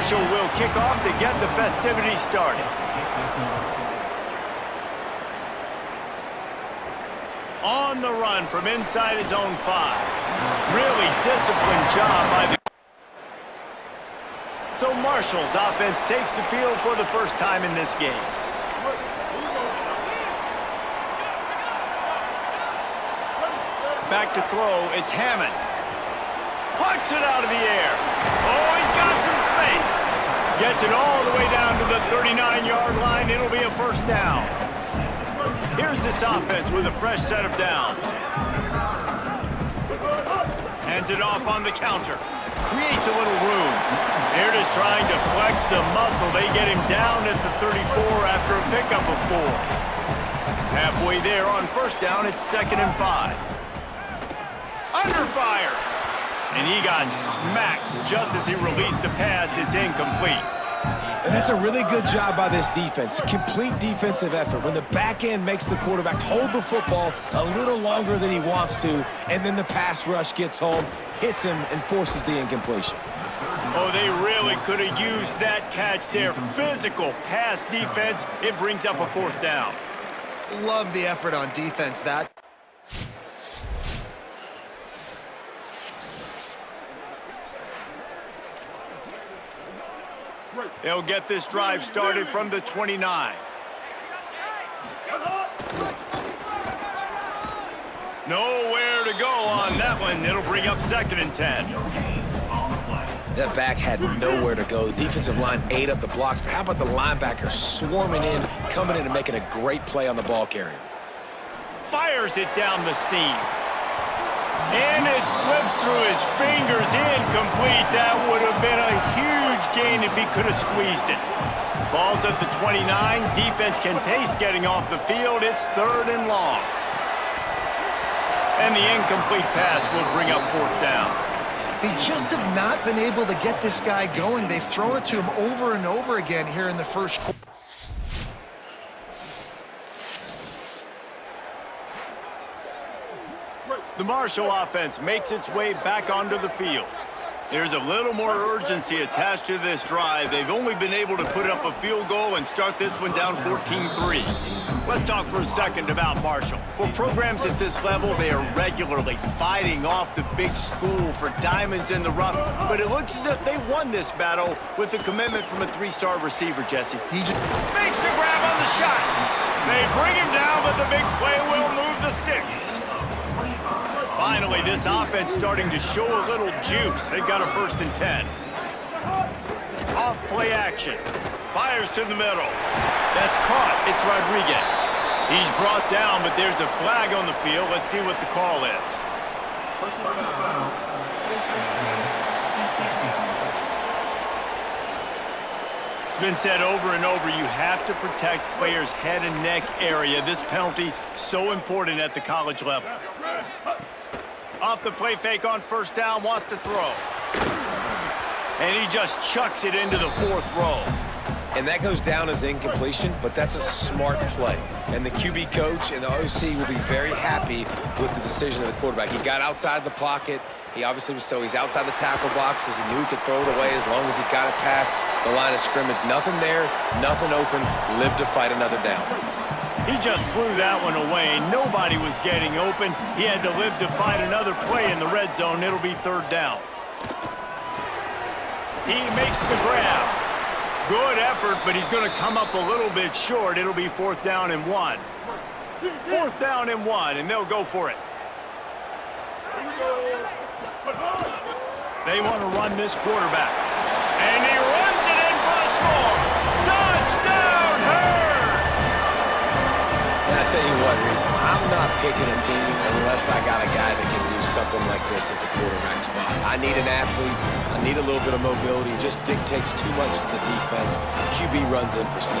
Speaker 1: Marshall will kick off to get the festivities started. On the run from inside his own 5. Really disciplined job by the... So Marshall's offense takes the field for the first time in this game. Back to throw, it's Hammond. Plucks it out of the air. Oh, he's got some space. Gets it all the way down to the 39-yard line. It'll be a first down. Here's this offense with a fresh set of downs. Hands it off on the counter. Creates a little room. They're just trying to flex the muscle. They get him down at the 34 after a pickup of 4. Halfway there on first down, it's 2nd and 5. Under fire. And he got smacked just as he released the pass. It's incomplete.
Speaker 3: And that's a really good job by this defense. A complete defensive effort. When the back end makes the quarterback hold the football a little longer than he wants to, and then the pass rush gets home, hits him, and forces the incompletion.
Speaker 1: Oh, they really could have used that catch there. Physical pass defense. It brings up a 4th down.
Speaker 4: Love the effort on defense. That.
Speaker 1: They'll get this drive started from the 29. Nowhere to go on that one. It'll bring up 2nd and 10.
Speaker 3: That back had nowhere to go. The defensive line ate up the blocks, but how about the linebacker swarming in, coming in and making a great play on the ball carrier?
Speaker 1: Fires it down the seam. And it slips through his fingers, incomplete. That would have been a huge gain if he could have squeezed it. Ball's at the 29. Defense can taste getting off the field. It's 3rd and long. And the incomplete pass will bring up 4th down.
Speaker 4: They just have not been able to get this guy going. They've thrown it to him over and over again here in the first quarter.
Speaker 1: The Marshall offense makes its way back onto the field. There's a little more urgency attached to this drive. They've only been able to put up a field goal and start this one down 14-3. Let's talk for a second about Marshall. For programs at this level, they are regularly fighting off the big school for diamonds in the rough, but it looks as if they won this battle with a commitment from a 3-star receiver, Jesse.
Speaker 4: He just
Speaker 1: Makes the grab on the shot. They bring him down, but the big play will move the sticks. Finally, this offense starting to show a little juice. They've got a 1st and 10. Off play action. Fires to the middle. That's caught. It's Rodriguez. He's brought down, but there's a flag on the field. Let's see what the call is. It's been said over and over, you have to protect players' head and neck area. This penalty, so important at the college level. Off the play fake on first down, wants to throw. And he just chucks it into the 4th row.
Speaker 3: And that goes down as incompletion, but that's a smart play. And the QB coach and the OC will be very happy with the decision of the quarterback. He got outside the pocket. He obviously was he's outside the tackle boxes. He knew he could throw it away as long as he got it past the line of scrimmage. Nothing there, nothing open. Live to fight another down.
Speaker 1: He just threw that one away. Nobody was getting open. He had to live to find another play in the red zone. It'll be 3rd down. He makes the grab. Good effort, but he's going to come up a little bit short. It'll be 4th down and 1. 4th down and 1, and they'll go for it. They want to run this quarterback. And he runs it in for a score. Touchdown, Hurd!
Speaker 3: And I tell you what, Reese, I'm not picking a team unless I got a guy that can do something like this at the quarterback spot. I need an athlete. I need a little bit of mobility. It just dictates too much to the defense. QB runs in for 6.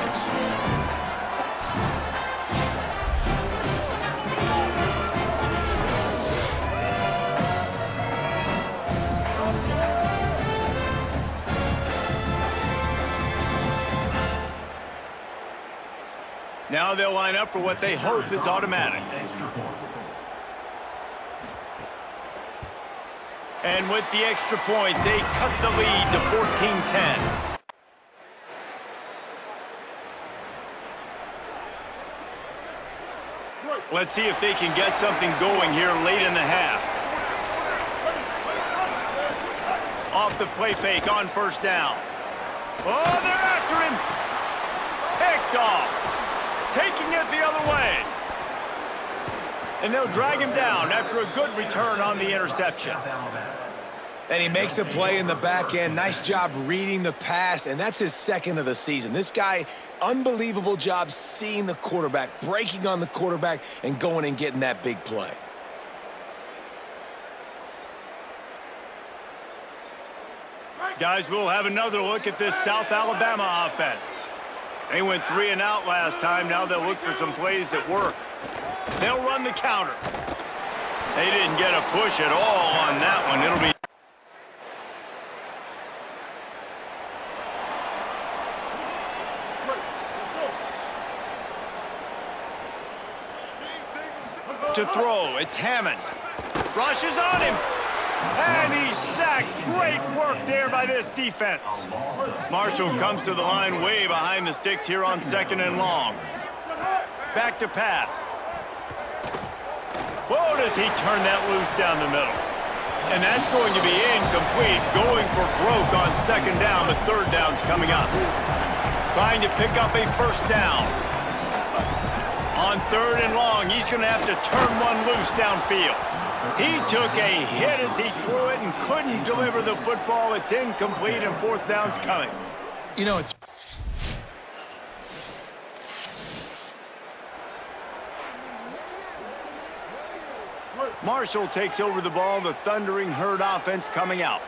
Speaker 1: Now they'll line up for what they hope is automatic. And with the extra point, they cut the lead to 14-10. Let's see if they can get something going here late in the half. Off the play fake on first down. Oh, they're after him. Picked off. Taking it the other way. And they'll drag him down after a good return on the interception.
Speaker 3: And he makes a play in the back end. Nice job reading the pass, and that's his second of the season. This guy, unbelievable job seeing the quarterback, breaking on the quarterback, and going and getting that big play.
Speaker 1: Guys, we'll have another look at this South Alabama offense. They went 3 and out last time. Now they'll look for some plays that work. They'll run the counter. They didn't get a push at all on that one. It'll be... to throw. It's Hammond. Rushes on him. And he's sacked. Great work there by this defense. Marshall comes to the line way behind the sticks here on 2nd and long. Back to pass. Whoa, does he turn that loose down the middle. And that's going to be incomplete. Going for broke on 2nd down, but 3rd down's coming up. Trying to pick up a 1st down. On 3rd and long, he's going to have to turn one loose downfield. He took a hit as he threw it and couldn't deliver the football. It's incomplete, and 4th down's coming.
Speaker 4: You know, it's...
Speaker 1: Marshall takes over the ball. The Thundering Herd offense coming out.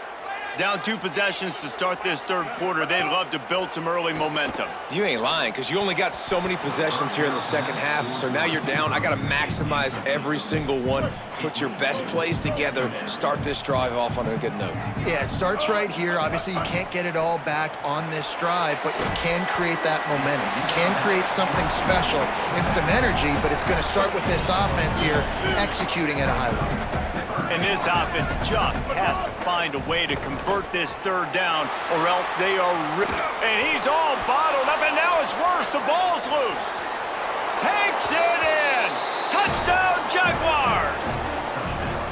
Speaker 1: Down 2 possessions to start this 3rd quarter. They'd love to build some early momentum.
Speaker 3: You ain't lying, because you only got so many possessions here in the 2nd half, so now you're down. I got to maximize every single one, put your best plays together, start this drive off on a good note.
Speaker 4: Yeah, it starts right here. Obviously, you can't get it all back on this drive, but you can create that momentum. You can create something special and some energy, but it's going to start with this offense here executing at a high level.
Speaker 1: And this offense just has to find a way to convert this 3rd down, or else they are ripped. And he's all bottled up, and now it's worse. The ball's loose. Takes it in. Touchdown, Jaguars.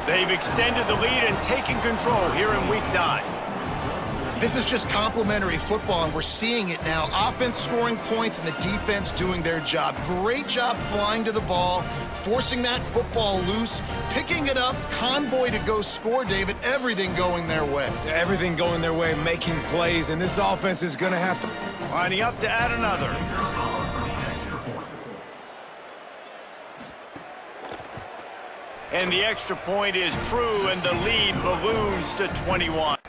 Speaker 1: They've extended the lead and taken control here in Week 9.
Speaker 4: This is just complimentary football, and we're seeing it now. Offense scoring points and the defense doing their job. Great job flying to the ball, forcing that football loose, picking it up, convoy to go score, David. Everything going their way.
Speaker 3: Everything going their way, making plays, and this offense is going to have to...
Speaker 1: Lining up to add another. And the extra point is true, and the lead balloons to 21.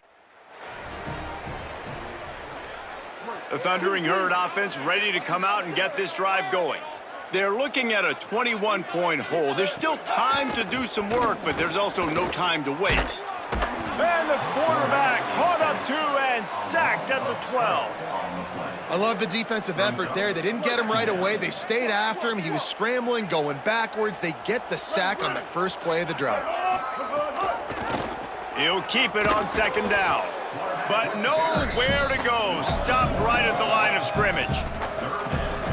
Speaker 1: The Thundering Herd offense ready to come out and get this drive going. They're looking at a 21-point hole. There's still time to do some work, but there's also no time to waste. And the quarterback caught up 2 and sacked at the 12.
Speaker 4: I love the defensive effort there. They didn't get him right away. They stayed after him. He was scrambling, going backwards. They get the sack on the first play of the drive.
Speaker 1: He'll keep it on 2nd down. But nowhere to go. Stopped right at the line of scrimmage.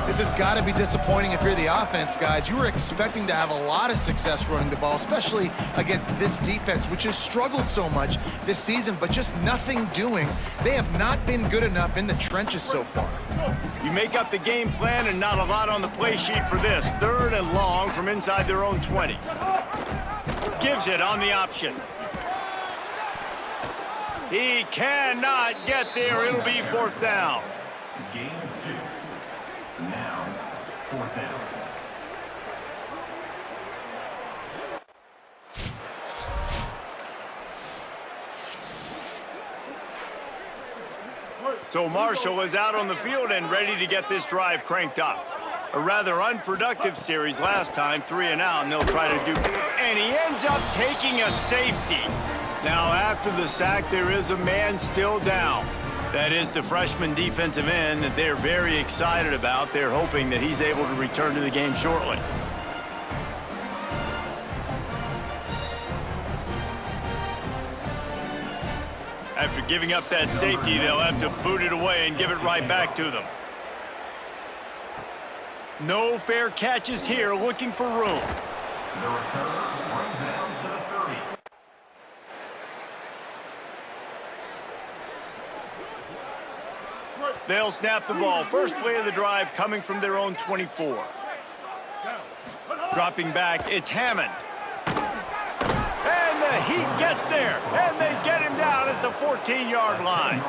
Speaker 4: This has got to be disappointing if you're the offense, guys. You were expecting to have a lot of success running the ball, especially against this defense, which has struggled so much this season, but just nothing doing. They have not been good enough in the trenches so far.
Speaker 1: You make up the game plan and not a lot on the play sheet for this. 3rd and long from inside their own 20. Gives it on the option. He cannot get there. It'll be 4th down.
Speaker 6: Game 2. Now, 4th down.
Speaker 1: So Marshall is out on the field and ready to get this drive cranked up. A rather unproductive series last time, 3 and out, and they'll try to do... And he ends up taking a safety. Now, after the sack, there is a man still down. That is the freshman defensive end that they're very excited about. They're hoping that he's able to return to the game shortly. After giving up that safety, they'll have to boot it away and give it right back to them. No fair catches here, looking for room.
Speaker 6: The return brings down to the 30.
Speaker 1: They'll snap the ball. First play of the drive coming from their own 24. Dropping back, it's Hammond. And the Heat gets there, and they get him down at the 14-yard line.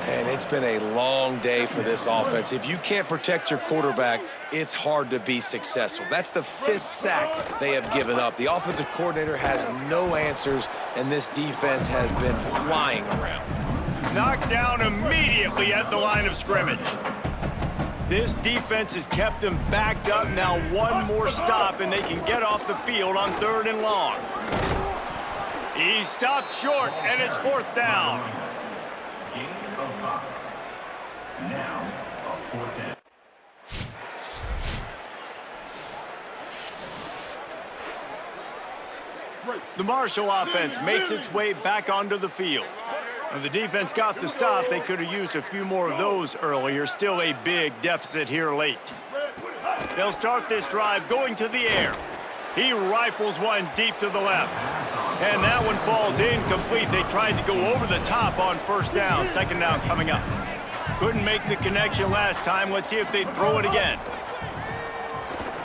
Speaker 3: And it's been a long day for this offense. If you can't protect your quarterback, it's hard to be successful. That's the 5th sack they have given up. The offensive coordinator has no answers, and this defense has been flying around.
Speaker 1: Knocked down immediately at the line of scrimmage. This defense has kept them backed up. Now one more stop, and they can get off the field on 3rd and long. He stopped short, and it's 4th down.
Speaker 6: Gain of 5. Now, a 4th down.
Speaker 1: The Marshall offense makes its way back onto the field. When the defense got the stop, they could have used a few more of those earlier. Still a big deficit here late. They'll start this drive going to the air. He rifles one deep to the left. And that one falls incomplete. They tried to go over the top on 1st down. 2nd down coming up. Couldn't make the connection last time. Let's see if they throw it again.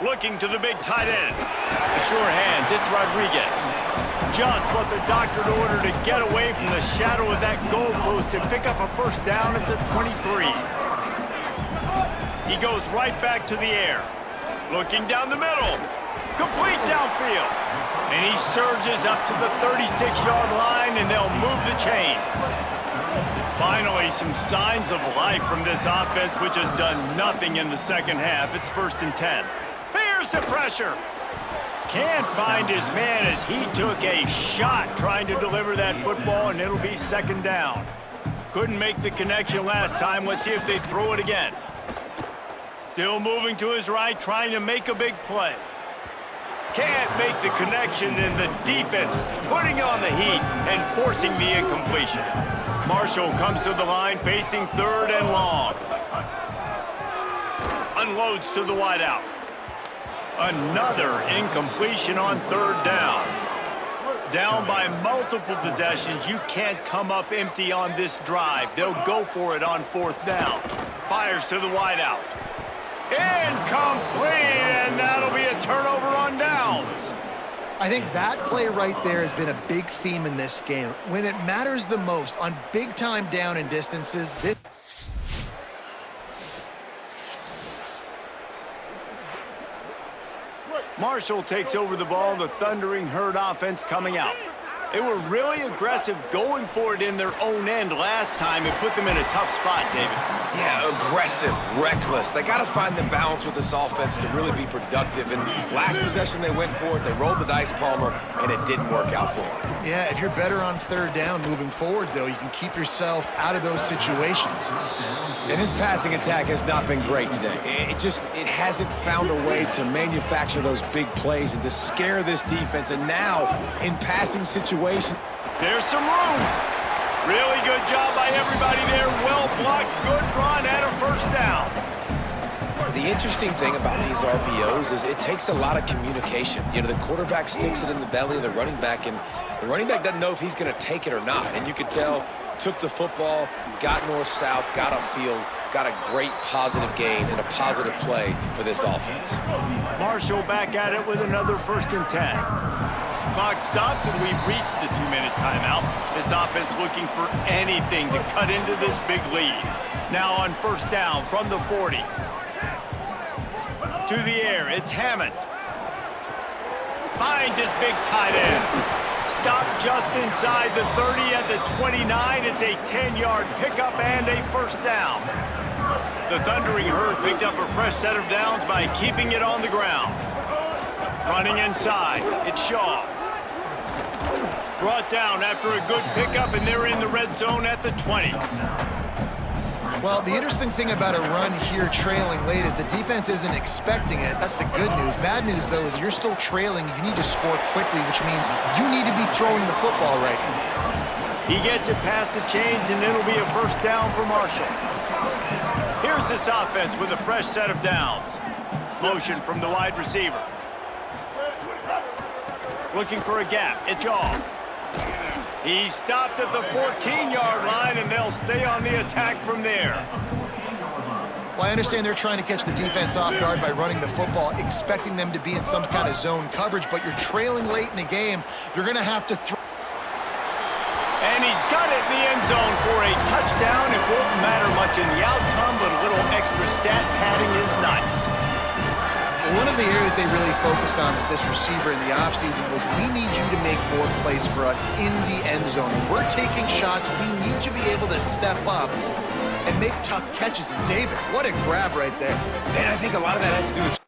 Speaker 1: Looking to the big tight end. The sure hands, it's Rodriguez. Just what the doctor ordered to get away from the shadow of that goalpost and pick up a 1st down at the 23. He goes right back to the air. Looking down the middle. Complete downfield. And he surges up to the 36-yard line, and they'll move the chains. Finally, some signs of life from this offense, which has done nothing in the 2nd half. It's 1st and 10. Here's the pressure. Can't find his man as he took a shot trying to deliver that football, and it'll be 2nd down. Couldn't make the connection last time. Let's see if they throw it again. Still moving to his right, trying to make a big play. Can't make the connection, and the defense putting on the heat and forcing the incompletion. Marshall comes to the line, facing 3rd and long. Unloads to the wideout. Another incompletion on 3rd down. Down by multiple possessions. You can't come up empty on this drive. They'll go for it on 4th down. Fires to the wideout. Incomplete, and that'll be a turnover on downs.
Speaker 4: I think that play right there has been a big theme in this game. When it matters the most, on big-time down and distances, this...
Speaker 1: Marshall takes over the ball, the Thundering Herd offense coming out. They were really aggressive going for it in their own end last time. It put them in a tough spot, David.
Speaker 3: Yeah, aggressive, reckless. They got to find the balance with this offense to really be productive. And last possession they went for it, they rolled the dice, Palmer, and it didn't work out for them.
Speaker 4: Yeah, if you're better on 3rd down moving forward, though, you can keep yourself out of those situations.
Speaker 3: And his passing attack has not been great today. It hasn't found a way to manufacture those big plays and to scare this defense. And now, in passing situations,
Speaker 1: there's some room. Really good job by everybody there. Well blocked, good run, and a 1st down.
Speaker 3: the interesting thing about these RPOs is it takes a lot of communication. You know, the quarterback sticks it in the belly of the running back, and the running back doesn't know if he's going to take it or not. And you could tell, took the football, got north-south, got upfield, got a great positive gain and a positive play for this offense.
Speaker 1: Marshall back at it with another 1st and 10. Clock stops and we've reached the 2-minute timeout. This offense looking for anything to cut into this big lead. Now on 1st down from the 40. To the air, it's Hammond. Finds his big tight end. Stopped just inside the 30 at the 29. It's a 10-yard pickup and a 1st down. The Thundering Herd picked up a fresh set of downs by keeping it on the ground. Running inside, it's Shaw. Brought down after a good pickup, and they're in the red zone at the 20.
Speaker 4: Well, the interesting thing about a run here trailing late is the defense isn't expecting it. That's the good news. Bad news, though, is you're still trailing. You need to score quickly, which means you need to be throwing the football right now.
Speaker 1: He gets it past the chains, and it'll be a first down for Marshall. Here's this offense with a fresh set of downs. Motion from the wide receiver. Looking for a gap. It's Gall. He stopped at the 14-yard line, and they'll stay on the attack from there.
Speaker 4: Well, I understand they're trying to catch the defense off guard by running the football, expecting them to be in some kind of zone coverage, but you're trailing late in the game. You're going to have to throw.
Speaker 1: And he's got it in the end zone for a touchdown. It won't matter much in the outcome, but a little extra stat padding is nice.
Speaker 4: One of the areas they really focused on with this receiver in the offseason was we need you to make more plays for us in the end zone. When we're taking shots, we need you to be able to step up and make tough catches. And David, what a grab right there.
Speaker 3: And I think a lot of that has to do with...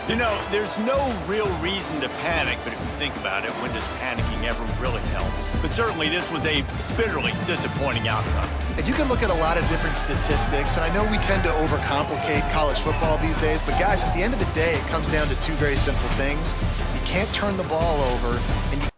Speaker 1: You know, there's no real reason to panic, but if you think about it, when does panicking ever really help? But certainly this was a bitterly disappointing outcome.
Speaker 4: And you can look at a lot of different statistics, and I know we tend to overcomplicate college football these days, but guys, at the end of the day, it comes down to two very simple things. You can't turn the ball over, and you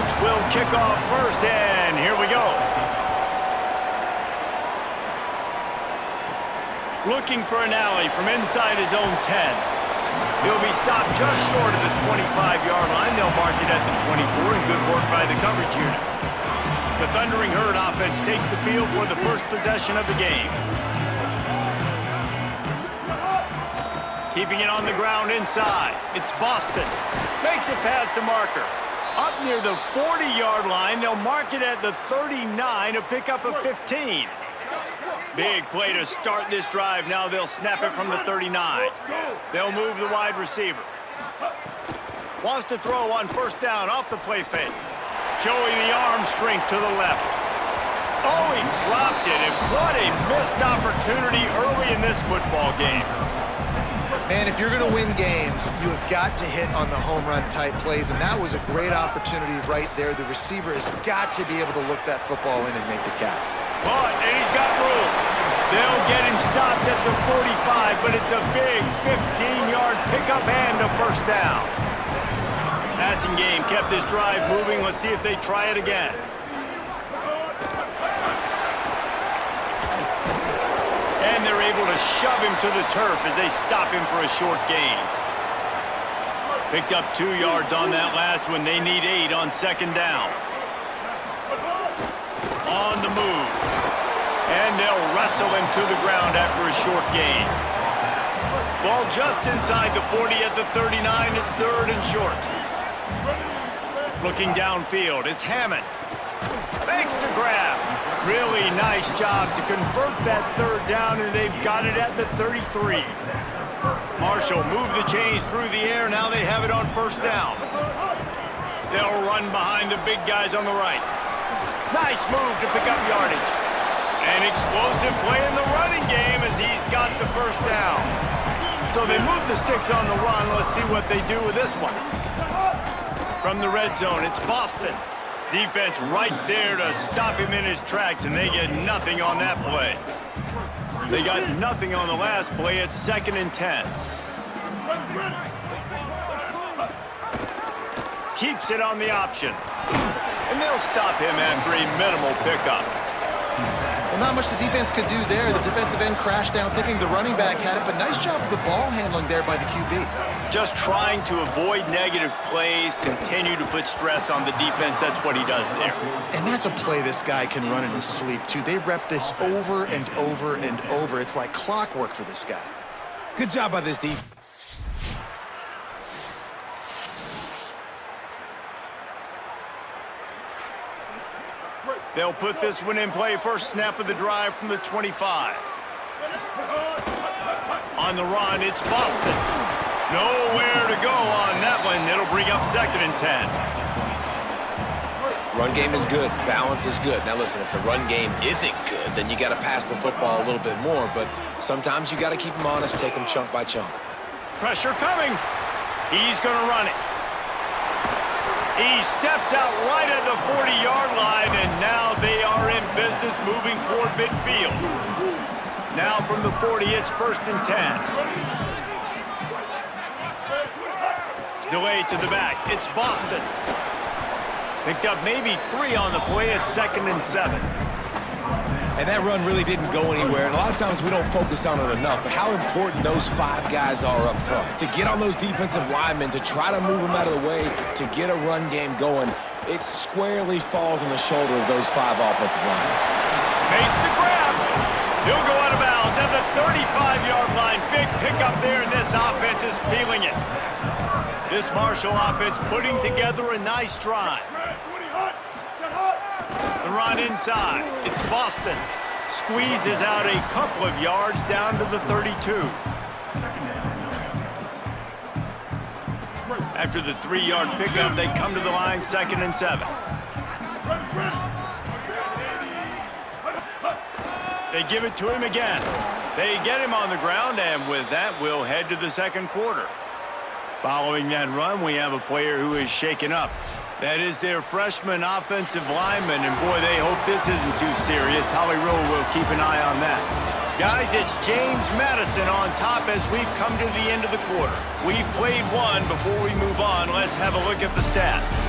Speaker 1: Coach will kick off first, and here we go. Looking for an alley from inside his own 10. He'll be stopped just short of the 25-yard line. They'll mark it at the 24, and good work by the coverage unit. The Thundering Herd offense takes the field for the first possession of the game. Keeping it on the ground inside. It's Boston. Makes it past the marker. Up near the 40-yard line, they'll mark it at the 39 to pick up a 15. Big play to start this drive. Now they'll snap it from the 39. They'll move the wide receiver. Wants to throw on first down off the play fake. Showing the arm strength to the left. Oh, he dropped it, and what a missed opportunity early in this football game.
Speaker 4: Man, if you're going to win games, you have got to hit on the home run type plays, and that was a great opportunity right there. The receiver has got to be able to look that football in and make the catch.
Speaker 1: But, and he's got room. They'll get him stopped at the 45, but it's a big 15-yard pickup and a first down. Passing game kept this drive moving. Let's see if they try it again. And they're able to shove him to the turf as they stop him for a short gain. Picked up 2 yards on that last one. They need 8 on second down. On the move. And they'll wrestle him to the ground after a short gain. Ball just inside the 40 at the 39. It's third and short. Looking downfield, it's Hammond. Makes the grab. Really nice job to convert that third down, and they've got it at the 33. Marshall moved the chains through the air. Now they have it on first down. They'll run behind the big guys on the right. Nice move to pick up yardage. An explosive play in the running game as he's got the first down. So they move the sticks on the run. Let's see what they do with this one. From the red zone, it's Boston. Defense right there to stop him in his tracks, and they get nothing on that play. They got nothing on the last play. It's 2nd and 10. Keeps it on the option. And they'll stop him after a minimal pickup.
Speaker 4: Well, not much the defense could do there. The defensive end crashed down thinking the running back had it, but nice job of the ball handling there by the QB.
Speaker 1: Just trying to avoid negative plays, continue to put stress on the defense. That's what he does there.
Speaker 4: And that's a play this guy can run in his sleep, too. They rep this over and over and over. It's like clockwork for this guy.
Speaker 3: Good job by this defense.
Speaker 1: They'll put this one in play. First snap of the drive from the 25. On the run, it's Boston. Nowhere to go on that one. It'll bring up 2nd and 10.
Speaker 3: Run game is good. Balance is good. Now listen, if the run game isn't good, then you got to pass the football a little bit more. But sometimes you got to keep them honest, take them chunk by chunk.
Speaker 1: Pressure coming. He's going to run it. He steps out right at the 40-yard line, and now they are in business moving toward midfield. Now from the 40, it's 1st and 10. Delay to the back. It's Boston. Picked up maybe 3 on the play. It's 2nd and 7.
Speaker 3: And that run really didn't go anywhere. And a lot of times we don't focus on it enough. But how important those 5 guys are up front. To get on those defensive linemen, to try to move them out of the way, to get a run game going, it squarely falls on the shoulder of those 5 offensive linemen.
Speaker 1: Makes the grab. He'll go out of bounds at the 35-yard line. Big pickup there, and this offense is feeling it. This Marshall offense putting together a nice drive. The run inside. It's Boston. Squeezes out a couple of yards down to the 32. After the 3-yard pickup, they come to the line, 2nd and 7. They give it to him again. They get him on the ground, and with that, we'll head to the second quarter. Following that run, we have a player who is shaken up. That is their freshman offensive lineman, and boy, they hope this isn't too serious. Holly Rowe will keep an eye on that. Guys, it's James Madison on top as we've come to the end of the quarter. We've played one. Before we move on, let's have a look at the stats.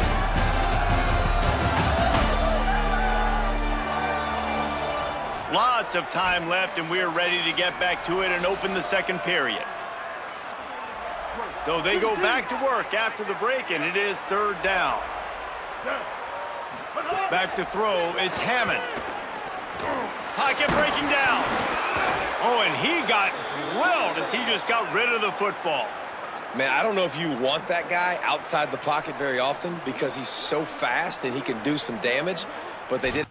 Speaker 1: Lots of time left, and we're ready to get back to it and open the second period. So they go back to work after the break, and it is third down. Back to throw, it's Hammond. Pocket breaking down. Oh, and he got drilled as he just got rid of the football.
Speaker 3: Man, I don't know if you want that guy outside the pocket very often because he's so fast and he can do some damage, but they did.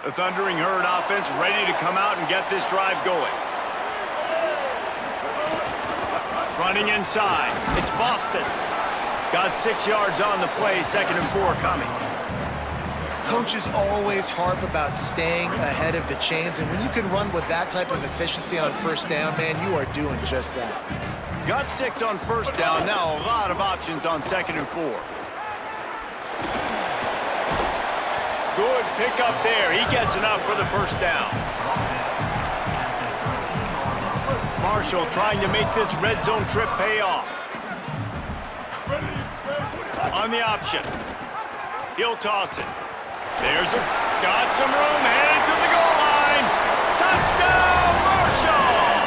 Speaker 1: The Thundering Herd offense ready to come out and get this drive going. Running inside, it's Boston. Got 6 yards on the play, 2nd and 4 coming.
Speaker 4: Coaches always harp about staying ahead of the chains, and when you can run with that type of efficiency on first down, man, you are doing just that.
Speaker 1: Got 6 on first down, now a lot of options on 2nd and 4. Good pickup there. He gets enough for the first down. Marshall trying to make this red zone trip pay off. On the option. He'll toss it. Got some room, headed to the goal line. Touchdown, Marshall!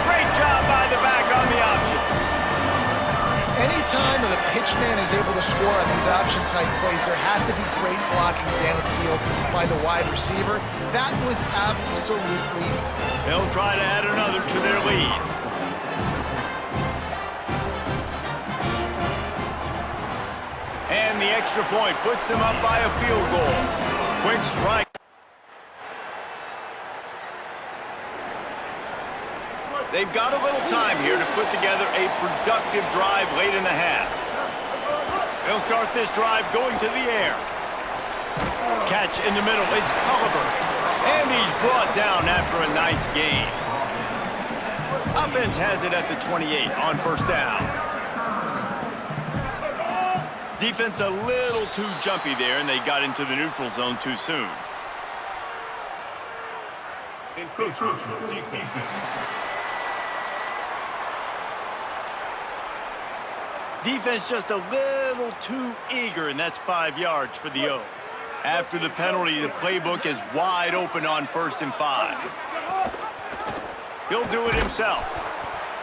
Speaker 1: Great job by the back on the option.
Speaker 4: Anytime the pitchman is able to score on these option-type plays, there has to be great blocking downfield by the wide receiver. That was absolutely...
Speaker 1: They'll try to add another to their lead. And the extra point puts them up by a field goal. Quick strike. They've got a little time here to put together a productive drive late in the half. They'll start this drive going to the air. Catch in the middle, it's Culliver. And he's brought down after a nice gain. Offense has it at the 28 on first down. Defense a little too jumpy there, and they got into the neutral zone too soon. Defense just a little too eager, and that's 5 yards for the O. After the penalty, the playbook is wide open on 1st and 5. He'll do it himself.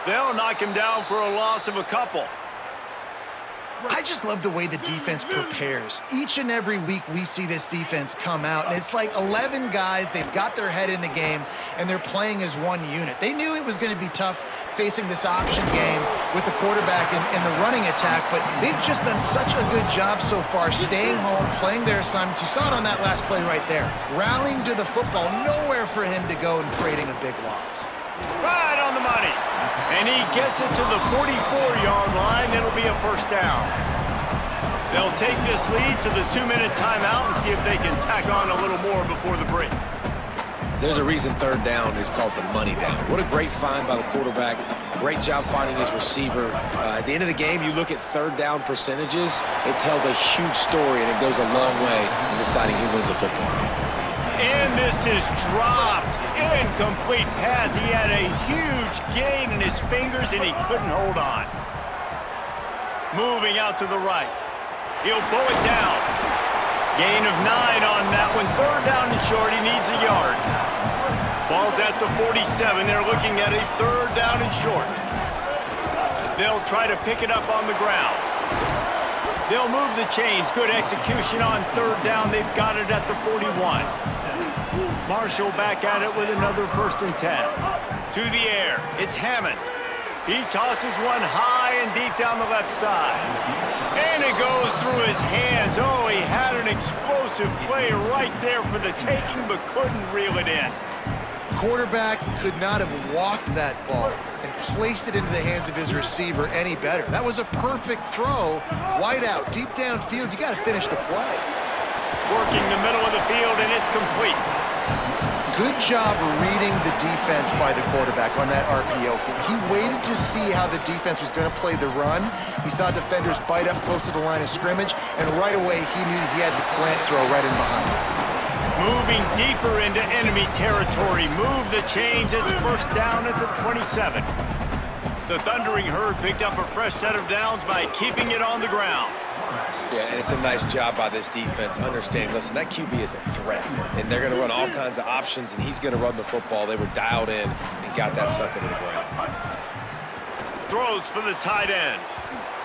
Speaker 1: They'll knock him down for a loss of a couple.
Speaker 4: I just love the way the defense prepares. Each and every week we see this defense come out, and it's like 11 guys, they've got their head in the game, and they're playing as one unit. They knew it was going to be tough facing this option game with the quarterback and the running attack, but they've just done such a good job so far staying home, playing their assignments. You saw it on that last play right there. Rallying to the football, nowhere for him to go and creating a big loss.
Speaker 1: Right on the money. And he gets it to the 44-yard line. It'll be a first down. They'll take this lead to the 2-minute timeout and see if they can tack on a little more before the break.
Speaker 3: There's a reason third down is called the money down. What a great find by the quarterback. Great job finding his receiver. At the end of the game, you look at third down percentages, it tells a huge story, and it goes a long way in deciding who wins a football game.
Speaker 1: And this is dropped. Incomplete pass. He had a huge gain in his fingers, and he couldn't hold on. Moving out to the right. He'll pull it down. Gain of 9 on that one. Third down and short. He needs a yard. Ball's at the 47. They're looking at a third down and short. They'll try to pick it up on the ground. They'll move the chains. Good execution on third down. They've got it at the 41. Marshall back at it with another 1st and 10. To the air. It's Hammond. He tosses one high and deep down the left side. And it goes through his hands. Oh, he had an explosive play right there for the taking, but couldn't reel it in.
Speaker 4: Quarterback could not have walked that ball and placed it into the hands of his receiver any better. That was a perfect throw. Wide out, deep downfield. You got to finish the play.
Speaker 1: Working the middle of the field, and it's complete.
Speaker 4: Good job reading the defense by the quarterback on that RPO feed. He waited to see how the defense was going to play the run. He saw defenders bite up close to the line of scrimmage, and right away he knew he had the slant throw right in behind him.
Speaker 1: Moving deeper into enemy territory. Move the chains. It's first down at the 27. The Thundering Herd picked up a fresh set of downs by keeping it on the ground.
Speaker 3: Yeah, and it's a nice job by this defense understanding, listen, that QB is a threat, and they're going to run all kinds of options, and he's going to run the football. They were dialed in and got that sucker to the ground.
Speaker 1: Throws for the tight end.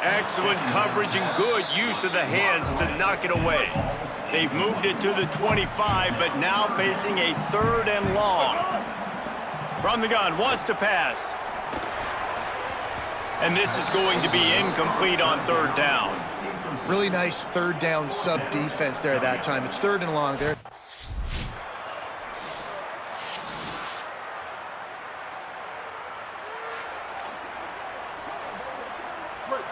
Speaker 1: Excellent coverage and good use of the hands to knock it away. They've moved it to the 25, but now facing a 3rd and long. From the gun, wants to pass. And this is going to be incomplete on 3rd down.
Speaker 4: Really nice 3rd down sub-defense there that time. It's 3rd and long there.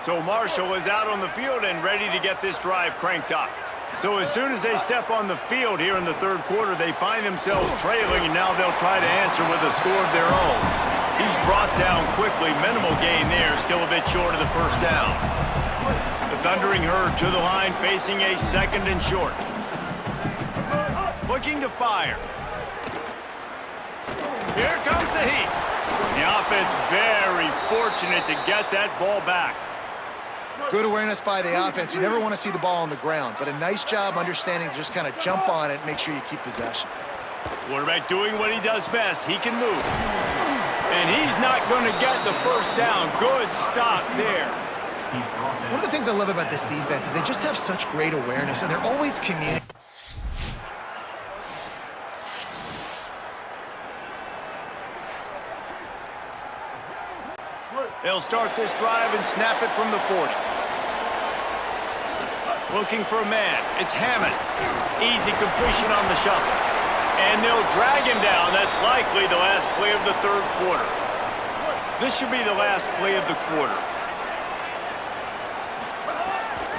Speaker 1: So Marshall is out on the field and ready to get this drive cranked up. So as soon as they step on the field here in the 3rd quarter, they find themselves trailing, and now they'll try to answer with a score of their own. He's brought down quickly. Minimal gain there, still a bit short of the 1st down. The Thundering Herd to the line, facing a 2nd and short. Looking to fire. Here comes the heat. The offense very fortunate to get that ball back.
Speaker 4: Good awareness by the offense. You never want to see the ball on the ground, but a nice job understanding to just kind of jump on it and make sure you keep possession.
Speaker 1: Quarterback doing what he does best. He can move. And he's not going to get the 1st down. Good stop there.
Speaker 4: One of the things I love about this defense is they just have such great awareness, and they're always communicating.
Speaker 1: They'll start this drive and snap it from the 40. Looking for a man. It's Hammond. Easy completion on the shuffle. And they'll drag him down. That's likely the last play of the 3rd quarter. This should be the last play of the quarter.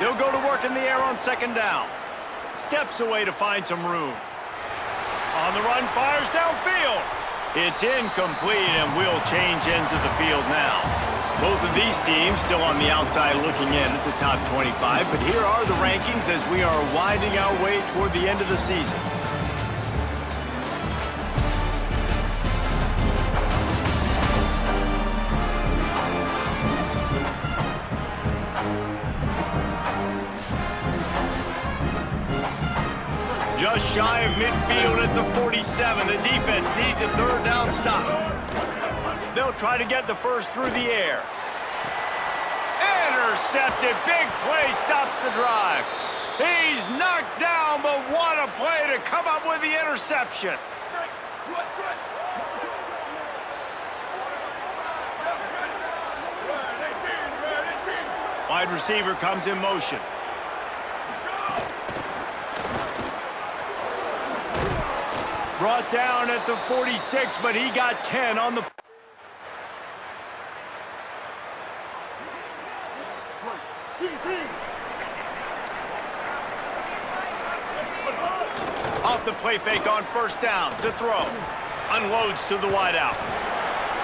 Speaker 1: They'll go to work in the air on 2nd down. Steps away to find some room. On the run, fires downfield. It's incomplete, and we'll change ends of the field now. Both of these teams still on the outside looking in at the top 25, but here are the rankings as we are winding our way toward the end of the season. Just shy of midfield at the 47. The defense needs a 3rd down stop. They'll try to get the 1st through the air. Intercepted. Big play stops the drive. He's knocked down, but what a play to come up with the interception. Wide receiver comes in motion. Brought down at the 46, but he got 10 on the... Off the play fake on 1st down to throw. Unloads to the wideout.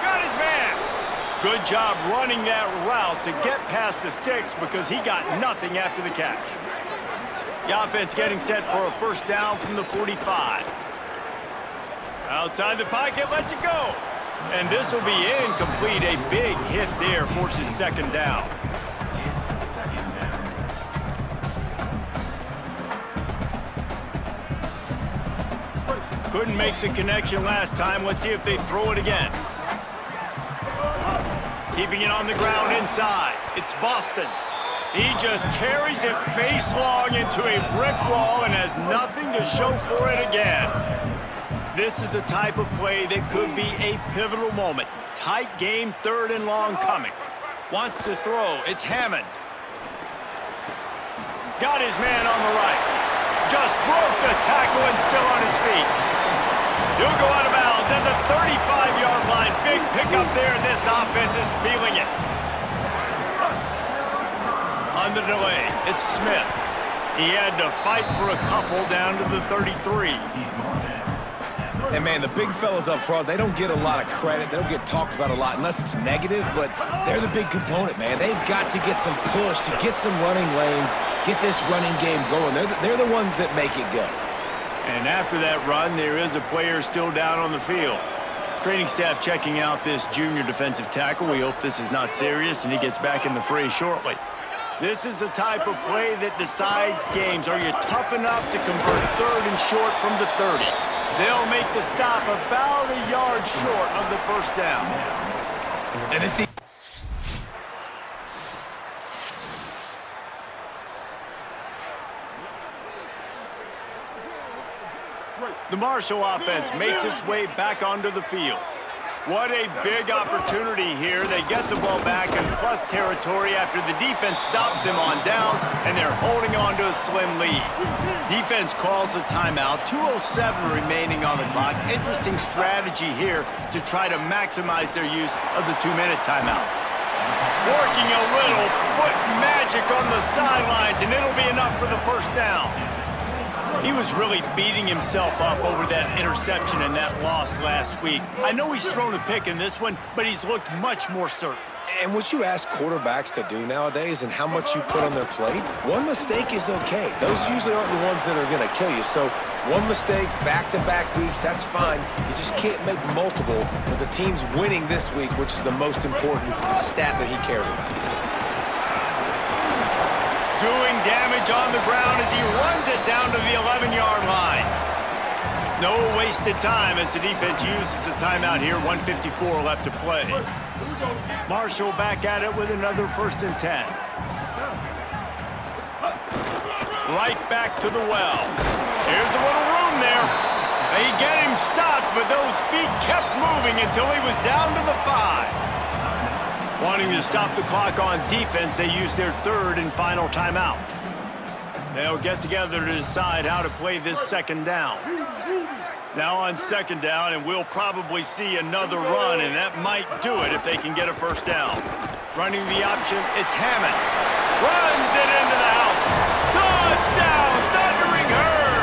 Speaker 1: Got his man. Good job running that route to get past the sticks because he got nothing after the catch. The offense getting set for a 1st down from the 45. Outside the pocket, lets it go. And this will be incomplete. A big hit there forces 2nd down. Couldn't make the connection last time. Let's see if they throw it again. Keeping it on the ground inside. It's Boston. He just carries it face long into a brick wall and has nothing to show for it again. This is the type of play that could be a pivotal moment. Tight game, 3rd and long coming. Wants to throw. It's Hammond. Got his man on the right. Just broke the tackle and still on his feet. He'll go out of bounds at the 35-yard line. Big pickup there, and this offense is feeling it. On the delay, it's Smith. He had to fight for a couple down to the 33.
Speaker 3: And, man, the big fellas up front, they don't get a lot of credit. They don't get talked about a lot unless it's negative, but they're the big component, man. They've got to get some push, to get some running lanes, get this running game going. They're the ones that make it go.
Speaker 1: And after that run, there is a player still down on the field. Training staff checking out this junior defensive tackle. We hope this is not serious and he gets back in the fray shortly. This is the type of play that decides games. Are you tough enough to convert 3rd and short from the 30? They'll make the stop about a yard short of the first down.
Speaker 3: And it's
Speaker 1: the Marshall offense makes its way back onto the field. What a big opportunity here. They get the ball back in plus territory after the defense stops them on downs, and they're holding on to a slim lead. Defense calls a timeout. 2:07 remaining on the clock. Interesting strategy here to try to maximize their use of the 2-minute timeout. Working a little foot magic on the sidelines, and it'll be enough for the first down. He was really beating himself up over that interception and that loss last week. I know he's thrown a pick in this one, but he's looked much more certain.
Speaker 3: And what you ask quarterbacks to do nowadays and how much you put on their plate, one mistake is okay. Those usually aren't the ones that are going to kill you. So one mistake, back-to-back weeks, that's fine. You just can't make multiple, but the team's winning this week, which is the most important stat that he cares about.
Speaker 1: Doing damage on the ground as he runs it down to the 11-yard line. No wasted time as the defense uses a timeout here. 1:54 left to play. Marshall back at it with another 1st and 10. Right back to the well. Here's a little room there. They get him stopped, but those feet kept moving until he was down to the 5. Wanting to stop the clock on defense, they use their 3rd and final timeout. They'll get together to decide how to play this 2nd down. Now on 2nd down, and we'll probably see another run, and that might do it if they can get a 1st down. Running the option, it's Hammond. Runs it into the house. Touchdown, Thundering Herd!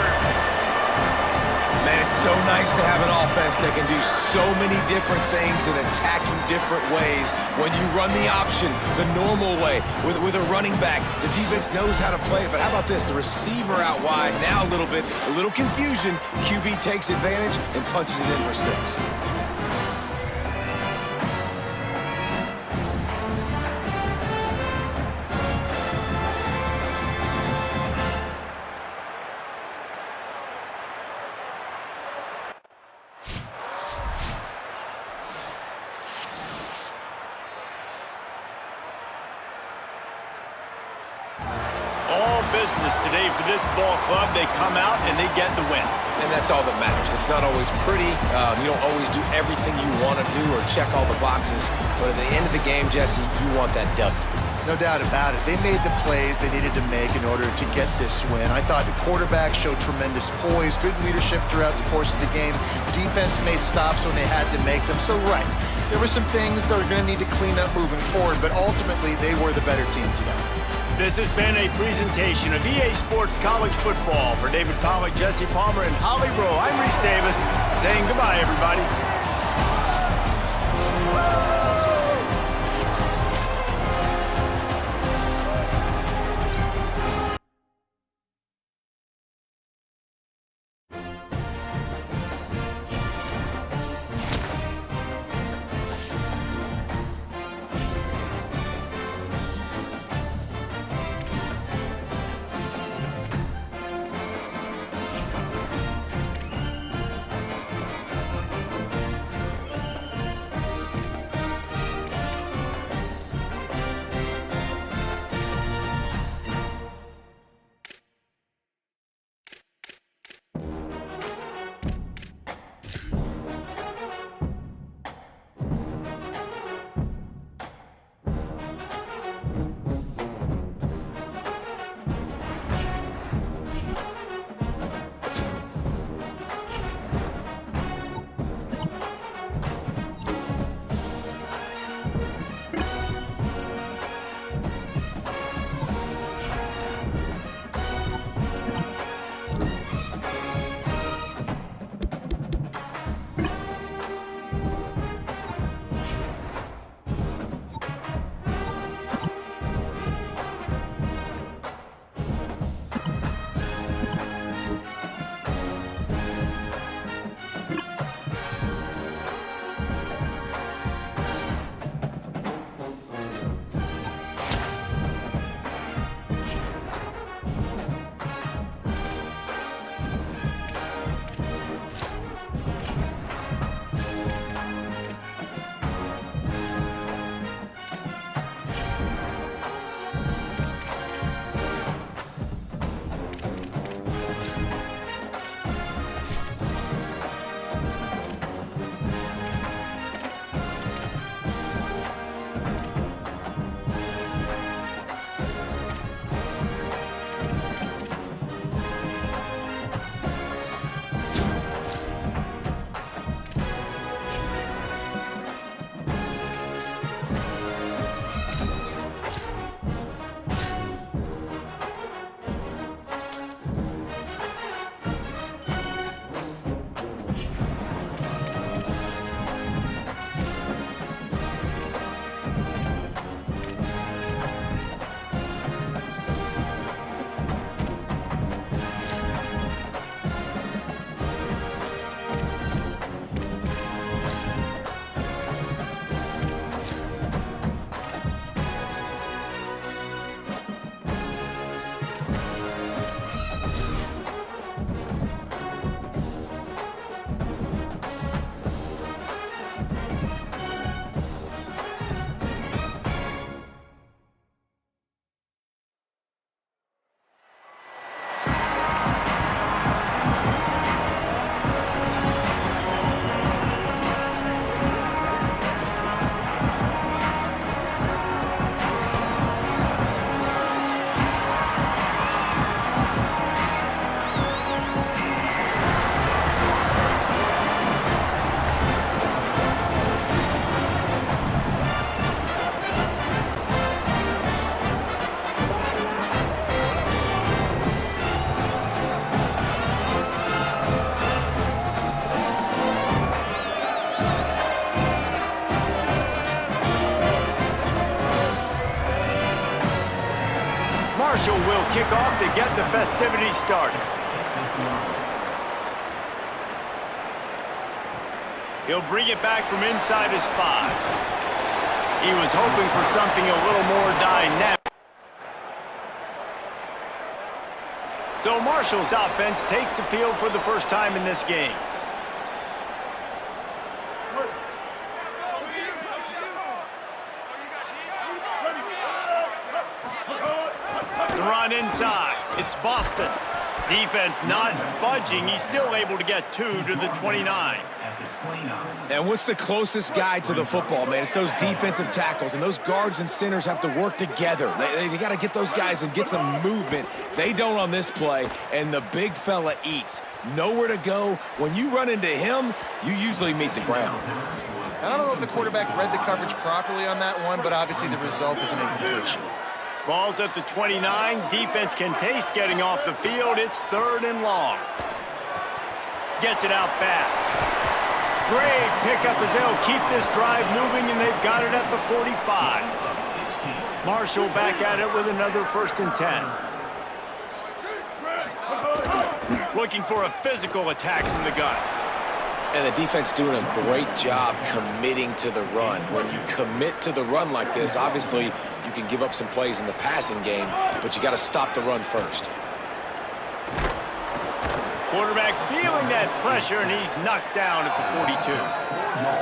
Speaker 3: Man, it's so nice to have an offense that can do so many different things and attack you different ways. When you run the option the normal way with a running back, the defense knows how to play it. But how about this? The receiver out wide, now a little confusion. QB takes advantage and punches it in for 6.
Speaker 1: Business today for this ball club. They come out and they get the win.
Speaker 3: And that's all that matters. It's not always pretty. You don't always do everything you want to do or check all the boxes. But at the end of the game, Jesse, you want that W.
Speaker 4: No doubt about it. They made the plays they needed to make in order to get this win. I thought the quarterback showed tremendous poise, good leadership throughout the course of the game. Defense made stops when they had to make them. So, right, there were some things that are going to need to clean up moving forward, but ultimately they were the better team today.
Speaker 1: This has been a presentation of EA Sports College Football. For David Pollack, Jesse Palmer, and Holly Rowe, I'm Reese Davis, saying goodbye, everybody. kickoff to get the festivities started. He'll bring it back from inside his 5. He was hoping for something a little more dynamic. So Marshall's offense takes the field for the first time in this game. The run inside. It's Boston. Defense not budging. He's still able to get 2 to the 29.
Speaker 3: And what's the closest guy to the football, man? It's those defensive tackles, and those guards and centers have to work together. They got to get those guys and get some movement. They don't on this play, and the big fella eats. Nowhere to go. When you run into him, you usually meet the ground.
Speaker 4: I don't know if the quarterback read the coverage properly on that one, but obviously the result is an incompletion.
Speaker 1: Ball's at the 29. Defense can taste getting off the field. It's 3rd and long. Gets it out fast. Great pickup as they'll keep this drive moving, and they've got it at the 45. Marshall back at it with another 1st and 10. Looking for a physical attack from the gun.
Speaker 3: And the defense doing a great job committing to the run. When you commit to the run like this, obviously you can give up some plays in the passing game, but you got to stop the run first.
Speaker 1: Quarterback feeling that pressure, and he's knocked down at the 42.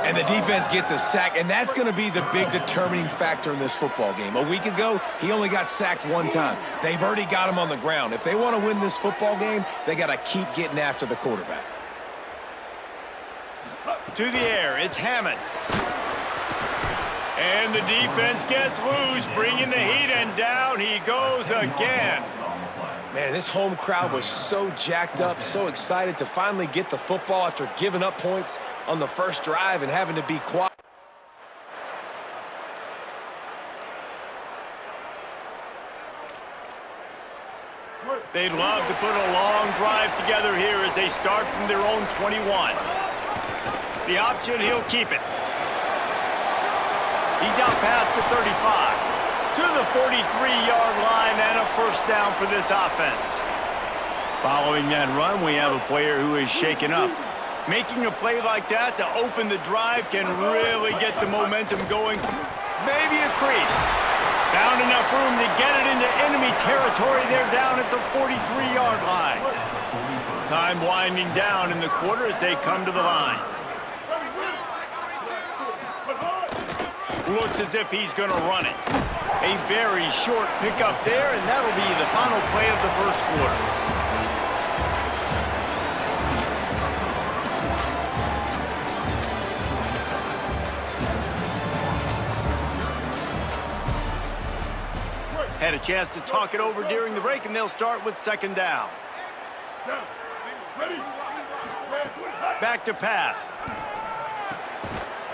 Speaker 3: And the defense gets a sack, and that's going to be the big determining factor in this football game. A week ago, he only got sacked 1 time. They've already got him on the ground. If they want to win this football game, they got to keep getting after the quarterback.
Speaker 1: To the air, it's Hammond. And the defense gets loose, bringing the heat, and down he goes again.
Speaker 3: Man, this home crowd was so jacked up, so excited to finally get the football after giving up points on the first drive and having to be quiet.
Speaker 1: They'd love to put a long drive together here as they start from their own 21. The option, he'll keep it. He's out past the 35. To the 43-yard line and a 1st down for this offense. Following that run, we have a player who is shaken up. Making a play like that to open the drive can really get the momentum going. Maybe a crease. Found enough room to get it into enemy territory. They're down at the 43-yard line. Time winding down in the quarter as they come to the line. Looks as if he's going to run it. A very short pickup there, and that'll be the final play of the 1st quarter. Had a chance to talk it over during the break, and they'll start with 2nd down. Back to pass.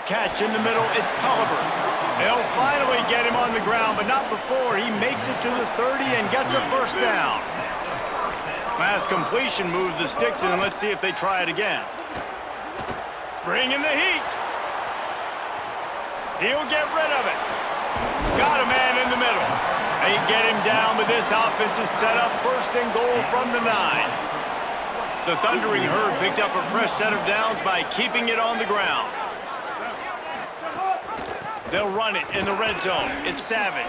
Speaker 1: Catch in the middle, it's Culliver. They'll finally get him on the ground, but not before he makes it to the 30 and gets a 1st down. Last completion moved the sticks, and let's see if they try it again. Bring in the heat. He'll get rid of it. Got a man in the middle. They get him down, but this offense is set up 1st and goal from the 9. The Thundering Herd picked up a fresh set of downs by keeping it on the ground. They'll run it in the red zone. It's Savage.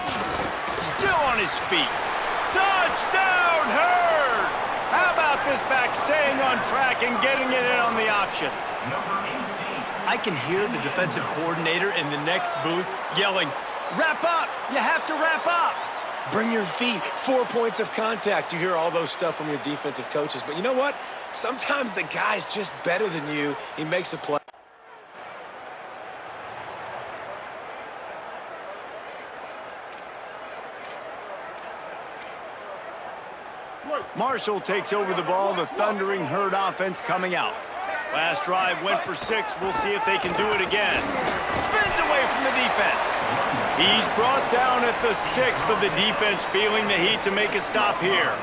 Speaker 1: Still on his feet. Touchdown, Herd! How about this back staying on track and getting it in on the option? I can hear the defensive coordinator in the next booth yelling, "Wrap up! You have to wrap up!"
Speaker 3: Bring your feet, 4 points of contact. You hear all those stuff from your defensive coaches. But you know what? Sometimes the guy's just better than you. He makes a play.
Speaker 1: Marshall takes over the ball. The Thundering Herd offense coming out. Last drive went for 6. We'll see if they can do it again. Spins away from the defense. He's brought down at the 6, but the defense feeling the heat to make a stop here.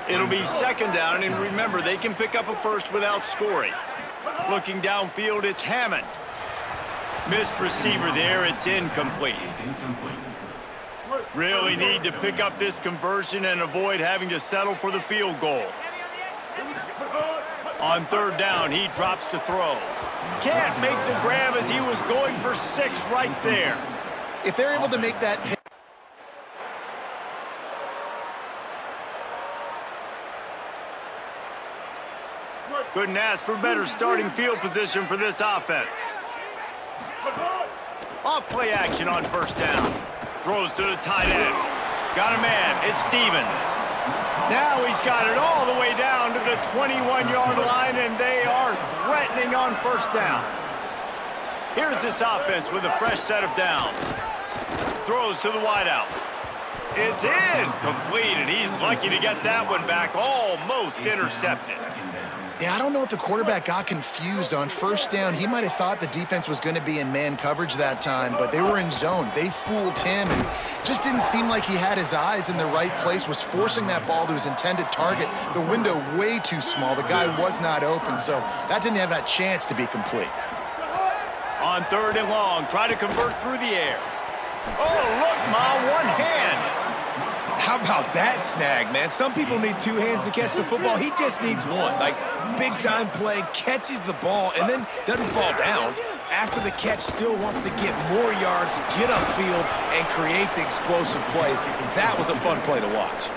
Speaker 1: It'll be 2nd down, and remember, they can pick up a 1st without scoring. Looking downfield, it's Hammond. Missed receiver there. It's incomplete. Really need to pick up this conversion and avoid having to settle for the field goal. On third down, he drops to throw. Can't make the grab as he was going for 6 right there.
Speaker 4: If they're able to make that pick,
Speaker 1: couldn't ask for better starting field position for this offense. Off play action on first down. Throws to the tight end. Got a man. It's Stevens. Now he's got it all the way down to the 21-yard line, and they are threatening on first down. Here's this offense with a fresh set of downs. Throws to the wideout. It's incomplete, and he's lucky to get that one back, almost intercepted.
Speaker 4: yeah, I don't know if the quarterback got confused on first down. He might have thought the defense was going to be in man coverage that time, but they were in zone. They fooled him, and just didn't seem like he had his eyes in the right place, was forcing that ball to his intended target. The window way too small. The guy was not open, so that didn't have that chance to be complete.
Speaker 1: On third and long, try to convert through the air. Oh, look, Ma, one hand.
Speaker 3: How about that snag, man? Some people need 2 hands to catch the football. He just needs 1. Like, big-time play, catches the ball, and then doesn't fall down. After the catch, still wants to get more yards, get upfield, and create the explosive play. That was a fun play to watch.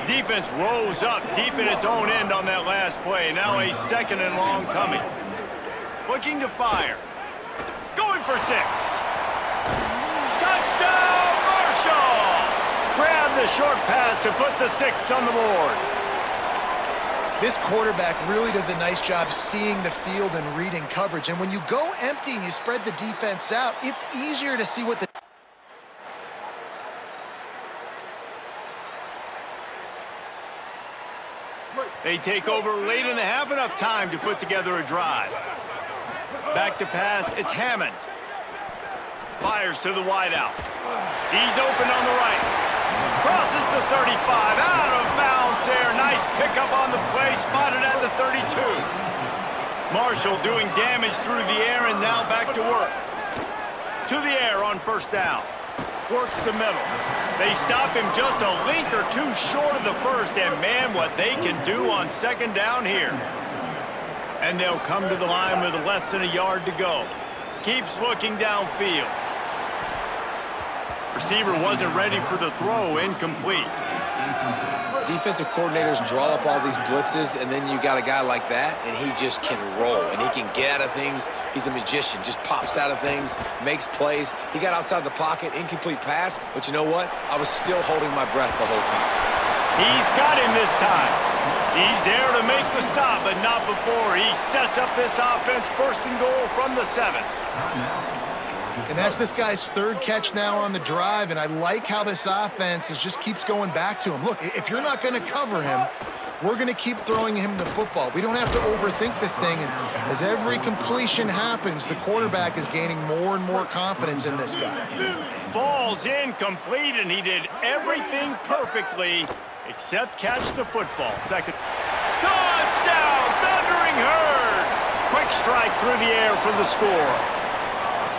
Speaker 1: Defense rose up deep in its own end on that last play. Now a second and long coming. Looking to fire. Going for 6. Touchdown, Marshall! Grab the short pass to put the 6 on the board.
Speaker 4: This quarterback really does a nice job seeing the field and reading coverage. And when you go empty and you spread the defense out, it's easier to see what the...
Speaker 1: They take over late in the half, enough time to put together a drive. Back to pass, it's Hammond. Fires to the wideout. He's open on the right. Crosses the 35, out of bounds there. Nice pickup on the play, spotted at the 32. Marshall doing damage through the air, and now back to work. To the air on first down. Works the middle. They stop him just a link or 2 short of the first, and man, what they can do on second down here. And they'll come to the line with less than a yard to go. Keeps looking downfield. Receiver wasn't ready for the throw, incomplete.
Speaker 3: Defensive coordinators draw up all these blitzes, and then you got a guy like that, and he just can roll, and he can get out of things. He's a magician, just pops out of things, makes plays. He got outside the pocket, incomplete pass, but you know what? I was still holding my breath the whole time.
Speaker 1: He's got him this time. He's there to make the stop, but not before. He sets up this offense, first and goal from the 7.
Speaker 4: And that's this guy's 3rd catch now on the drive, and I like how this offense just keeps going back to him. Look, if you're not going to cover him, we're going to keep throwing him the football. We don't have to overthink this thing, and as every completion happens, the quarterback is gaining more and more confidence in this guy.
Speaker 1: Falls incomplete, and he did everything perfectly except catch the football. Second. Touchdown, Thundering Herd! Quick strike through the air for the score.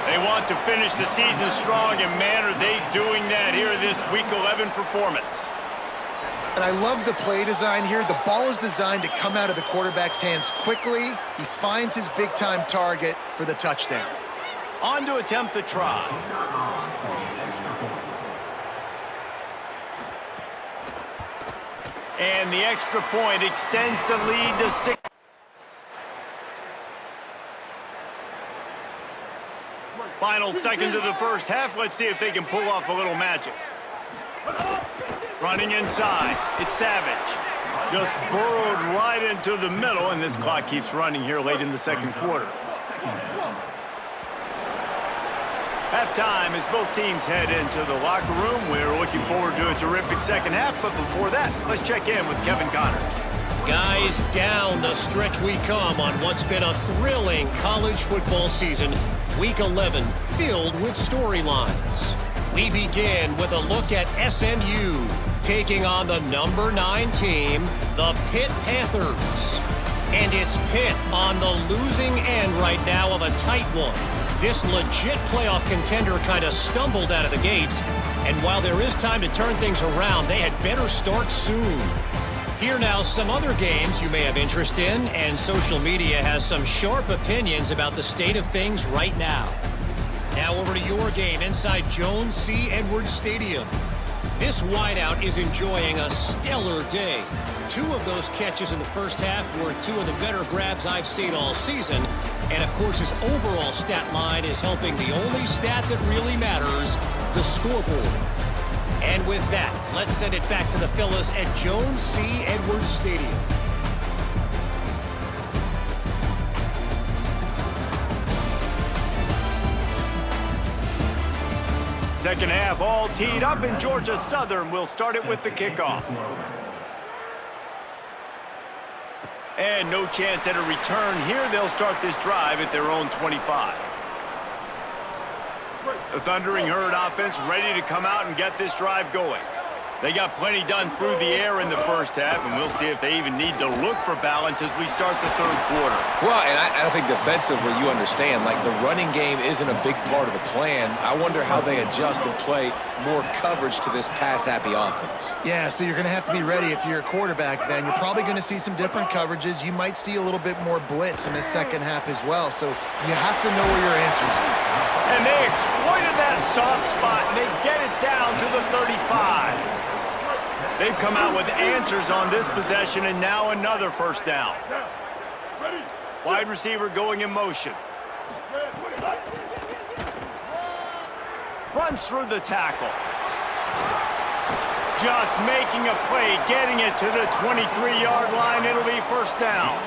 Speaker 1: They want to finish the season strong, and man, are they doing that here this Week 11 performance.
Speaker 4: And I love the play design here. The ball is designed to come out of the quarterback's hands quickly. He finds his big-time target for the touchdown.
Speaker 1: On to attempt the try. And the extra point extends the lead to 6. Final seconds of the first half. Let's see if they can pull off a little magic. Running inside. It's Savage. Just burrowed right into the middle, and this clock keeps running here late in the second quarter. Halftime as both teams head into the locker room. We're looking forward to a terrific second half, but before that, let's check in with Kevin Connors.
Speaker 5: Guys, down the stretch we come on what's been a thrilling college football season. Week 11 filled with storylines. We begin with a look at SMU taking on the number 9 team, the Pitt Panthers. And it's Pitt on the losing end right now of a tight one. This legit playoff contender kind of stumbled out of the gates, and while there is time to turn things around, they had better start soon. Here now, some other games you may have interest in, and social media has some sharp opinions about the state of things right now. Now over to your game inside Jones C. Edwards Stadium. This wideout is enjoying a stellar day. 2 of those catches in the first half were 2 of the better grabs I've seen all season. And of course, his overall stat line is helping the only stat that really matters, the scoreboard. And with that, let's send it back to the fellas at Jones C. Edwards Stadium.
Speaker 1: Second half all teed up, and Georgia Southern will start it with the kickoff. And no chance at a return here. They'll start this drive at their own 25. The Thundering Herd offense ready to come out and get this drive going. They got plenty done through the air in the first half, and we'll see if they even need to look for balance as we start the third quarter.
Speaker 3: Well, and I think defensively, you understand, like the running game isn't a big part of the plan. I wonder how they adjust and play more coverage to this pass-happy offense.
Speaker 4: Yeah, so you're going to have to be ready if you're a quarterback then. You're probably going to see some different coverages. You might see a little bit more blitz in the second half as well, so you have to know where your answers are.
Speaker 1: And they exploited that soft spot, and they get it down to the 35. They've come out with answers on this possession, and now another first down. Wide receiver going in motion. Runs through the tackle. Just making a play, getting it to the 23-yard line. It'll be first down.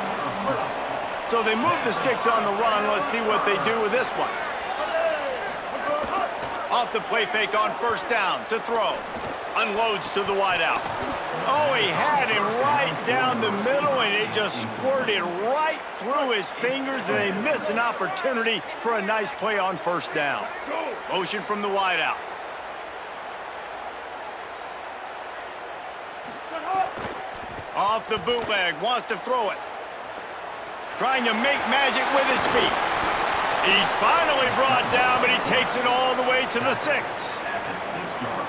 Speaker 1: So they move the sticks on the run. Let's see what they do with this one. Off the play fake on first down to throw. Unloads to the wideout. Oh, he had him right down the middle, and it just squirted right through his fingers, and they miss an opportunity for a nice play on first down. Motion from the wideout. Off the bootleg, wants to throw it. Trying to make magic with his feet. He's finally brought down, but he takes it all the way to the 6.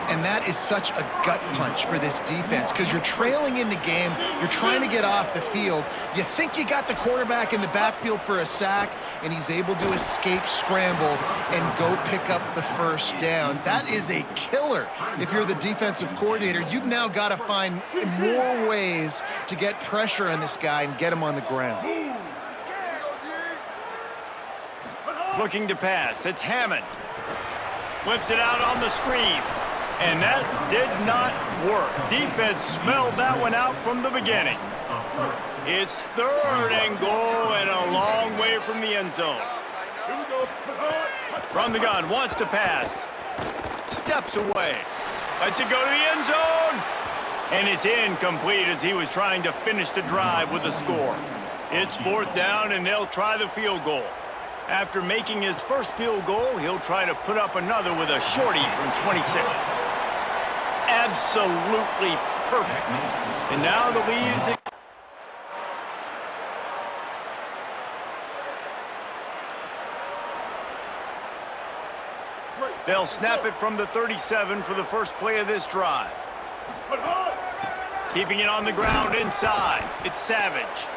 Speaker 4: And that is such a gut punch for this defense because you're trailing in the game. You're trying to get off the field. You think you got the quarterback in the backfield for a sack, and he's able to escape, scramble, and go pick up the first down. That is a killer. If you're the defensive coordinator, you've now got to find more ways to get pressure on this guy and get him on the ground.
Speaker 1: Looking to pass. It's Hammond. Flips it out on the screen. And that did not work. Defense smelled that one out from the beginning. It's third and goal and a long way from the end zone. From the gun, wants to pass. Steps away. Lets it go to the end zone. And it's incomplete as he was trying to finish the drive with a score. It's fourth down, and they'll try the field goal. After making his first field goal, he'll try to put up another with a shorty from 26. Absolutely perfect. And now the lead is... They'll snap it from the 37 for the first play of this drive. Keeping it on the ground inside. It's Savage.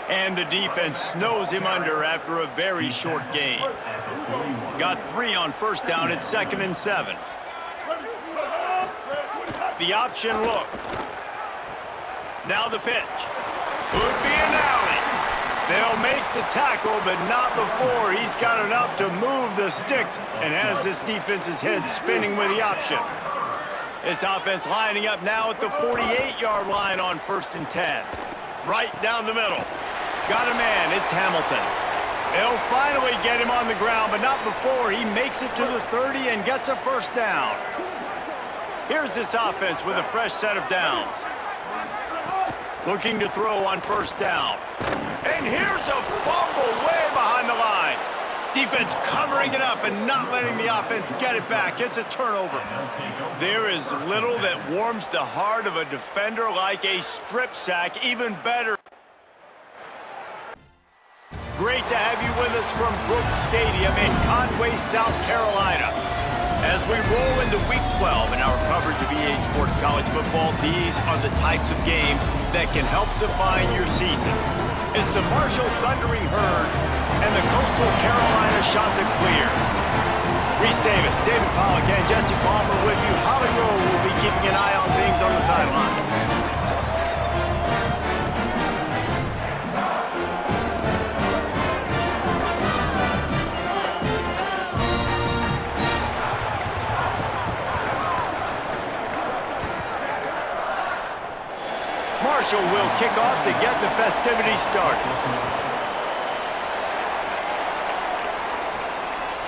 Speaker 1: And the defense snows him under after a very short gain. Got 3 on first down at 2nd and 7. The option look. Now the pitch. Could be an alley. They'll make the tackle, but not before he's got enough to move the sticks and has this defense's head spinning with the option. This offense lining up now at the 48-yard line on 1st and 10. Right down the middle. Got a man, it's Hamilton. They'll finally get him on the ground, but not before he makes it to the 30 and gets a first down. Here's this offense with a fresh set of downs. Looking to throw on first down. And here's a fumble way behind the line. Defense covering it up and not letting the offense get it back. It's a turnover. There is little that warms the heart of a defender like a strip sack. Even better. great to have you with us from Brooks Stadium in Conway, South Carolina. As we roll into Week 12 in our coverage of EA Sports College Football, these are the types of games that can help define your season. It's the Marshall Thundering Herd and the Coastal Carolina Chanticleers. Reese Davis, David Pollack, and Jesse Palmer with you. Holly Rowe will be keeping an eye on things on the sideline. Marshall will kick off to get the festivities started.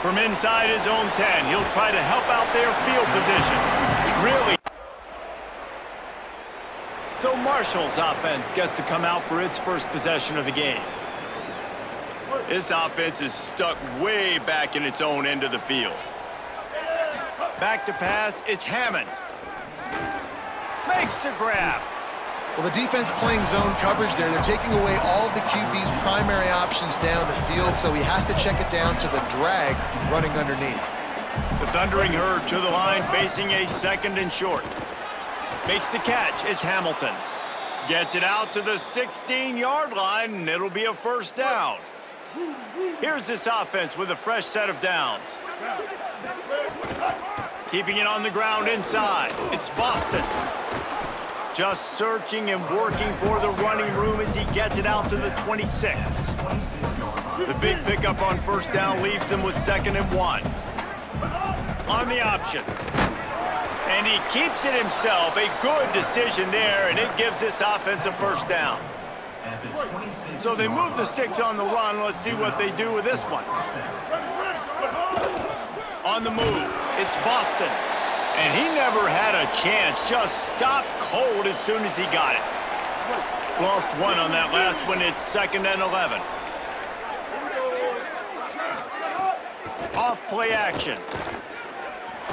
Speaker 1: From inside his own 10, he'll try to help out their field position. Really. So Marshall's offense gets to come out for its first possession of the game. This offense is stuck way back in its own end of the field. Back to pass, it's Hammond. Makes the grab.
Speaker 4: Well, the defense playing zone coverage there. They're taking away all of the QB's primary options down the field, so he has to check it down to the drag running underneath.
Speaker 1: The Thundering Herd to the line, facing a 2nd and short. Makes the catch. It's Hamilton. Gets it out to the 16-yard line, and it'll be a first down. Here's this offense with a fresh set of downs. Keeping it on the ground inside. It's Boston. Just searching and working for the running room as he gets it out to the 26. The big pickup on first down leaves them with 2nd and 1. On the option. And he keeps it himself. A good decision there, and it gives this offense a first down. So they move the sticks on the run. Let's see what they do with this one. On the move, it's Boston. And he never had a chance, just stopped cold as soon as he got it. Lost one on that last one, it's 2nd and 11. Off play action.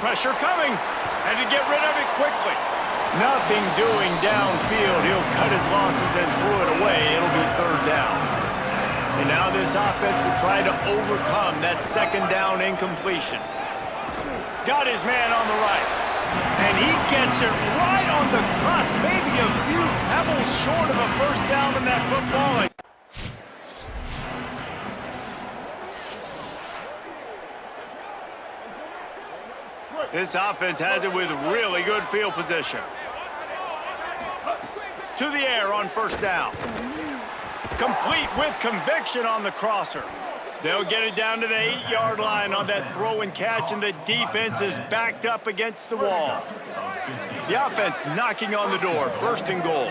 Speaker 1: Pressure coming, and to get rid of it quickly. Nothing doing downfield, he'll cut his losses and throw it away, it'll be 3rd down. And now this offense will try to overcome that 2nd down incompletion. Got his man on the right. And he gets it right on the cusp. Maybe a few pebbles short of a first down in that football. This offense has it with really good field position. To the air on first down. Complete with conviction on the crosser. They'll get it down to the 8-yard line on that throw and catch, and the defense is backed up against the wall. The offense knocking on the door, 1st and goal.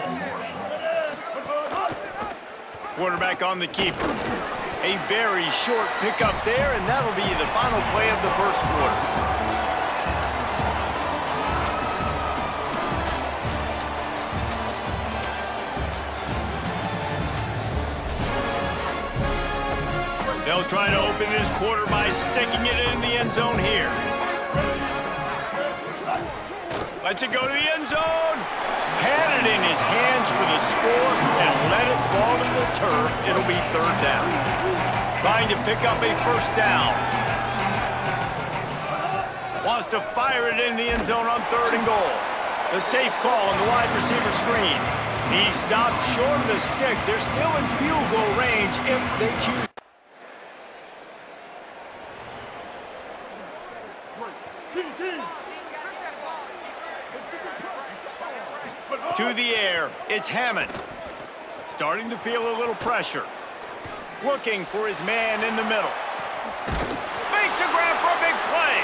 Speaker 1: Quarterback on the keeper. A very short pickup there, and that'll be the final play of the first quarter. They'll try to open this quarter by sticking it in the end zone here. Lets it go to the end zone. Had it in his hands for the score and let it fall to the turf. It'll be 3rd down. Trying to pick up a first down. Wants to fire it in the end zone on 3rd and goal. The safe call on the wide receiver screen. He stopped short of the sticks. They're still in field goal range if they choose. To the air, it's Hammond. Starting to feel a little pressure. Looking for his man in the middle. Makes a grab for a big play.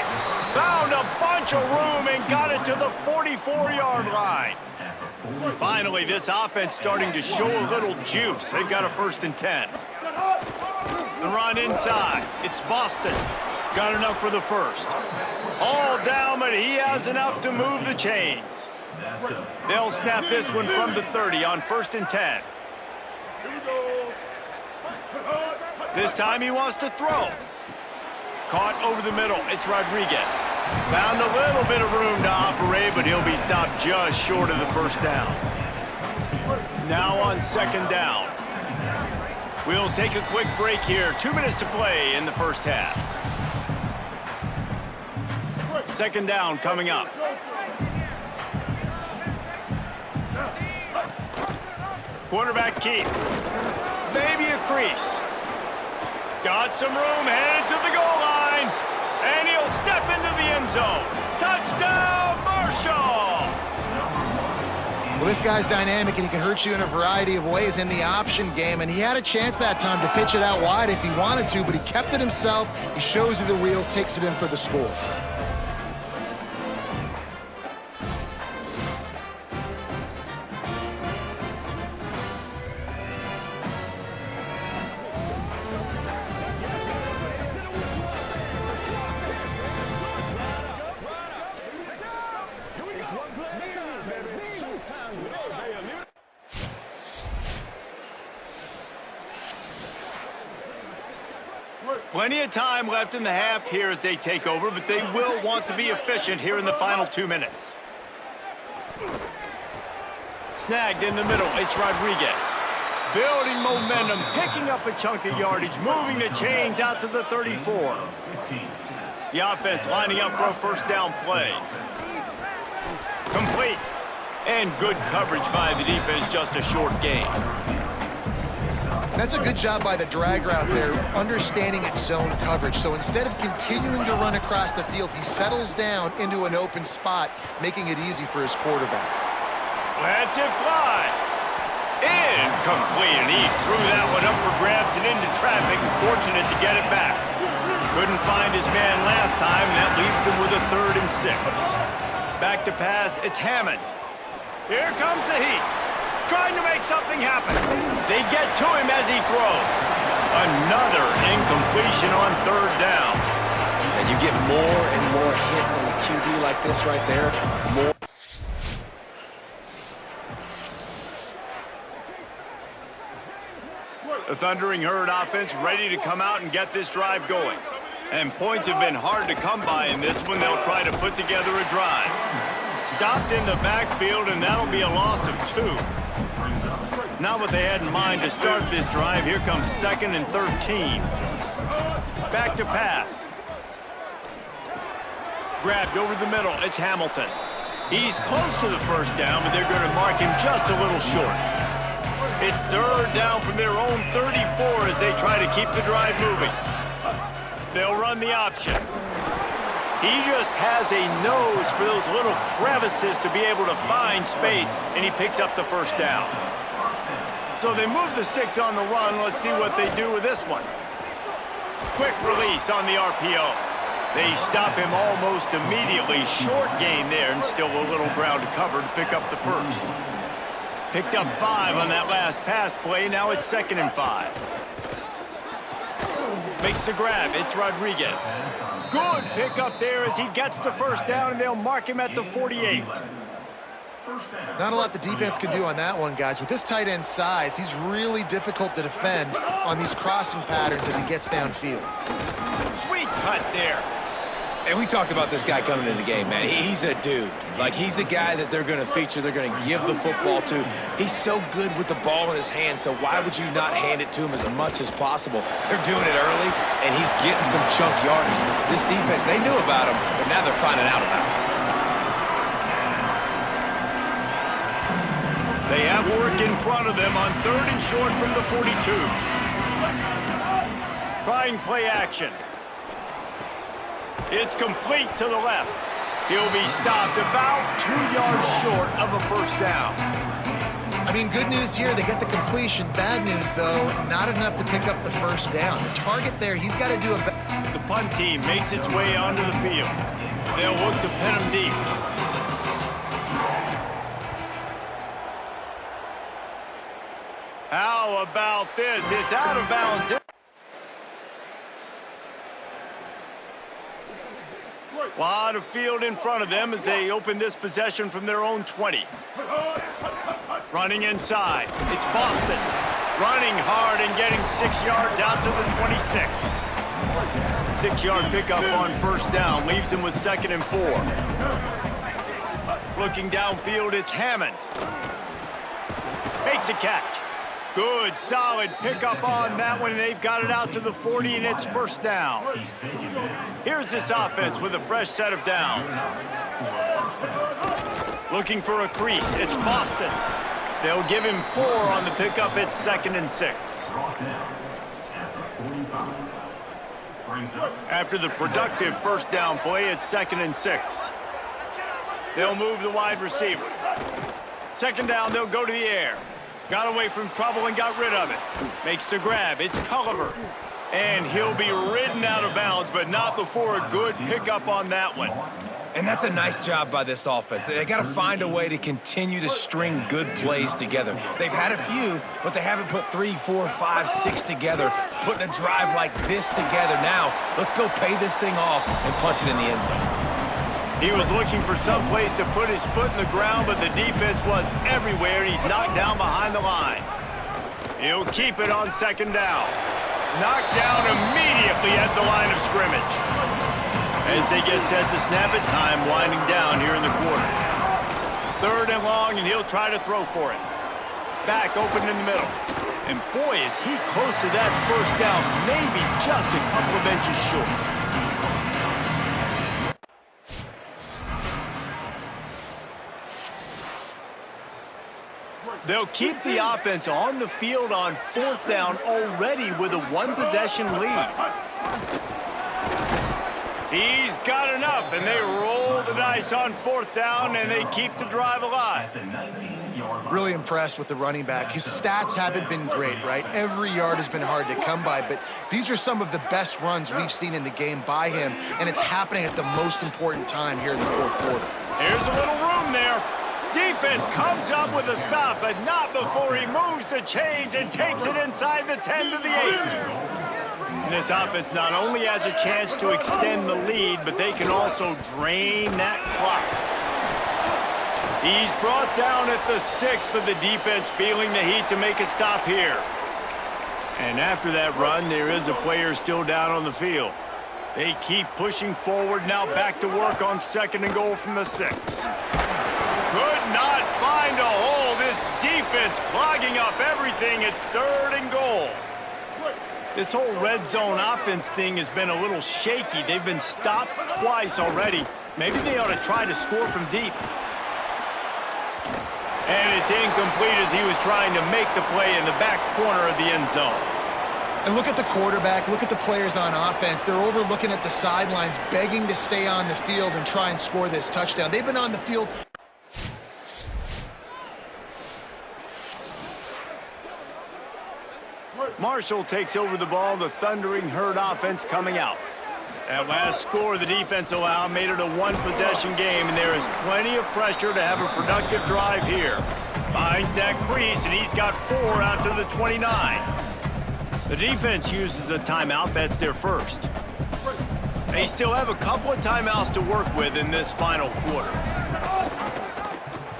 Speaker 1: Found a bunch of room and got it to the 44-yard line. Finally, this offense starting to show a little juice. They've got a 1st and 10. The run inside. It's Boston. Got enough for the first. All down, but he has enough to move the chains. They'll snap this one from the 30 on 1st and 10. This time he wants to throw. Caught over the middle. It's Rodriguez. Found a little bit of room to operate, but he'll be stopped just short of the first down. Now on 2nd down. We'll take a quick break here. 2 minutes to play in the first half. Second down coming up. Quarterback keep. Maybe a crease. Got some room, headed to the goal line. And he'll step into the end zone. Touchdown, Marshall!
Speaker 4: Well, this guy's dynamic, and he can hurt you in a variety of ways in the option game, and he had a chance that time to pitch it out wide if he wanted to, but he kept it himself. He shows you the wheels, takes it in for the score.
Speaker 1: Plenty of time left in the half here as they take over, but they will want to be efficient here in the final 2 minutes. Snagged in the middle, it's Rodriguez. Building momentum, picking up a chunk of yardage, moving the chains out to the 34. The offense lining up for a first down play. Complete. And good coverage by the defense, just a short gain.
Speaker 4: That's a good job by the drag route there, understanding its zone coverage. So instead of continuing to run across the field, he settles down into an open spot, making it easy for his quarterback.
Speaker 1: Lets it fly. Incomplete, and he threw that one up for grabs and into traffic, and fortunate to get it back. Couldn't find his man last time, and that leaves him with a 3rd and 6. Back to pass, it's Hammond. Here comes the heat. Trying to make something happen. They get to him as he throws. Another incompletion on 3rd down.
Speaker 3: And you get more and more hits on the QB like this right there. More.
Speaker 1: The Thundering Herd offense ready to come out and get this drive going. And points have been hard to come by in this one. They'll try to put together a drive. Stopped in the backfield, and that'll be a loss of 2. Not what they had in mind to start this drive. Here comes 2nd and 13. Back to pass. Grabbed over the middle. It's Hamilton. He's close to the first down, but they're going to mark him just a little short. It's 3rd down from their own 34 as they try to keep the drive moving. They'll run the option. He just has a nose for those little crevices to be able to find space, and he picks up the first down. So they move the sticks on the run. Let's see what they do with this one. Quick release on the RPO. They stop him almost immediately. Short gain there, and still a little ground to cover to pick up the first. Picked up 5 on that last pass play. Now it's 2nd and 5. Makes the grab. It's Rodriguez. Good pickup there as he gets the first down, and they'll mark him at the 48.
Speaker 4: Not a lot the defense can do on that one, guys. With this tight end size, he's really difficult to defend on these crossing patterns as he gets downfield.
Speaker 1: Sweet cut there.
Speaker 3: And we talked about this guy coming in the game, man. He's a dude. Like, he's a guy that they're going to feature, they're going to give the football to. He's so good with the ball in his hand, so why would you not hand it to him as much as possible? They're doing it early, and he's getting some chunk yardage. This defense, they knew about him, but now they're finding out about him.
Speaker 1: They have work in front of them on 3rd and short from the 42. Trying play action. It's complete to the left. He'll be stopped about 2 yards short of a first down.
Speaker 4: I mean, good news here, they get the completion. Bad news, though, not enough to pick up the first down. The target there, he's got to do a better.
Speaker 1: The punt team makes its way onto the field. They'll look to pin him deep. How about this? It's out of bounds. A lot of field in front of them as they open this possession from their own 20. Running inside. It's Boston. Running hard and getting 6 yards out to the 26. 6-yard pickup on first down. Leaves them with 2nd and 4. Looking downfield, it's Hammond. Makes a catch. Good, solid pickup on that one, and they've got it out to the 40, and it's first down. Here's this offense with a fresh set of downs. Looking for a crease. It's Boston. They'll give him 4 on the pickup. It's 2nd and 6. After the productive first down play, it's 2nd and 6. They'll move the wide receiver. 2nd down, they'll go to the air. Got away from trouble and got rid of it. Makes the grab. It's Culliver. And he'll be ridden out of bounds, but not before a good pickup on that one.
Speaker 3: And that's a nice job by this offense. They got to find a way to continue to string good plays together. They've had a few, but they haven't put 3, 4, 5, 6 together, putting a drive like this together. Now, let's go pay this thing off and punch it in the end zone.
Speaker 1: He was looking for some place to put his foot in the ground, but the defense was everywhere, and he's knocked down behind the line. He'll keep it on 2nd down. Knocked down immediately at the line of scrimmage. As they get set to snap it, time winding down here in the quarter. 3rd and long, and he'll try to throw for it. Back open in the middle. And boy, is he close to that first down, maybe just a couple of inches short. They'll keep the offense on the field on 4th down already with a 1-possession lead. He's got enough, and they roll the dice on 4th down, and they keep the drive alive.
Speaker 4: Really impressed with the running back. His stats haven't been great, right? Every yard has been hard to come by, but these are some of the best runs we've seen in the game by him, and it's happening at the most important time here in the 4th quarter.
Speaker 1: Here's a little room there. Defense comes up with a stop, but not before he moves the chains and takes it inside the 10 to the 8. This offense not only has a chance to extend the lead, but they can also drain that clock. He's brought down at the 6, but the defense feeling the heat to make a stop here. And after that run, there is a player still down on the field. They keep pushing forward, now back to work on 2nd and goal from the 6. Could not find a hole. This defense clogging up everything. It's 3rd and goal. This whole red zone offense thing has been a little shaky. They've been stopped twice already. Maybe they ought to try to score from deep. And it's incomplete as he was trying to make the play in the back corner of the end zone.
Speaker 4: And look at the quarterback, look at the players on offense. They're overlooking at the sidelines, begging to stay on the field and try and score this touchdown. They've been on the field.
Speaker 1: Marshall takes over the ball, the Thundering Herd offense coming out. That last score the defense allowed made it a 1-possession game, and there is plenty of pressure to have a productive drive here. Finds that crease, and he's got 4 out to the 29. The defense uses a timeout. That's their first. They still have a couple of timeouts to work with in this final quarter.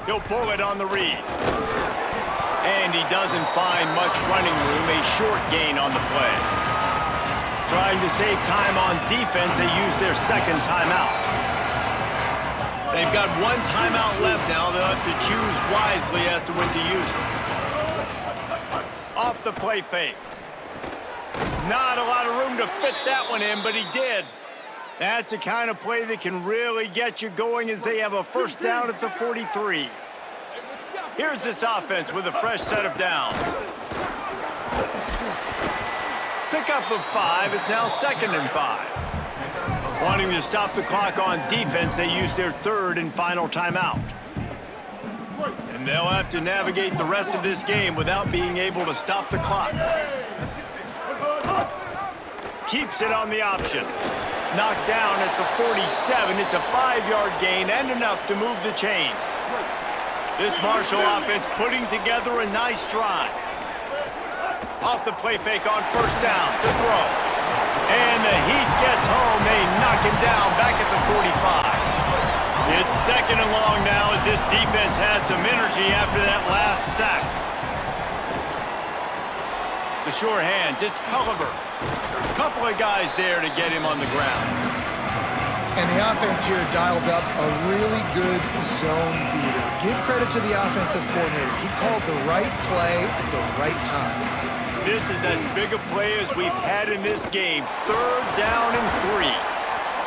Speaker 1: He'll pull it on the read. And he doesn't find much running room, a short gain on the play. Trying to save time on defense, they use their 2nd timeout. They've got 1 timeout left now. They'll have to choose wisely as to when to use it. Off the play fake. Not a lot of room to fit that one in, but he did. That's the kind of play that can really get you going as they have a first down at the 43. Here's this offense with a fresh set of downs. Pickup of 5. It's now 2nd and 5. Wanting to stop the clock on defense, they use their 3rd and final timeout. And they'll have to navigate the rest of this game without being able to stop the clock. Keeps it on the option. Knocked down at the 47. It's a 5-yard gain and enough to move the chains. This Marshall offense putting together a nice drive. Off the play fake on first down to throw. And the Heat gets home. They knock him down back at the 45. It's 2nd and long now as this defense has some energy after that last sack. The sure hands, it's Culliver. A couple of guys there to get him on the ground.
Speaker 4: And the offense here dialed up a really good zone beater. give credit to the offensive coordinator. He called the right play at the right time.
Speaker 1: This is as big a play as we've had in this game. 3rd down and 3.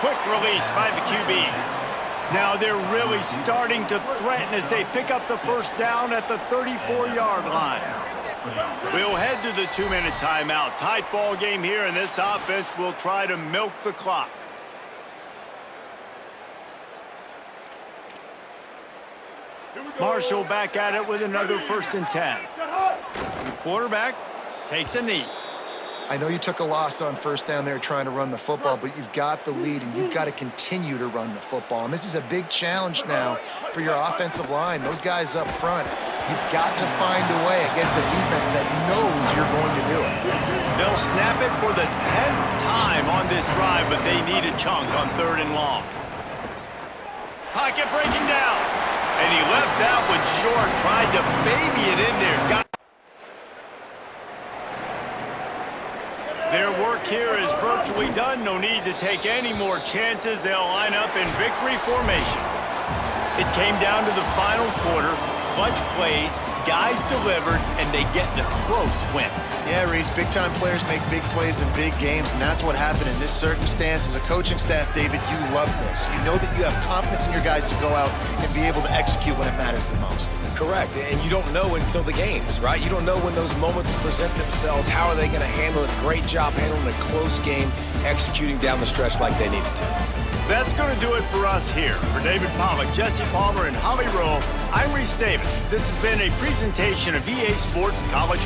Speaker 1: Quick release by the QB. Now they're really starting to threaten as they pick up the first down at the 34-yard line. We'll head to the 2-minute timeout. Tight ball game here, and this offense will try to milk the clock. Marshall back at it with another 1st and 10. The quarterback takes a knee.
Speaker 4: I know you took a loss on 1st down there trying to run the football, but you've got the lead, and you've got to continue to run the football. And this is a big challenge now for your offensive line. Those guys up front, you've got to find a way against the defense that knows you're going to do it.
Speaker 1: They'll snap it for the 10th time on this drive, but they need a chunk on 3rd and long. Pocket breaking down. And he left that one short, tried to baby it in there. Their work here is virtually done. No need to take any more chances. They'll line up in victory formation. It came down to the final quarter. Clutch plays, guys delivered, and they get the close win.
Speaker 4: Yeah, Reese, big-time players make big plays in big games, and that's what happened in this circumstance. As a coaching staff, David, you love this. You know that you have confidence in your guys to go out and be able to execute when it matters the most.
Speaker 3: Correct, and you don't know until the games, right? You don't know when those moments present themselves. How are they going to handle it? Great job handling a close game, executing down the stretch like they needed to.
Speaker 1: That's going to do it for us here. For David Pollack, Jesse Palmer, and Holly Rowe, I'm Reese Davis. This has been a presentation of EA Sports College.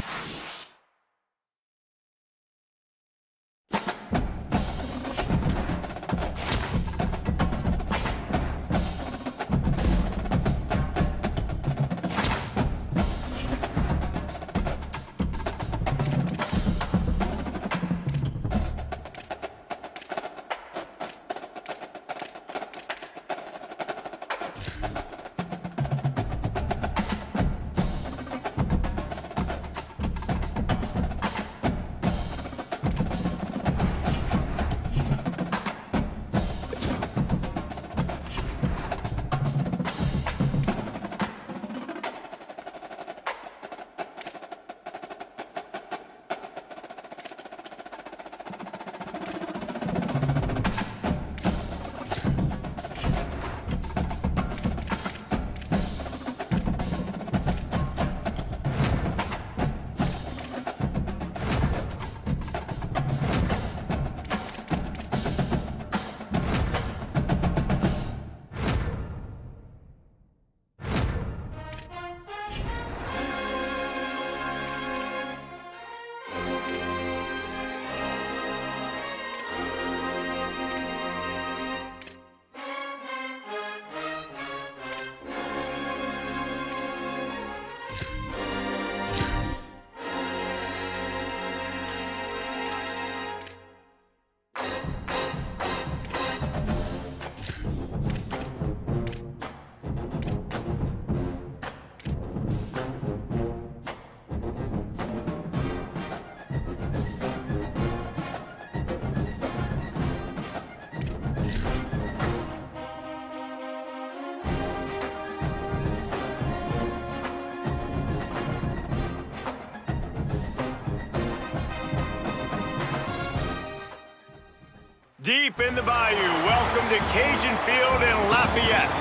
Speaker 1: Deep in the bayou, welcome to Cajun Field in Lafayette.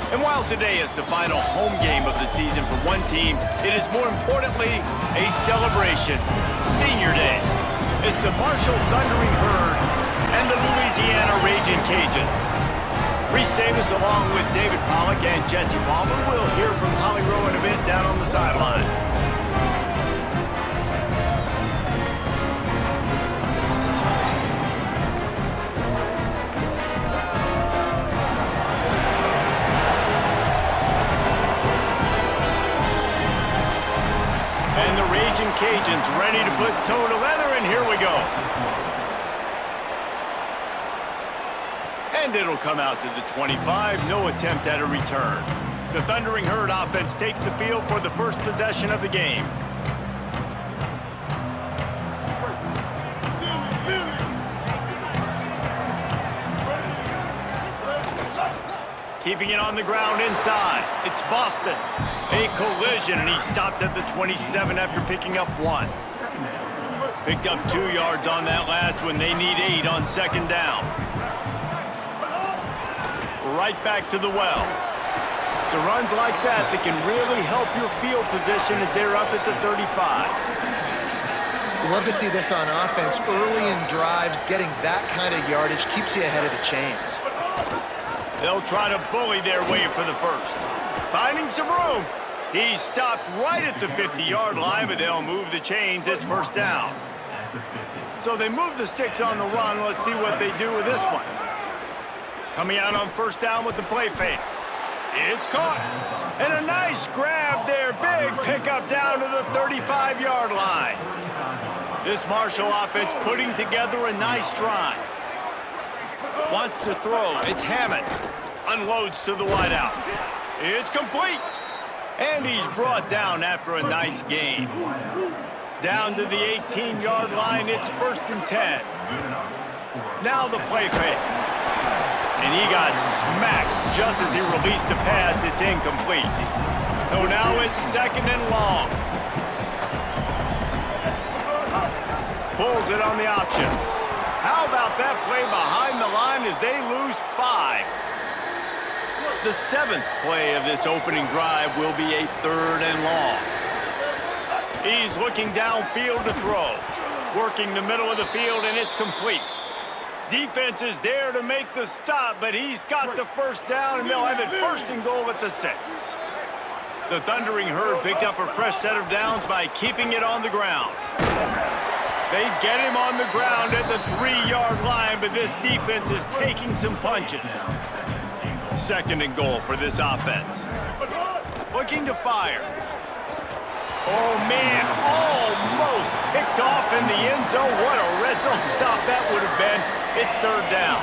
Speaker 1: And while today is the final home game of the season for one team, it is more importantly a celebration. Senior Day. It's the Marshall Thundering Herd and the Louisiana Raging Cajuns. Reese Davis along with David Pollack and Jesse Palmer. We'll hear from Holly Rowe in a bit down on the sideline. And the Raging Cajuns ready to put toe to leather, and here we go. And it'll come out to the 25, no attempt at a return. The Thundering Herd offense takes the field for the first possession of the game. Keeping it on the ground inside. It's Boston. A collision, and he stopped at the 27 after picking up 1. Picked up 2 yards on that last one. They need 8 on second down. Right back to the well. So runs like that can really help your field position as they're up at the 35.
Speaker 4: Love to see this on offense. Early in drives, getting that kind of yardage keeps you ahead of the chains.
Speaker 1: They'll try to bully their way for the first. Finding some room. He stopped right at the 50-yard line, but they'll move the chains. It's first down. So they move the sticks on the run. Let's see what they do with this one. Coming out on first down with the play fake. It's caught. And a nice grab there. Big pickup down to the 35-yard line. This Marshall offense putting together a nice drive. Wants to throw. It's Hammond. Unloads to the wideout. It's complete. And he's brought down after a nice gain. Down to the 18-yard line. It's first and 10. Now the play fake. And he got smacked just as he released the pass. It's incomplete. So now it's second and long. Pulls it on the option. How about that play behind the line as they lose 5? The 7th play of this opening drive will be a third and long. He's looking downfield to throw. Working the middle of the field, and it's complete. Defense is there to make the stop, but he's got the first down, and they'll have it first and goal at the 6. The Thundering Herd picked up a fresh set of downs by keeping it on the ground. They get him on the ground at the 3-yard line, but this defense is taking some punches. Second and goal for this offense. Looking to fire. Oh, man, almost picked off in the end zone. What a red zone stop that would have been. It's third down.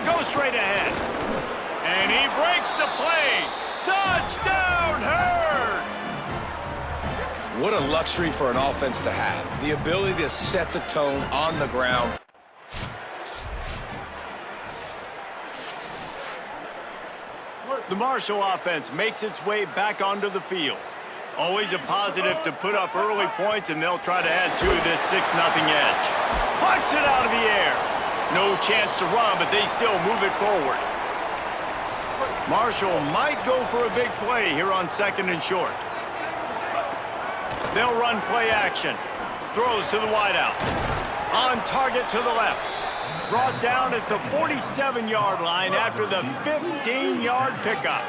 Speaker 1: Go straight ahead. And he breaks the play. Touchdown, Herd!
Speaker 3: What a luxury for an offense to have. The ability to set the tone on the ground.
Speaker 1: The Marshall offense makes its way back onto the field. Always a positive to put up early points, and they'll try to add to this 6-0 edge. Pucks it out of the air. No chance to run, but they still move it forward. Marshall might go for a big play here on second and short. They'll run play action. Throws to the wideout. On target to the left. Brought down at the 47-yard line after the 15-yard pickup.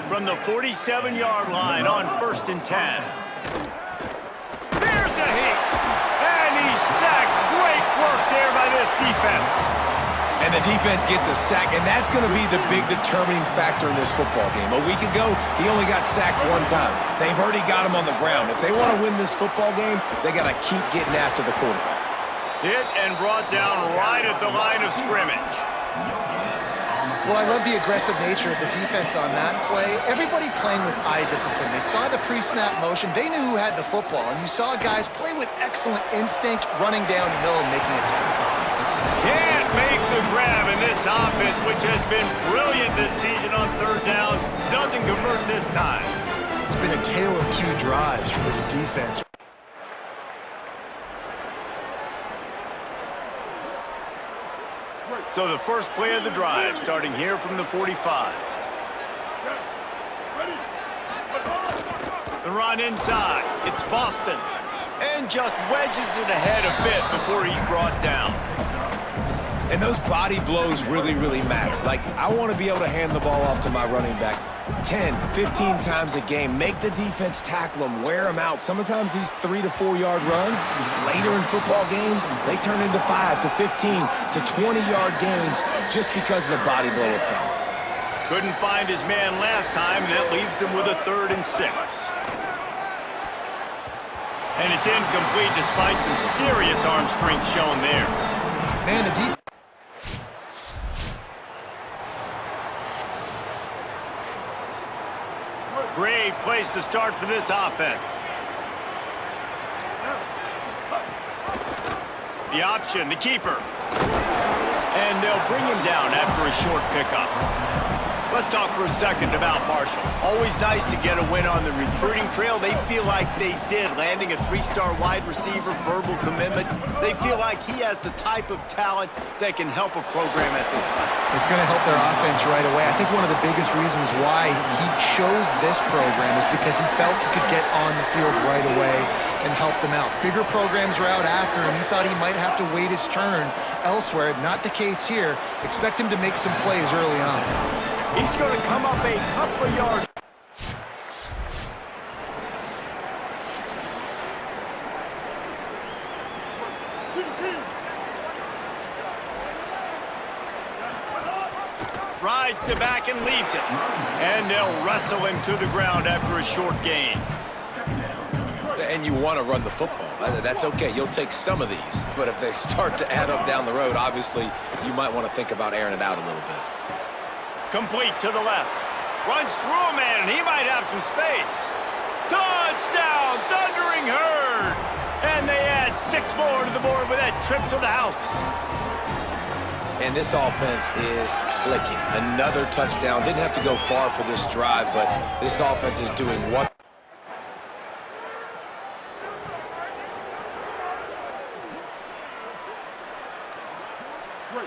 Speaker 1: From the 47-yard line on first and 10. Here's a hit. And he's sacked. Great work there by this defense.
Speaker 3: And the defense gets a sack, and that's going to be the big determining factor in this football game. A week ago, he only got sacked 1 time. They've already got him on the ground. If they want to win this football game, they got to keep getting after the quarterback.
Speaker 1: Hit and brought down right at the line of scrimmage.
Speaker 4: Well, I love the aggressive nature of the defense on that play. Everybody playing with eye discipline. They saw the pre-snap motion. They knew who had the football, and you saw guys play with excellent instinct, running downhill and making a tackle.
Speaker 1: Can't make the grab, and this offense, which has been brilliant this season on third down, doesn't convert this time.
Speaker 4: It's been a tale of 2 drives for this defense.
Speaker 1: So the first play of the drive, starting here from the 45. The run inside. It's Boston. And just wedges it ahead a bit before he's brought down.
Speaker 3: And those body blows really, really matter. Like, I want to be able to hand the ball off to my running back 10, 15 times a game. Make the defense tackle them, wear them out. Sometimes these 3 to 4 yard runs, later in football games, they turn into 5 to 15 to 20-yard gains just because of the body blow effect.
Speaker 1: Couldn't find his man last time, and that leaves him with a 3rd and 6. And it's incomplete despite some serious arm strength shown there.
Speaker 4: Man, the defense.
Speaker 1: Great place to start for this offense. The option, the keeper. And they'll bring him down after a short pickup. Let's talk for a second about Marshall. Always nice to get a win on the recruiting trail. They feel like they did, landing a 3-star wide receiver, verbal commitment. They feel like he has the type of talent that can help a program at this level.
Speaker 4: It's going to help their offense right away. I think one of the biggest reasons why he chose this program is because he felt he could get on the field right away and help them out. Bigger programs were out after him. He thought he might have to wait his turn elsewhere. Not the case here. Expect him to make some plays early on.
Speaker 1: He's going to come up a couple of yards. Rides to back and leaves it. And they'll wrestle him to the ground after a short gain.
Speaker 3: And you want to run the football. That's okay. You'll take some of these. But if they start to add up down the road, obviously, you might want to think about airing it out a little bit.
Speaker 1: Complete to the left. Runs through a man, and he might have some space. Touchdown, Thundering Herd! And they add 6 more to the board with that trip to the house.
Speaker 3: And this offense is clicking. Another touchdown. Didn't have to go far for this drive, but this offense is doing what?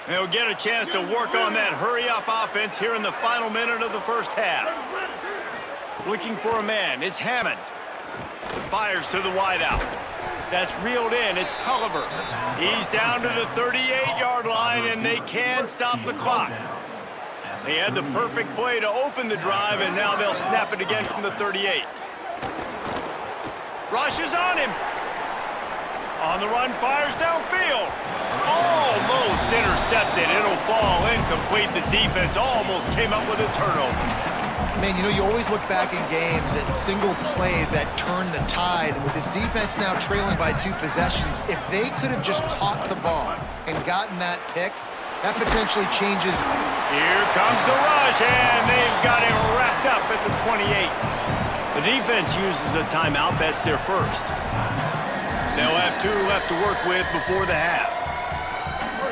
Speaker 1: They'll get a chance to work on that hurry-up offense here in the final minute of the first half. Looking for a man. It's Hammond. Fires to the wideout. That's reeled in. It's Culliver. He's down to the 38-yard line, and they can stop the clock. They had the perfect play to open the drive, and now they'll snap it again from the 38. Rush is on him. On the run, fires downfield. Almost intercepted. It'll fall incomplete. The defense almost came up with a turnover.
Speaker 4: Man, you know, you always look back in games at single plays that turn the tide. And with this defense now trailing by 2 possessions, if they could have just caught the ball and gotten that pick, that potentially changes.
Speaker 1: Here comes the rush, and they've got him wrapped up at the 28. The defense uses a timeout. That's their first. They'll have 2 left to work with before the half.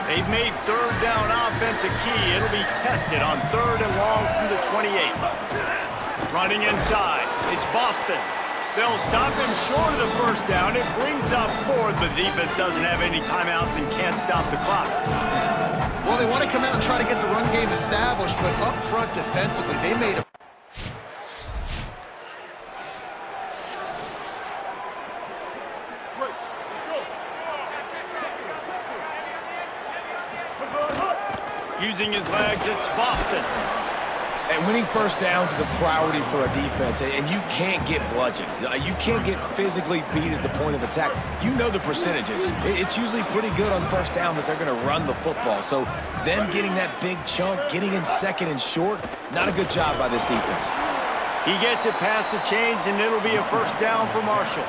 Speaker 1: They've made third down offense a key. It'll be tested on 3rd and long from the 28. Running inside, it's Boston. They'll stop him short of the first down. It brings up 4th, but the defense doesn't have any timeouts and can't stop the clock.
Speaker 4: Well, they want to come out and try to get the run game established, but up front defensively, they made a
Speaker 1: using his legs, it's Boston.
Speaker 3: And winning first downs is a priority for a defense, and you can't get bludgeoned. You can't get physically beat at the point of attack. You know the percentages. It's usually pretty good on first down that they're going to run the football. So them getting that big chunk, getting in second and short, not a good job by this defense.
Speaker 1: He gets it past the chains, and it'll be a first down for Marshall.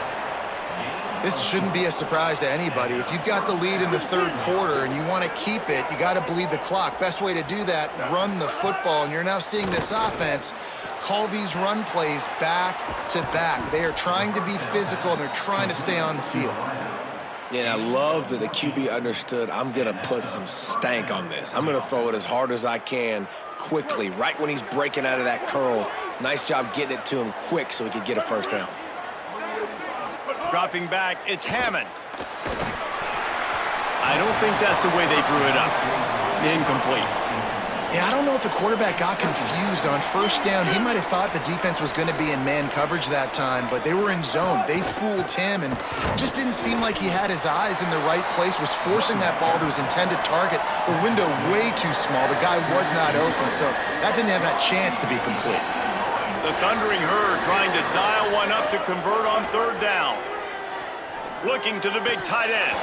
Speaker 4: This shouldn't be a surprise to anybody. If you've got the lead in the 3rd quarter and you want to keep it, you got to bleed the clock. Best way to do that, run the football. And you're now seeing this offense call these run plays back to back. They are trying to be physical, and they're trying to stay on the field.
Speaker 3: And I love that the QB understood, I'm going to put some stank on this. I'm going to throw it as hard as I can quickly, right when he's breaking out of that curl. Nice job getting it to him quick so he could get a first down.
Speaker 1: Dropping back, it's Hammond. I don't think that's the way they drew it up. Incomplete.
Speaker 4: Yeah, I don't know if the quarterback got confused on first down. He might have thought the defense was going to be in man coverage that time, but they were in zone. They fooled him, and just didn't seem like he had his eyes in the right place, was forcing that ball to his intended target. The window way too small. The guy was not open, so that didn't have that chance to be complete.
Speaker 1: The Thundering Herd trying to dial one up to convert on 3rd down. Looking to the big tight end.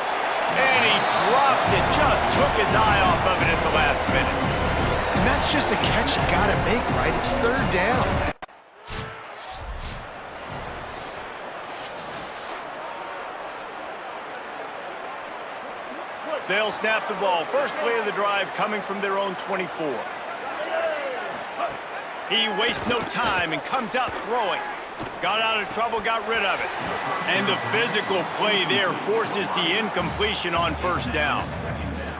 Speaker 1: And he drops it. Just took his eye off of it at the last minute.
Speaker 4: And that's just a catch you got to make, right? It's 3rd down.
Speaker 1: They'll snap the ball. First play of the drive coming from their own 24. He wastes no time and comes out throwing. Got out of trouble, got rid of it. And the physical play there forces the incompletion on first down.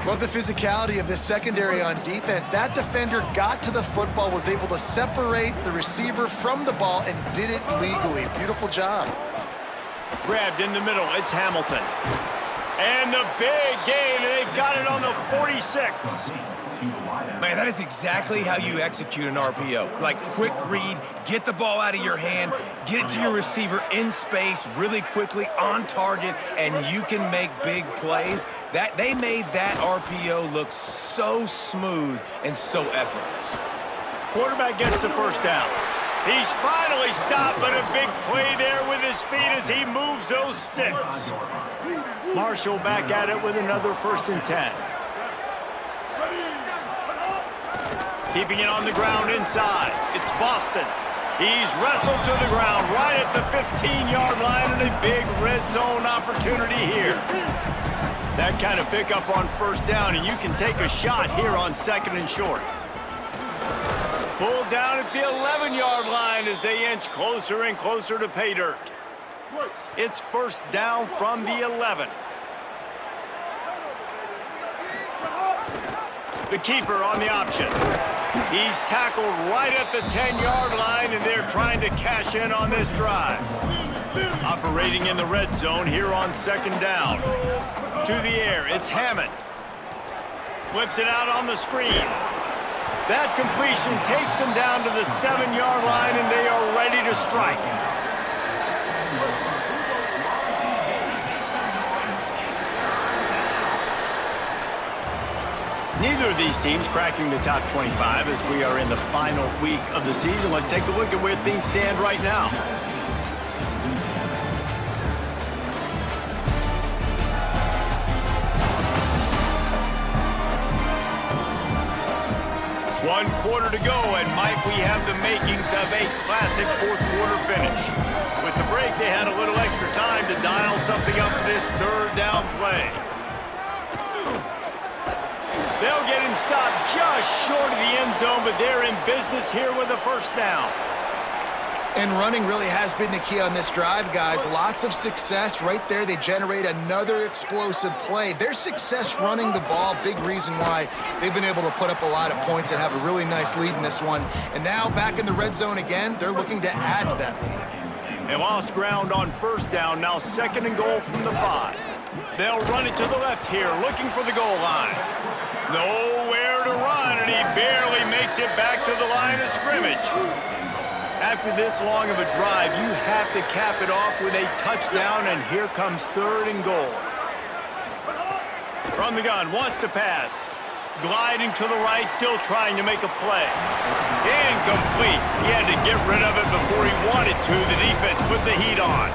Speaker 4: Love the physicality of this secondary on defense. That defender got to the football, was able to separate the receiver from the ball, and did it legally. Beautiful job.
Speaker 1: Grabbed in the middle, it's Hamilton. And the big gain, and they've got it on the 46.
Speaker 3: Man, that is exactly how you execute an RPO. Like, quick read, get the ball out of your hand, get it to your receiver in space really quickly, on target, and you can make big plays. They made that RPO look so smooth and so effortless.
Speaker 1: Quarterback gets the first down. He's finally stopped, but a big play there with his feet as he moves those sticks. Marshall back at it with another 1st and 10. Keeping it on the ground inside. It's Boston. He's wrestled to the ground right at the 15-yard line, and a big red zone opportunity here. That kind of pickup on 1st down, and you can take a shot here on 2nd and short. Pulled down at the 11-yard line as they inch closer and closer to pay dirt. It's 1st down from the 11. The keeper on the option. He's tackled right at the 10-yard line, and they're trying to cash in on this drive. Operating in the red zone here on 2nd down. To the air, it's Hammond. Flips it out on the screen. That completion takes them down to the 7-yard line, and they are ready to strike. Neither of these teams cracking the top 25 as we are in the final week of the season. Let's take a look at where things stand right now. One quarter to go, and might we have the makings of a classic 4th quarter finish. With the break, they had a little extra time to dial something up for this 3rd down play. They'll get him stopped just short of the end zone, but they're in business here with a 1st down.
Speaker 4: And running really has been the key on this drive, guys. Lots of success right there. They generate another explosive play. Their success running the ball, big reason why they've been able to put up a lot of points and have a really nice lead in this one. And now back in the red zone again, they're looking to add to that lead.
Speaker 1: They lost ground on 1st down, now 2nd and goal from the 5. They'll run it to the left here, looking for the goal line. Nowhere to run, and he barely makes it back to the line of scrimmage. After this long of a drive, you have to cap it off with a touchdown, and here comes 3rd and goal. From the gun, wants to pass. Gliding to the right, still trying to make a play. Incomplete. He had to get rid of it before he wanted to. The defense put the heat on.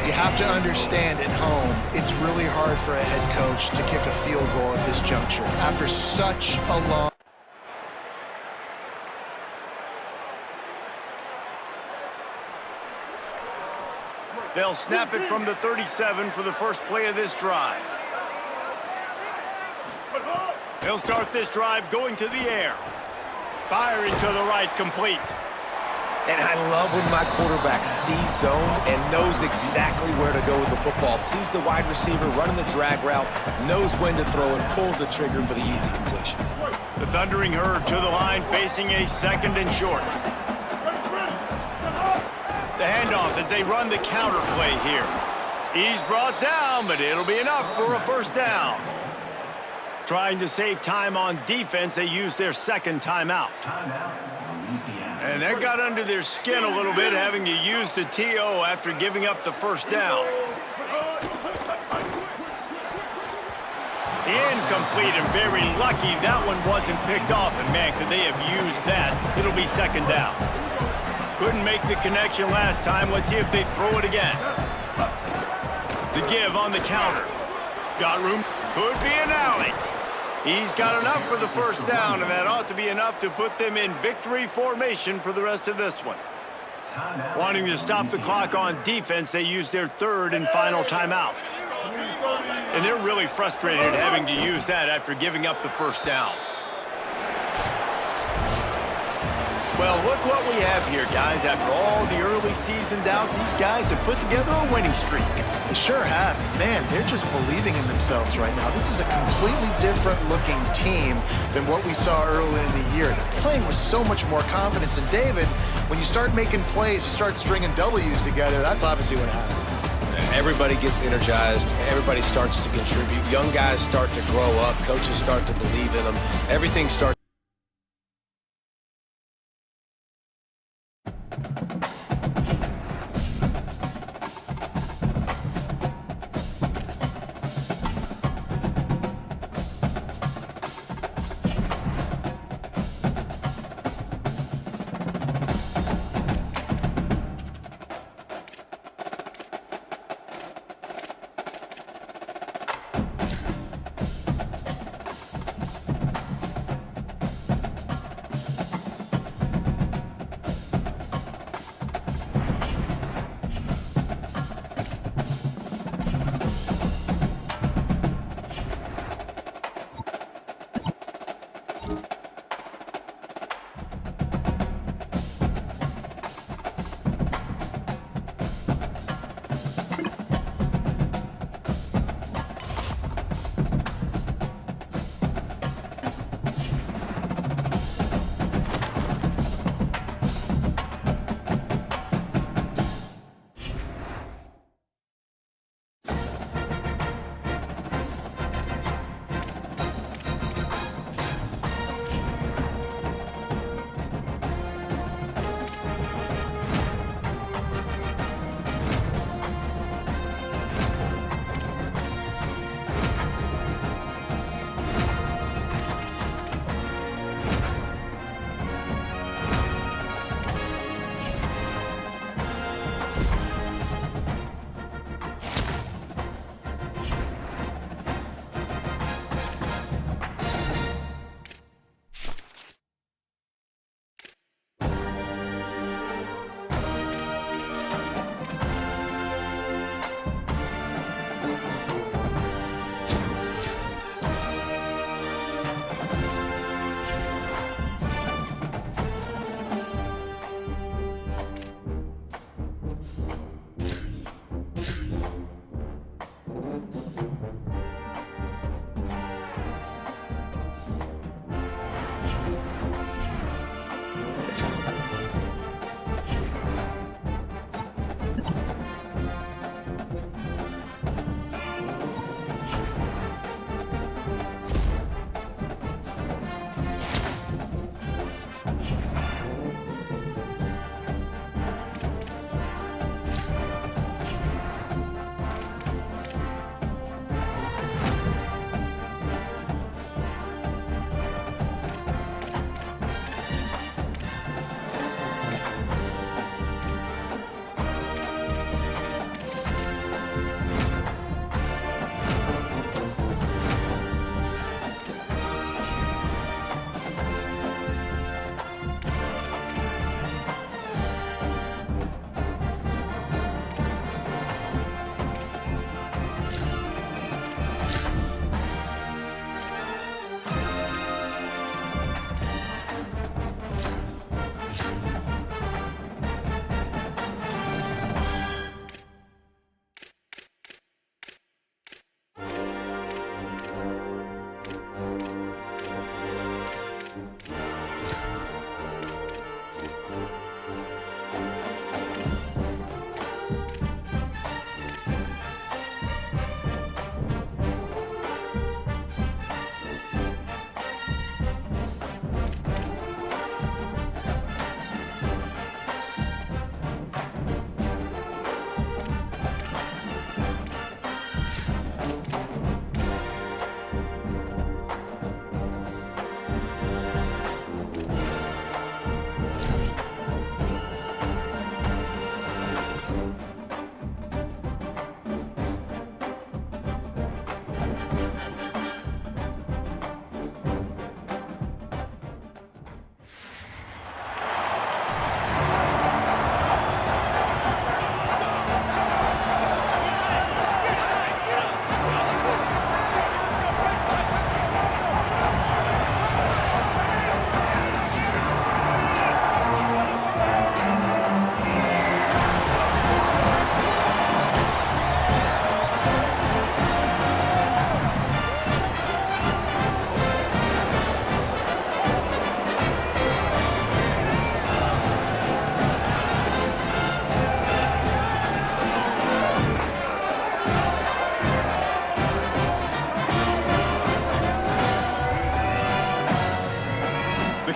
Speaker 4: You have to understand at home, it's really hard for a head coach to kick a field goal at this juncture after such a long...
Speaker 1: They'll snap it from the 37 for the first play of this drive. They'll start this drive going to the air. Firing to the right, complete.
Speaker 3: And I love when my quarterback sees zone and knows exactly where to go with the football. Sees the wide receiver running the drag route, knows when to throw it, pulls the trigger for the easy completion.
Speaker 1: The Thundering Herd to the line, facing a 2nd and short. The handoff as they run the counter play here. He's brought down, but it'll be enough for a 1st down. Trying to save time on defense, they use their 2nd timeout. And that got under their skin a little bit, having to use the TO after giving up the 1st down. Incomplete, and very lucky that one wasn't picked off. And man, could they have used that? It'll be 2nd down. Couldn't make the connection last time. Let's see if they throw it again. The give on the counter. Got room. Could be an alley. He's got enough for the 1st down, and that ought to be enough to put them in victory formation for the rest of this one. Wanting to stop the clock on defense, they use their 3rd and final timeout. And they're really frustrated having to use that after giving up the 1st down. Well, look what we have here, guys. After all the early season doubts, these guys have put together a winning streak.
Speaker 4: They sure have. Man, they're just believing in themselves right now. This is a completely different looking team than what we saw early in the year. They're playing with so much more confidence. And David, when you start making plays, you start stringing W's together, that's obviously what happens.
Speaker 3: Everybody gets energized. Everybody starts to contribute. Young guys start to grow up. Coaches start to believe in them. Everything starts.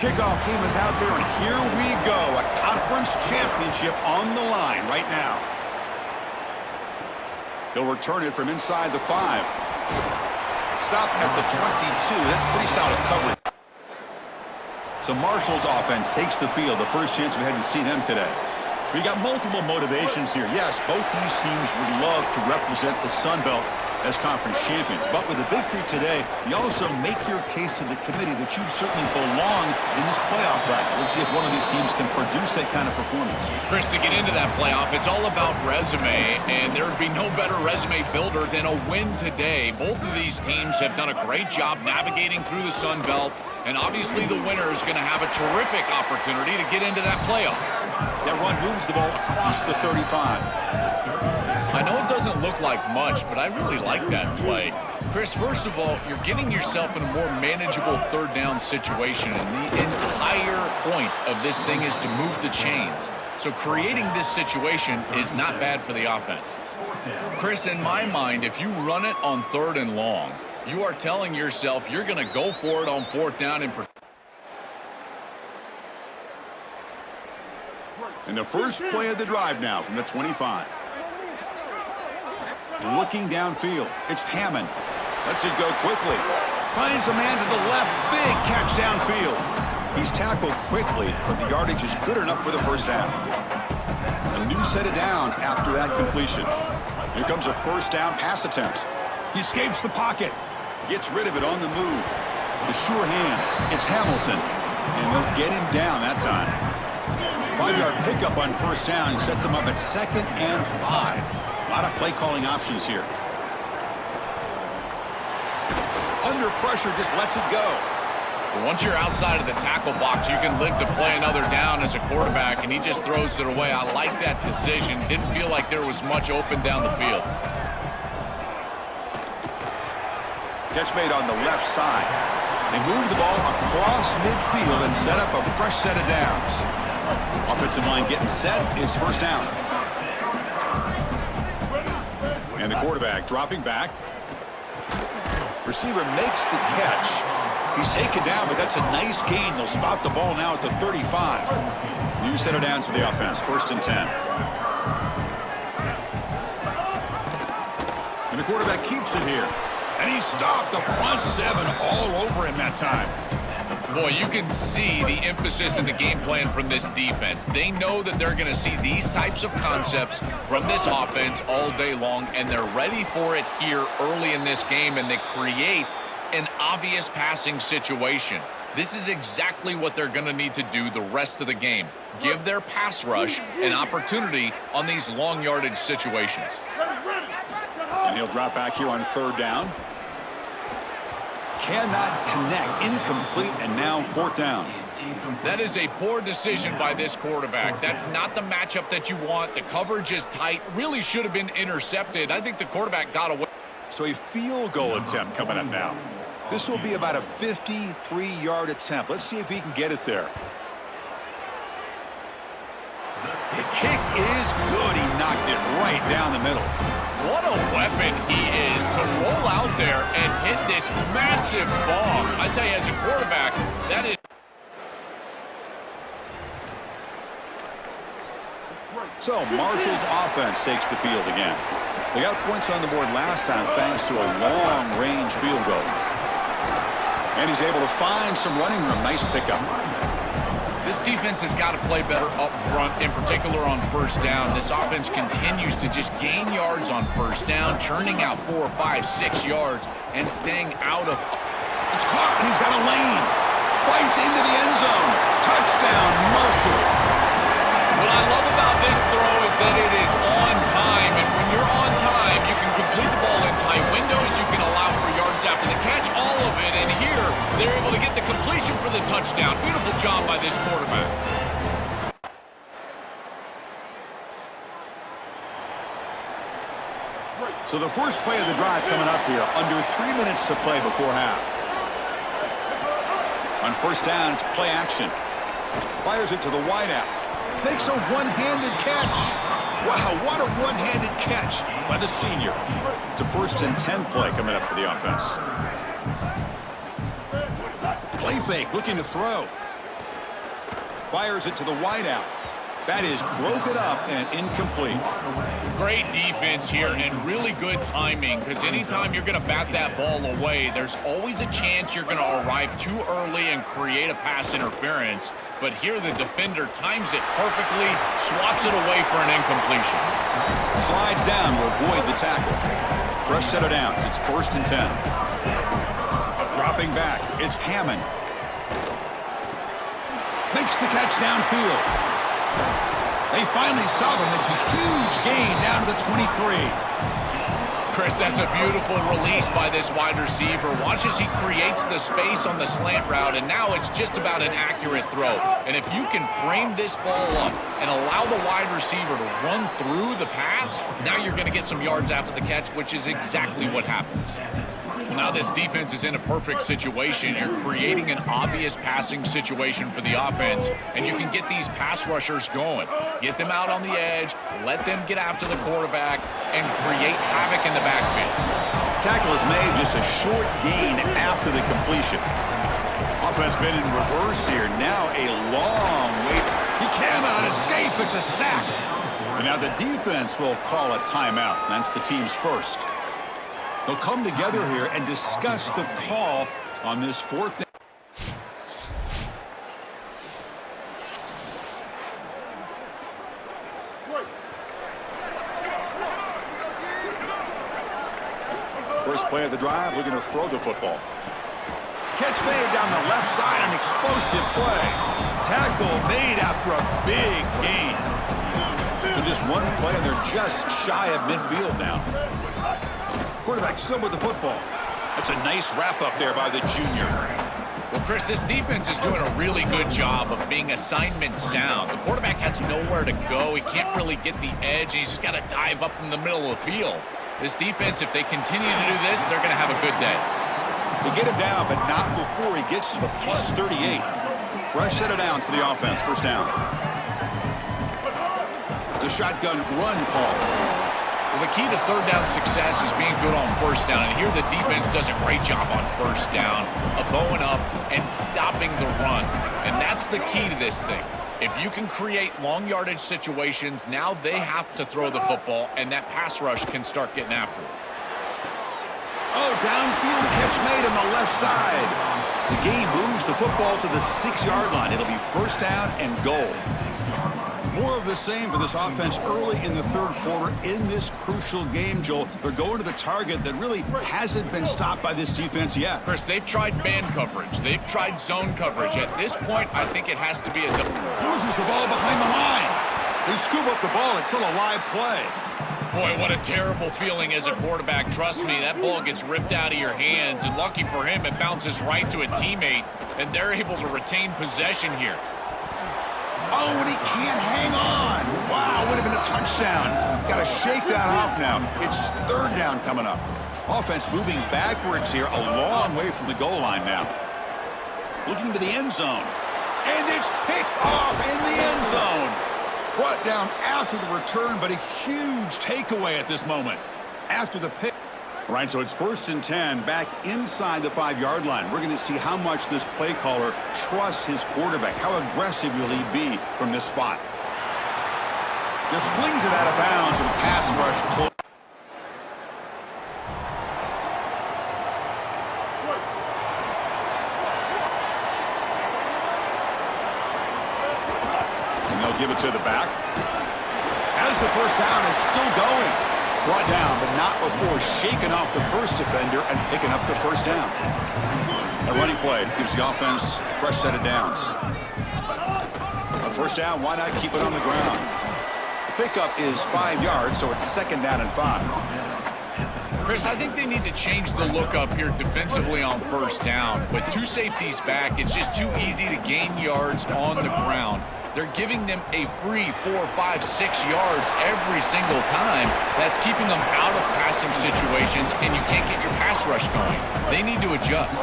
Speaker 7: kickoff team is out there, and here we go. A conference championship on the line right now. He'll return it from inside the 5. Stopping at the 22. That's pretty solid coverage. So Marshall's offense takes the field. The first chance we had to see them today. We got multiple motivations here. Yes, both these teams would love to represent the Sun Belt as conference champions. But with the victory today, you also make your case to the committee that you certainly belong in this playoff bracket. Let's see if one of these teams can produce that kind of performance.
Speaker 8: Chris, to get into that playoff, it's all about resume, and there would be no better resume builder than a win today. Both of these teams have done a great job navigating through the Sun Belt, and obviously the winner is going to have a terrific opportunity to get into that playoff.
Speaker 7: That run moves the ball across the 35.
Speaker 8: I know it doesn't look like much, but I really like that play. Chris, first of all, you're getting yourself in a more manageable third down situation, and the entire point of this thing is to move the chains. So creating this situation is not bad for the offense. Chris, in my mind, if you run it on 3rd and long, you are telling yourself you're going to go for it on 4th down and
Speaker 7: And the first play of the drive now from the 25. Looking downfield, it's Hammond. Lets it go quickly. Finds a man to the left. Big catch downfield. He's tackled quickly, but the yardage is good enough for the first down. A new set of downs after that completion. Here comes a first down pass attempt. He escapes the pocket. Gets rid of it on the move. The sure hands. It's Hamilton. And they'll get him down that time. 5-yard pickup on first down. Sets him up at 2nd and 5. A lot of play calling options here. Under pressure, just lets it go.
Speaker 8: Once you're outside of the tackle box, you can live to play another down as a quarterback, and he just throws it away. I like that decision. Didn't feel like there was much open down the field.
Speaker 7: Catch made on the left side. They move the ball across midfield and set up a fresh set of downs. Offensive line getting set. It's first down. And the quarterback dropping back. Receiver makes the catch. He's taken down, but that's a nice gain. They'll spot the ball now at the 35. New set of downs for the offense. 1st and 10. And the quarterback keeps it here. And he stopped the front 7 all over him that time.
Speaker 8: Boy, you can see the emphasis in the game plan from this defense. They know that they're going to see these types of concepts from this offense all day long, and they're ready for it here early in this game, and they create an obvious passing situation. This is exactly what they're going to need to do the rest of the game. Give their pass rush an opportunity on these long yardage situations.
Speaker 7: And he'll drop back here on 3rd down. Cannot connect, incomplete, and now 4th down.
Speaker 8: That is a poor decision by this quarterback. That's not the matchup that you want. The coverage is tight. Really should have been intercepted. I think the quarterback got away.
Speaker 7: So a field goal attempt coming up now. This will be about a 53-yard attempt. Let's see if he can get it there. The kick is good. He knocked it right down the middle.
Speaker 8: What a weapon he is to roll out there and hit this massive bomb. I tell you, as a quarterback, that is...
Speaker 7: So Marshall's offense takes the field again. They got points on the board last time thanks to a long-range field goal. And he's able to find some running room. Nice pickup.
Speaker 8: This defense has got to play better up front, in particular on first down. This offense continues to just gain yards on first down, churning out 4, 5, 6 yards, and staying out of...
Speaker 7: It's caught, and he's got a lane. Fights into the end zone. Touchdown, Marshall.
Speaker 8: What I love about this throw is that it is on time, and when you're on time, you can complete the ball in tight windows, you can allow for yards after the catch, all of it, and here, they're able to get the completion for the touchdown. Beautiful job by this quarterback.
Speaker 7: So the first play of the drive coming up here, under 3 minutes to play before half. On first down, it's play action. Fires it to the wideout. Makes a one-handed catch. Wow, what a one-handed catch by the senior. It's a 1st and 10 play coming up for the offense. Play fake, looking to throw. Fires it to the wideout. That is broken up and incomplete.
Speaker 8: Great defense here and really good timing, because anytime you're going to bat that ball away, there's always a chance you're going to arrive too early and create a pass interference. But here the defender times it perfectly, swats it away for an incompletion.
Speaker 7: Slides down to avoid the tackle. Fresh set of downs. It's 1st and 10. Dropping back. It's Hammond. Makes the catch downfield. They finally stop him. It's a huge gain down to the 23.
Speaker 8: Chris, that's a beautiful release by this wide receiver. Watch as he creates the space on the slant route, and now it's just about an accurate throw. And if you can frame this ball up and allow the wide receiver to run through the pass, now you're going to get some yards after the catch, which is exactly what happens. Well, now this defense is in a perfect situation. You're creating an obvious passing situation for the offense, and you can get these pass rushers going. Get them out on the edge, let them get after the quarterback, and create havoc in the backfield.
Speaker 7: Tackle is made, just a short gain after the completion. Offense been in reverse here. Now a long wait. He cannot escape. It's a sack. And now the defense will call a timeout. That's the team's first. They'll come together here and discuss the call on this 4th down. First play of the drive, looking to throw the football. Catch made down the left side, an explosive play. Tackle made after a big gain. So just one play, and they're just shy of midfield now. Quarterback still with the football. That's a nice wrap-up there by the junior.
Speaker 8: Well, Chris, this defense is doing a really good job of being assignment sound. The quarterback has nowhere to go. He can't really get the edge. He's just got to dive up in the middle of the field. This defense, if they continue to do this, they're going to have a good day.
Speaker 7: They get him down, but not before he gets to the plus 38. Fresh set of downs for the offense. First down. It's a shotgun run call.
Speaker 8: Well, the key to third down success is being good on first down. And here the defense does a great job on first down of bowing up and stopping the run. And that's the key to this thing. If you can create long yardage situations, now they have to throw the football, and that pass rush can start getting after it.
Speaker 7: Oh, downfield catch made on the left side. The game moves the football to the 6-yard line. It'll be first down and goal. More of the same for this offense early in the third quarter in this crucial game, Joel. They're going to the target that really hasn't been stopped by this defense yet.
Speaker 8: Chris, they've tried man coverage. They've tried zone coverage. At this point, I think it has to be a double.
Speaker 7: Loses the ball behind the line. They scoop up the ball. It's still a live play.
Speaker 8: Boy, what a terrible feeling as a quarterback. Trust me, that ball gets ripped out of your hands, and lucky for him, it bounces right to a teammate, and they're able to retain possession here.
Speaker 7: Oh, and he can't hang on. Wow, would have been a touchdown. Got to shake that off now. It's third down coming up. Offense moving backwards here, a long way from the goal line now. Looking to the end zone. And it's picked off in the end zone. Brought down after the return, but a huge takeaway at this moment. After the pick. All right, so it's 1st and 10 back inside the 5-yard line. We're going to see how much this play caller trusts his quarterback. How aggressive will he be from this spot? Just flings it out of bounds with a pass rush close. And they'll give it to the back. As the first down is still going. Brought down, but not before shaking off the first defender and picking up the first down. A running play gives the offense a fresh set of downs. A first down, why not keep it on the ground? The pickup is 5 yards, so it's 2nd down and 5.
Speaker 8: Chris, I think they need to change the look up here defensively on first down. With 2 safeties back, it's just too easy to gain yards on the ground. They're giving them a free 4, 5, 6 yards every single time. That's keeping them out of passing situations, and you can't get your pass rush going. They need to adjust.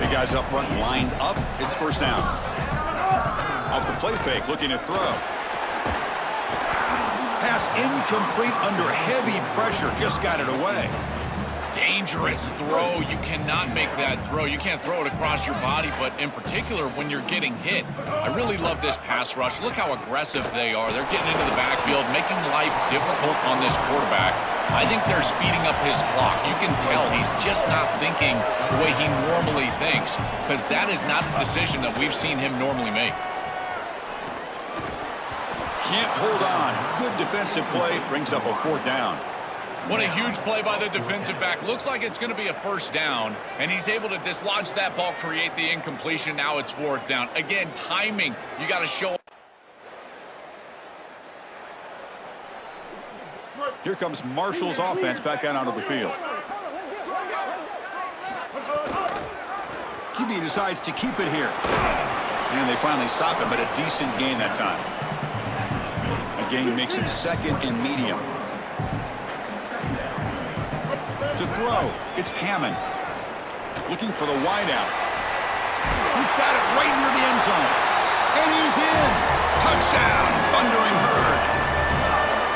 Speaker 7: Big guys up front lined up. It's first down. Off the play fake, looking to throw. Pass incomplete under heavy pressure. Just got it away.
Speaker 8: dangerous throw. You cannot make that throw. You can't throw it across your body, but in particular when you're getting hit. I really love this pass rush. Look how aggressive they are. They're getting into the backfield, making life difficult on this quarterback. I think they're speeding up his clock. You can tell he's just not thinking the way he normally thinks, because that is not a decision that we've seen him normally make.
Speaker 7: Can't hold on. Good defensive play. Brings up a 4th down.
Speaker 8: What a huge play by the defensive back. Looks like it's going to be a 1st down, and he's able to dislodge that ball, create the incompletion. Now it's 4th down. Again, timing. You got to show.
Speaker 7: Here comes Marshall's offense back out onto the field. QB decides to keep it here. And they finally stop him, but a decent gain that time. A gain makes it 2nd and medium. To throw, it's Hammond. Looking for the wideout. He's got it right near the end zone. And he's in. Touchdown, Thundering Herd.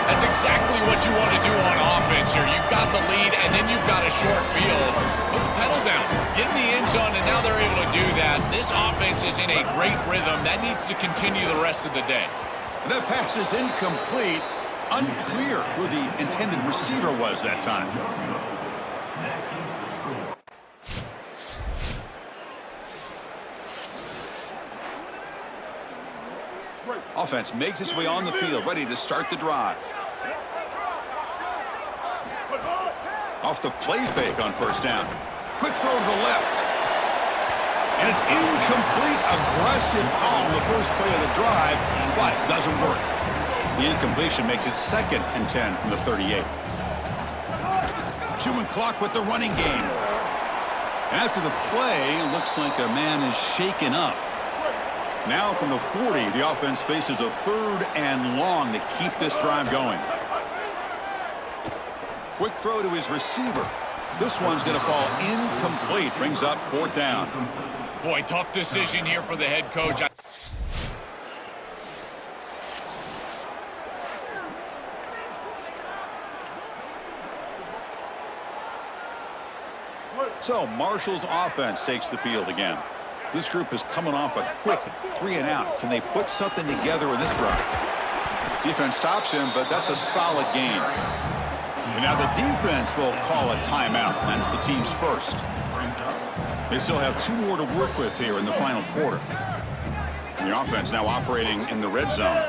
Speaker 8: That's exactly what you want to do on offense here. You've got the lead, and then you've got a short field. Put the pedal down. Get in the end zone, and now they're able to do that. This offense is in a great rhythm. That needs to continue the rest of the day.
Speaker 7: That pass is incomplete. Unclear who the intended receiver was that time. Offense makes its way on the field, ready to start the drive. Off the play fake on 1st down. Quick throw to the left. And it's incomplete. Aggressive call on the first play of the drive, but doesn't work. The incompletion makes it 2nd and 10 from the 38. Chewing clock with the running game. After the play, it looks like a man is shaken up. Now from the 40, the offense faces a 3rd and long to keep this drive going. Quick throw to his receiver. This one's going to fall incomplete. Brings up 4th down.
Speaker 8: Boy, tough decision here for the head coach.
Speaker 7: So Marshall's offense takes the field again. This group is coming off a quick 3-and-out. Can they put something together in this drive? Defense stops him, but that's a solid gain. And now the defense will call a timeout. That's the team's first. They still have 2 more to work with here in the final quarter. And the offense now operating in the red zone.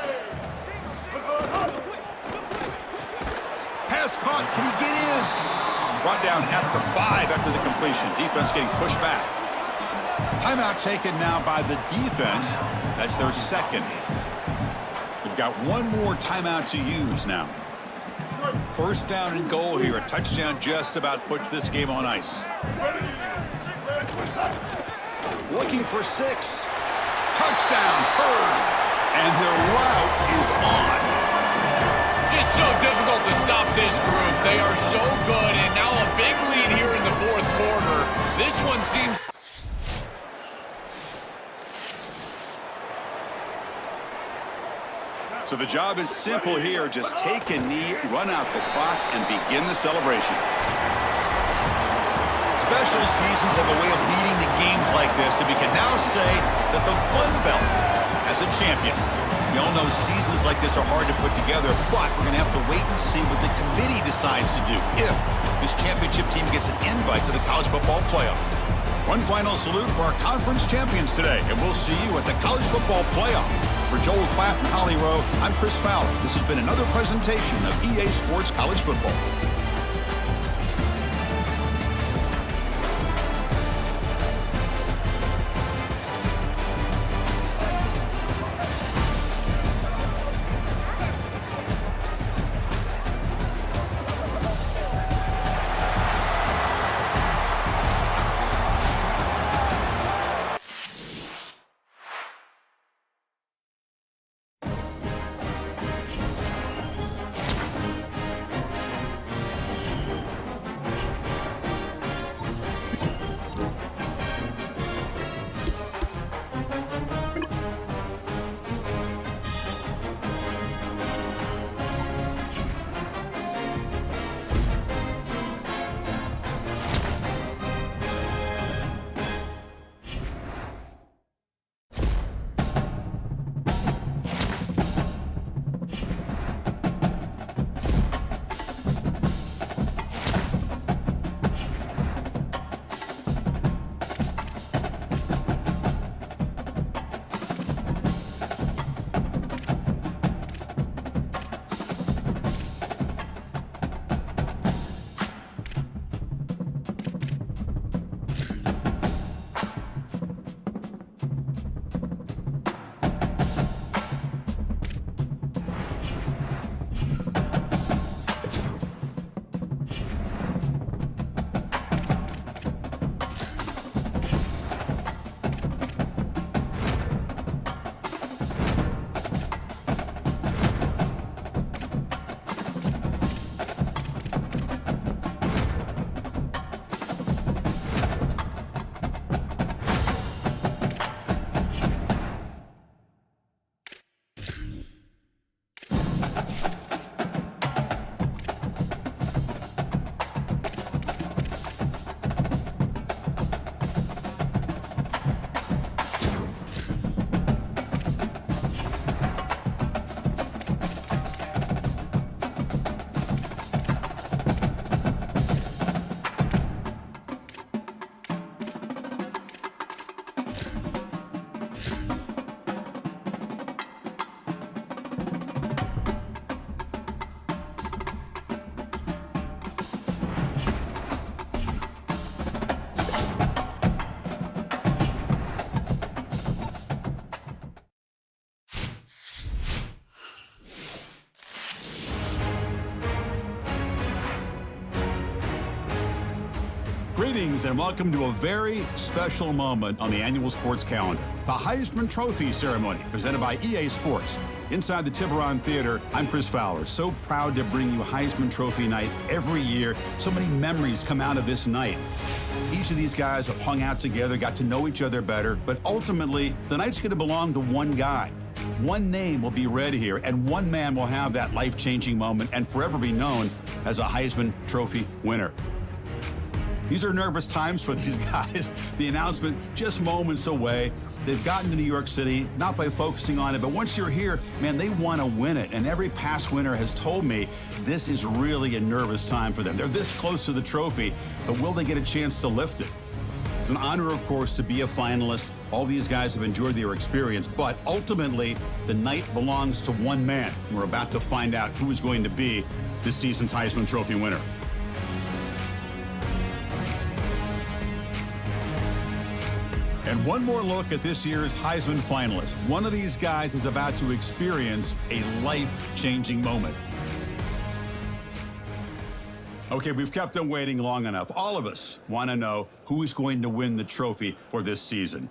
Speaker 7: Pass caught. Can he get in? Brought down at the 5 after the completion. Defense getting pushed back. Timeout taken now by the defense. That's their 2nd. We've got 1 more timeout to use now. 1st down and goal here. A touchdown just about puts this game on ice. Looking for 6. Touchdown, Herd. And their route is on.
Speaker 8: Just so difficult to stop this group. They are so good, and now a big lead here in the 4th quarter. This one seems...
Speaker 7: So the job is simple here. Just take a knee, run out the clock, and begin the celebration.
Speaker 9: Special seasons have a way of leading to games like this, and we can now say that the Fun Belt has a champion. We all know seasons like this are hard to put together, but we're going to have to wait and see what the committee decides to do if this championship team gets an invite to the college football playoff.
Speaker 7: One final salute for our conference champions today, and we'll see you at the college football playoff. For Joel Klatt and Holly Rowe, I'm Chris Fowler. This has been another presentation of EA Sports College Football. Greetings and welcome to a very special moment on the annual sports calendar. The Heisman Trophy ceremony presented by EA Sports. Inside the Tiburon Theater, I'm Chris Fowler. So proud to bring you Heisman Trophy night every year. So many memories come out of this night. Each of these guys have hung out together, got to know each other better, but ultimately, the night's going to belong to one guy. One name will be read here, and one man will have that life-changing moment and forever be known as a Heisman Trophy winner. These are nervous times for these guys. The announcement just moments away. They've gotten to New York City, not by focusing on it, but once you're here, man, they want to win it. And every past winner has told me this is really a nervous time for them. They're this close to the trophy, but will they get a chance to lift it? It's an honor, of course, to be a finalist. All these guys have enjoyed their experience, but ultimately, the night belongs to one man. We're about to find out who's going to be this season's Heisman Trophy winner. And one more look at this year's Heisman finalists. One of these guys is about to experience a life-changing moment. Okay, we've kept them waiting long enough. All of us want to know who's going to win the trophy for this season.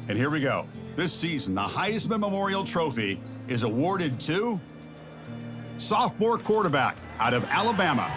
Speaker 7: And here we go. This season, the Heisman Memorial Trophy is awarded to sophomore quarterback out of Alabama.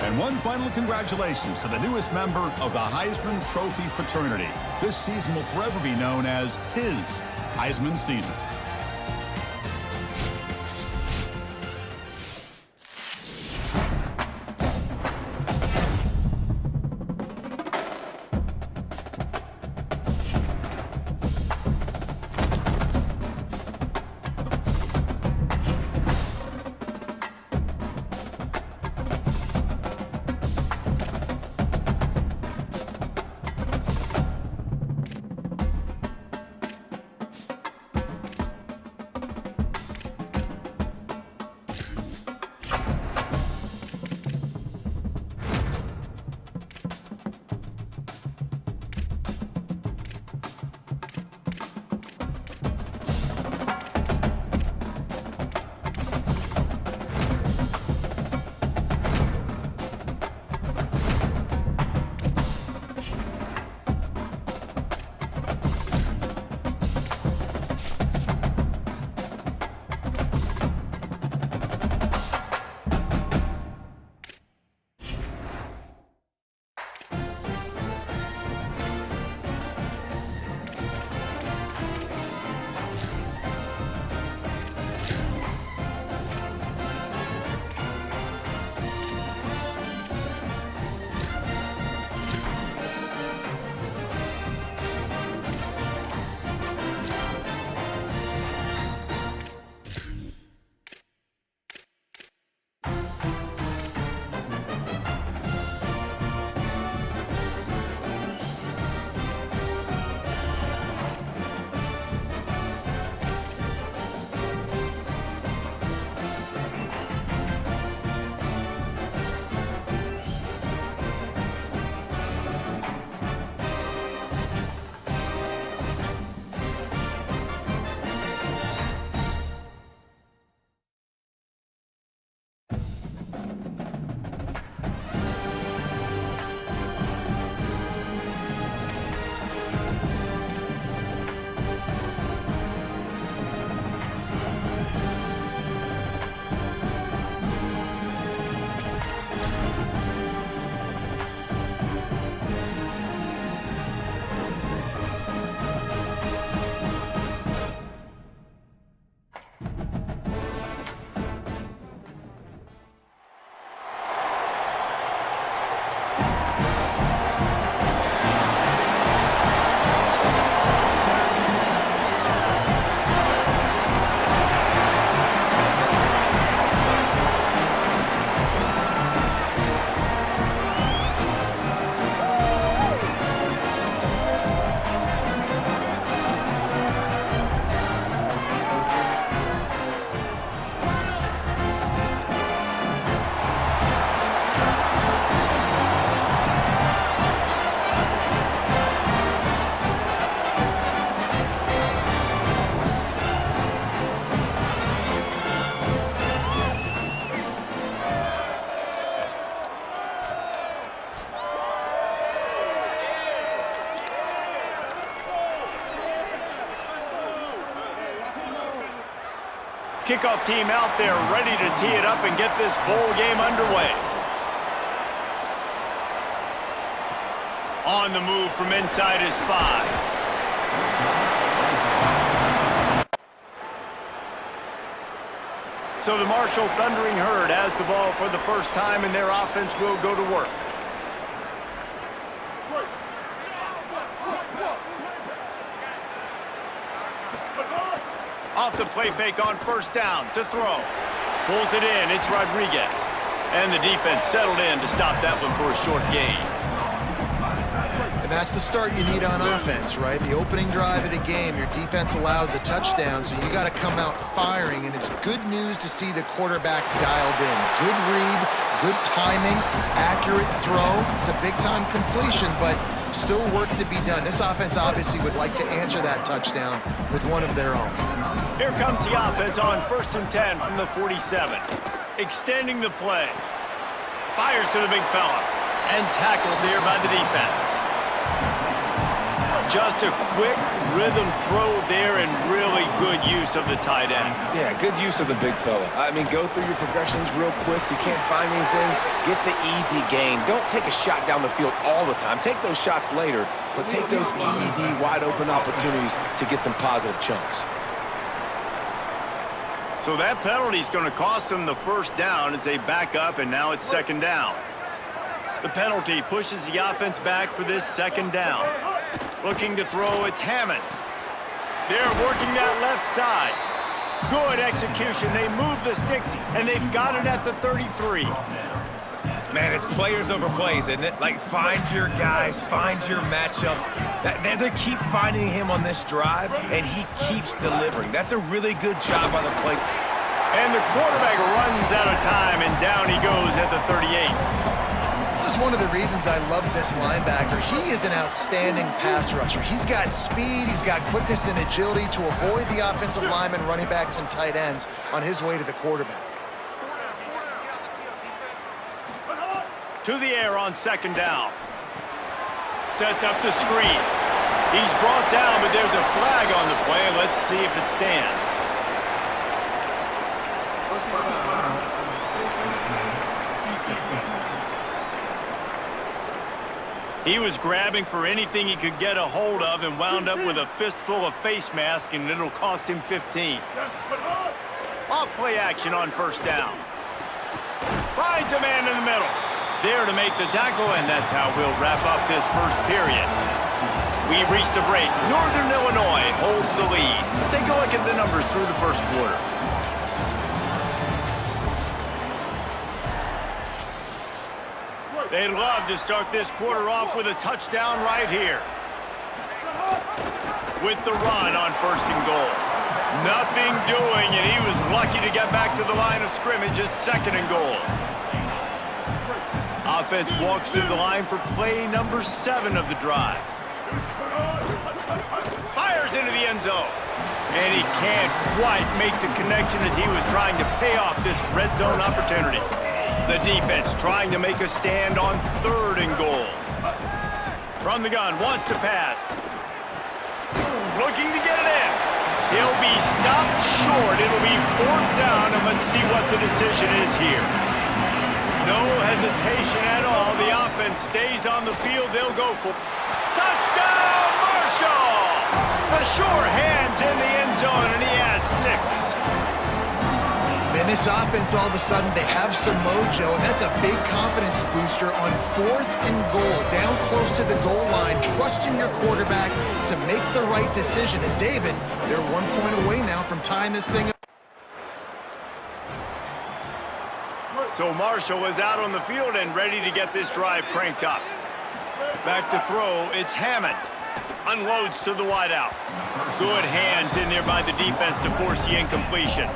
Speaker 7: And one final congratulations to the newest member of the Heisman Trophy fraternity. This season will forever be known as his Heisman season.
Speaker 1: kickoff team out there ready to tee it up and get this bowl game underway. On the move from inside his 5. So the Marshall Thundering Herd has the ball for the first time, and their offense will go to work. Off the play fake on first down to throw. Pulls it in. It's Rodriguez. And the defense settled in to stop that one for a short gain.
Speaker 4: And that's the start you need on offense, right? The opening drive of the game, your defense allows a touchdown, so you got to come out firing, and it's good news to see the quarterback dialed in. Good read, good timing, accurate throw. It's a big-time completion, but still work to be done. This offense obviously would like to answer that touchdown with one of their own.
Speaker 1: Here comes the offense on 1st and 10 from the 47. Extending the play. Fires to the big fella. And tackled there by the defense. Just a quick rhythm throw there and really good use of the tight end.
Speaker 3: Yeah, good use of the big fella. I mean, go through your progressions real quick. You can't find anything. Get the easy gain. Don't take a shot down the field all the time. Take those shots later, but take those easy, wide-open opportunities to get some positive chunks.
Speaker 1: So that penalty is going to cost them the first down as they back up, and now it's 2nd down. The penalty pushes the offense back for this 2nd down. Looking to throw, it's Hammond. They're working that left side. Good execution. They move the sticks, and they've got it at the 33.
Speaker 3: Man, it's players over plays, isn't it? Like, find your guys, find your matchups. They keep finding him on this drive, and he keeps delivering. That's a really good job by the play.
Speaker 1: And the quarterback runs out of time, and down he goes at the 38.
Speaker 4: This is one of the reasons I love this linebacker. He is an outstanding pass rusher. He's got speed, he's got quickness and agility to avoid the offensive linemen, running backs, and tight ends on his way to the quarterback.
Speaker 1: To the air on 2nd down. Sets up the screen. He's brought down, but there's a flag on the play. Let's see if it stands. He was grabbing for anything he could get a hold of and wound up with a fistful of face mask, and it'll cost him 15. Off play action on 1st down. Finds a man in the middle. There to make the tackle, and that's how we'll wrap up this first period. We've reached a break. Northern Illinois holds the lead. Let's take a look at the numbers through the first quarter. They'd love to start this quarter off with a touchdown right here. With the run on 1st and goal. Nothing doing, and he was lucky to get back to the line of scrimmage at 2nd and goal. Offense walks through the line for play number 7 of the drive. Fires into the end zone. And he can't quite make the connection as he was trying to pay off this red zone opportunity. The defense trying to make a stand on 3rd and goal. From the gun, wants to pass. Looking to get it in. He'll be stopped short. It'll be 4th down, and let's see what the decision is here. No hesitation at all. The offense stays on the field. They'll go for touchdown, Marshall! The sure hands in the end zone, and he has 6.
Speaker 4: Man, this offense, all of a sudden, they have some mojo, and that's a big confidence booster on 4th and goal, down close to the goal line, trusting your quarterback to make the right decision. And David, they're 1 point away now from tying this thing up.
Speaker 1: So Marshall is out on the field and ready to get this drive cranked up. Back to throw, it's Hammond. Unloads to the wideout. Good hands in there by the defense to force the incompletion.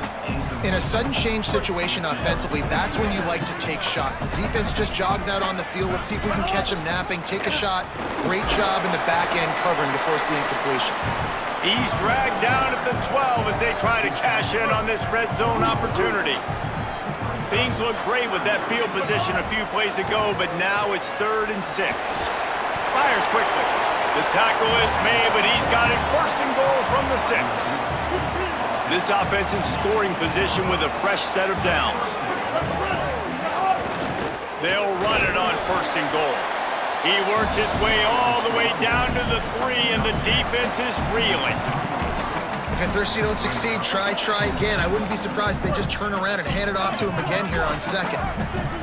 Speaker 4: In a sudden change situation offensively, that's when you like to take shots. The defense just jogs out on the field. Let's see if we can catch him napping. Take a shot. Great job in the back end covering to force the incompletion.
Speaker 1: He's dragged down at the 12 as they try to cash in on this red zone opportunity. Things look great with that field position a few plays ago, but now it's 3rd and 6. Fires quickly. The tackle is made, but he's got it 1st and goal from the 6. This offense in scoring position with a fresh set of downs. They'll run it on 1st and goal. He works his way all the way down to the 3, and the defense is reeling.
Speaker 4: If at first you don't succeed, try again. I wouldn't be surprised if they just turn around and hand it off to him again here on 2nd.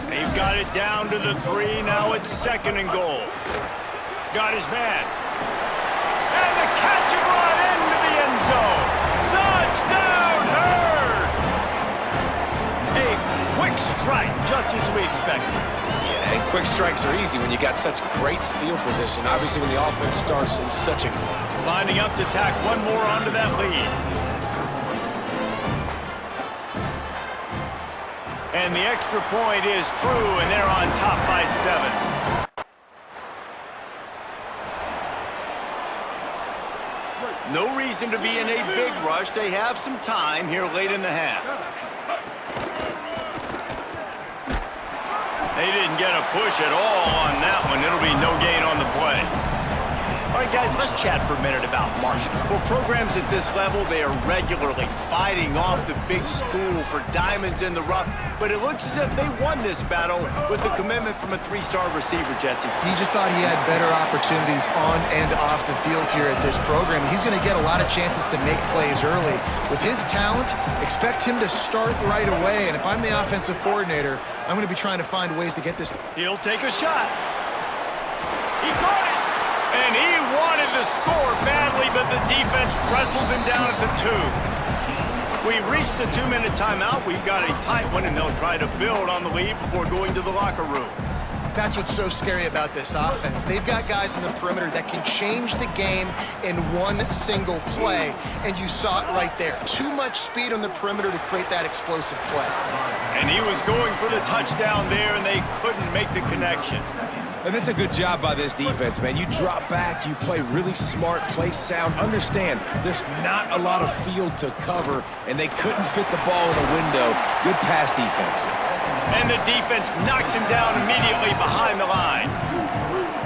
Speaker 1: They've got it down to the 3. Now it's 2nd and goal. Got his man. And the catch and run into the end zone. Touchdown, Hurd! A quick strike, just as we expected.
Speaker 3: Yeah, and quick strikes are easy when you got such great field position. Obviously, when the offense starts in such a...
Speaker 1: Lining up to tack one more onto that lead. And the extra point is true, and they're on top by 7. No reason to be in a big rush. They have some time here late in the half. They didn't get a push at all on that one. It'll be no gain on the play. All right, guys, let's chat for a minute about Marshall. For programs at this level, they are regularly fighting off the big school for diamonds in the rough, but it looks as if they won this battle with the commitment from a 3-star receiver, Jesse.
Speaker 4: He just thought he had better opportunities on and off the field here at this program. He's going to get a lot of chances to make plays early. With his talent, expect him to start right away, and if I'm the offensive coordinator, I'm going to be trying to find ways to get this.
Speaker 1: He'll take a shot. He caught it. And he wanted to score badly, but the defense wrestles him down at the 2. We've reached the 2-minute timeout. We've got a tight one, and they'll try to build on the lead before going to the locker room.
Speaker 4: That's what's so scary about this offense. They've got guys in the perimeter that can change the game in one single play, and you saw it right there. Too much speed on the perimeter to create that explosive play.
Speaker 1: And he was going for the touchdown there, and they couldn't make the connection.
Speaker 3: And that's a good job by this defense, man. You drop back, you play really smart, play sound. Understand, there's not a lot of field to cover, and they couldn't fit the ball in the window. Good pass defense.
Speaker 1: And the defense knocks him down immediately behind the line.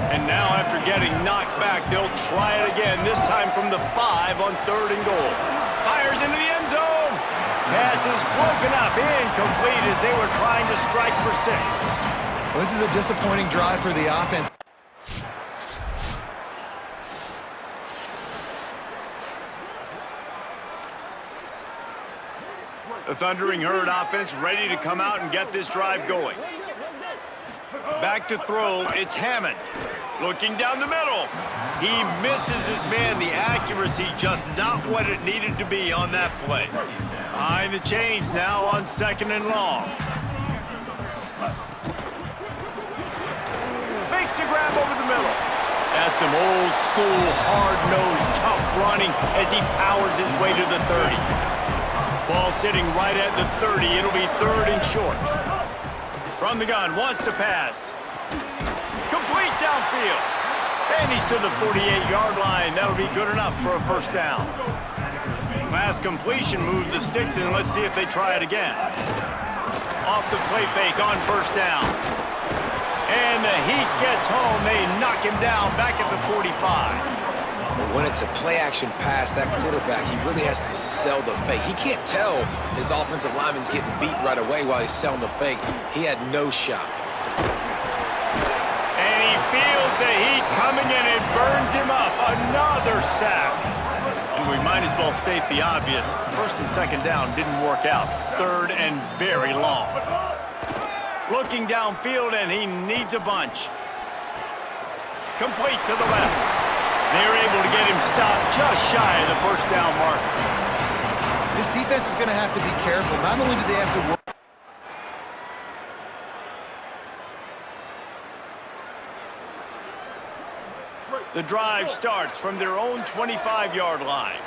Speaker 1: And now, after getting knocked back, they'll try it again, this time from the 5 on 3rd and goal. Fires into the end zone. Pass is broken up, incomplete as they were trying to strike for 6.
Speaker 4: Well, this is a disappointing drive for the offense.
Speaker 1: The Thundering Herd offense ready to come out and get this drive going. Back to throw, it's Hammond. Looking down the middle. He misses his man. The accuracy just not what it needed to be on that play. Behind the chains now on 2nd and long. Makes the grab over the middle. That's some old school, hard-nosed, tough running as he powers his way to the 30. Ball sitting right at the 30. It'll be 3rd and short. From the gun, wants to pass. Complete downfield. And he's to the 48-yard line. That'll be good enough for a 1st down. Last completion moved the sticks in. Let's see if they try it again. Off the play fake on 1st down. And the Heat gets home. They knock him down back at the 45.
Speaker 3: But when it's a play-action pass, that quarterback, he really has to sell the fake. He can't tell his offensive lineman's getting beat right away while he's selling the fake. He had no shot.
Speaker 1: And he feels the heat coming and it burns him up. Another sack. And we might as well state the obvious. 1st and 2nd down didn't work out. 3rd and very long. Looking downfield, and he needs a bunch. Complete to the left. They're able to get him stopped just shy of the 1st down mark.
Speaker 4: This defense is going to have to be careful. Not only do they have to work.
Speaker 1: The drive starts from their own 25-yard line.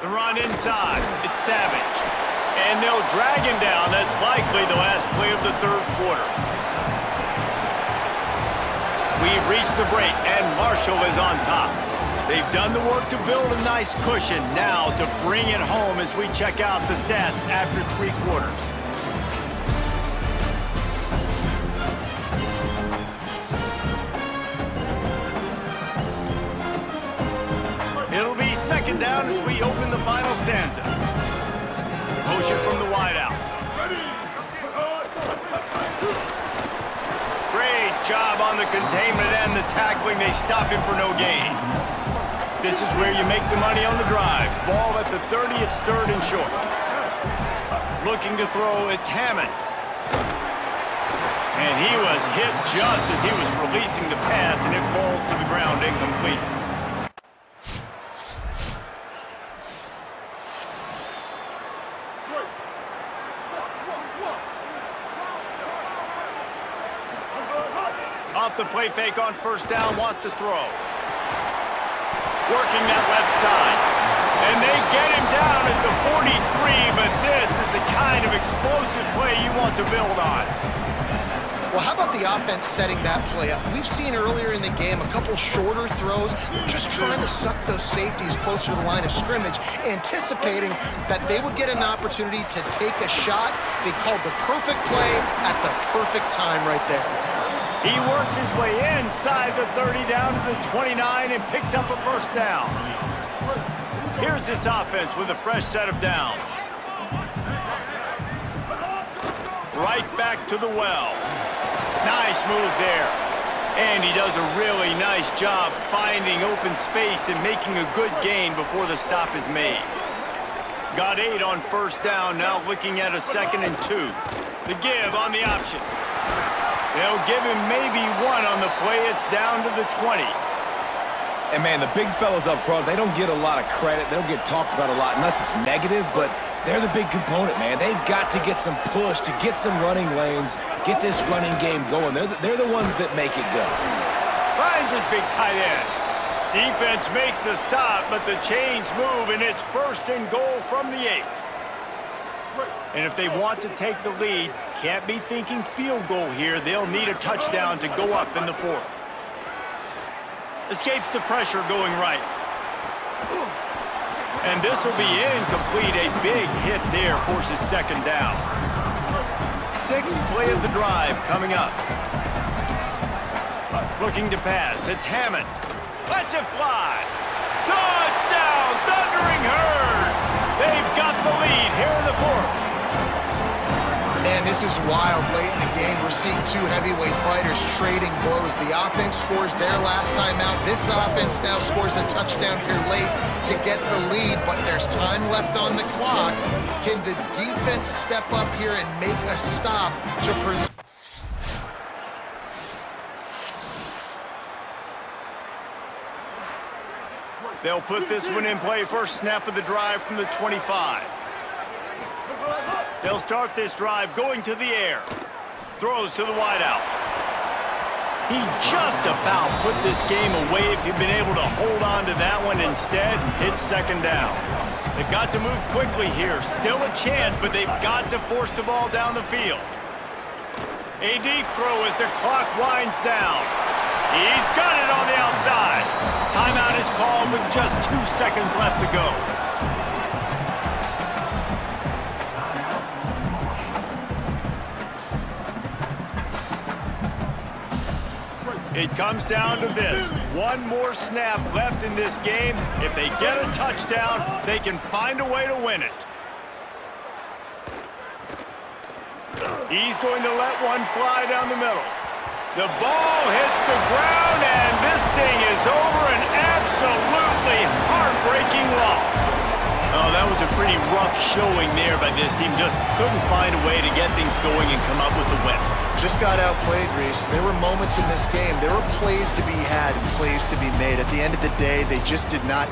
Speaker 1: The run inside. It's Savage. And they'll drag him down. That's likely the last play of the 3rd quarter. We've reached the break, and Marshall is on top. They've done the work to build a nice cushion. Now to bring it home as we check out the stats after 3 quarters. It'll be 2nd second down as we open the final stanza. Motion from the wideout. Great job on the containment and the tackling. They stop him for no gain. This is where you make the money on the drive. Ball at the 30, it's third and short. Looking to throw, it's Hammond. And he was hit just as he was releasing the pass, and it falls to the ground incomplete. Off the play fake on first down, wants to throw. Working that left side. And they get him down at the 43, but this is the kind of explosive play you want to build on.
Speaker 4: Well, how about the offense setting that play up? We've seen earlier in the game a couple shorter throws. They're just trying to suck those safeties closer to the line of scrimmage, anticipating that they would get an opportunity to take a shot. They called the perfect play at the perfect time right there.
Speaker 1: He works his way inside the 30 down to the 29 and picks up a first down. Here's this offense with a fresh set of downs. Right back to the well. Nice move there. And he does a really nice job finding open space and making a good gain before the stop is made. Got 8 on first down, now looking at a 2nd and 2. The give on the option. They'll give him maybe 1 on the play. It's down to the 20.
Speaker 3: And, man, the big fellas up front, they don't get a lot of credit. They don't get talked about a lot unless it's negative, but they're the big component, man. They've got to get some push, to get some running lanes, get this running game going. They're the ones that make it go.
Speaker 1: Finds his big tight end. Defense makes a stop, but the chains move, and it's 1st and goal from the 8. And if they want to take the lead, can't be thinking field goal here. They'll need a touchdown to go up in the 4th. Escapes the pressure going right. And this will be incomplete. A big hit there forces 2nd down. 6th play of the drive coming up. Looking to pass. It's Hammond. Lets it fly. Touchdown, Thundering Herd. They've got the lead here in the 4th.
Speaker 4: Man, this is wild. Late in the game, we're seeing 2 heavyweight fighters trading blows. The offense scores their last time out. This offense now scores a touchdown here late to get the lead, but there's time left on the clock. Can the defense step up here and make a stop to preserve?
Speaker 1: They'll put this one in play. First snap of the drive from the 25. They'll start this drive going to the air. Throws to the wideout. He just about put this game away if he'd been able to hold on to that one. Instead, it's 2nd down. They've got to move quickly here. Still a chance, but they've got to force the ball down the field. A deep throw as the clock winds down. He's got it on the outside. Timeout is called with just 2 seconds left to go. It comes down to this. 1 more snap left in this game. If they get a touchdown, they can find a way to win it. He's going to let one fly down the middle. The ball hits the ground, and this thing is over. An absolutely heartbreaking loss. Oh, that was a pretty rough showing there by this team. Just couldn't find a way to get things going and come up with the win.
Speaker 4: Just got outplayed, Reese. There were moments in this game. There were plays to be had and plays to be made. At the end of the day, they just did not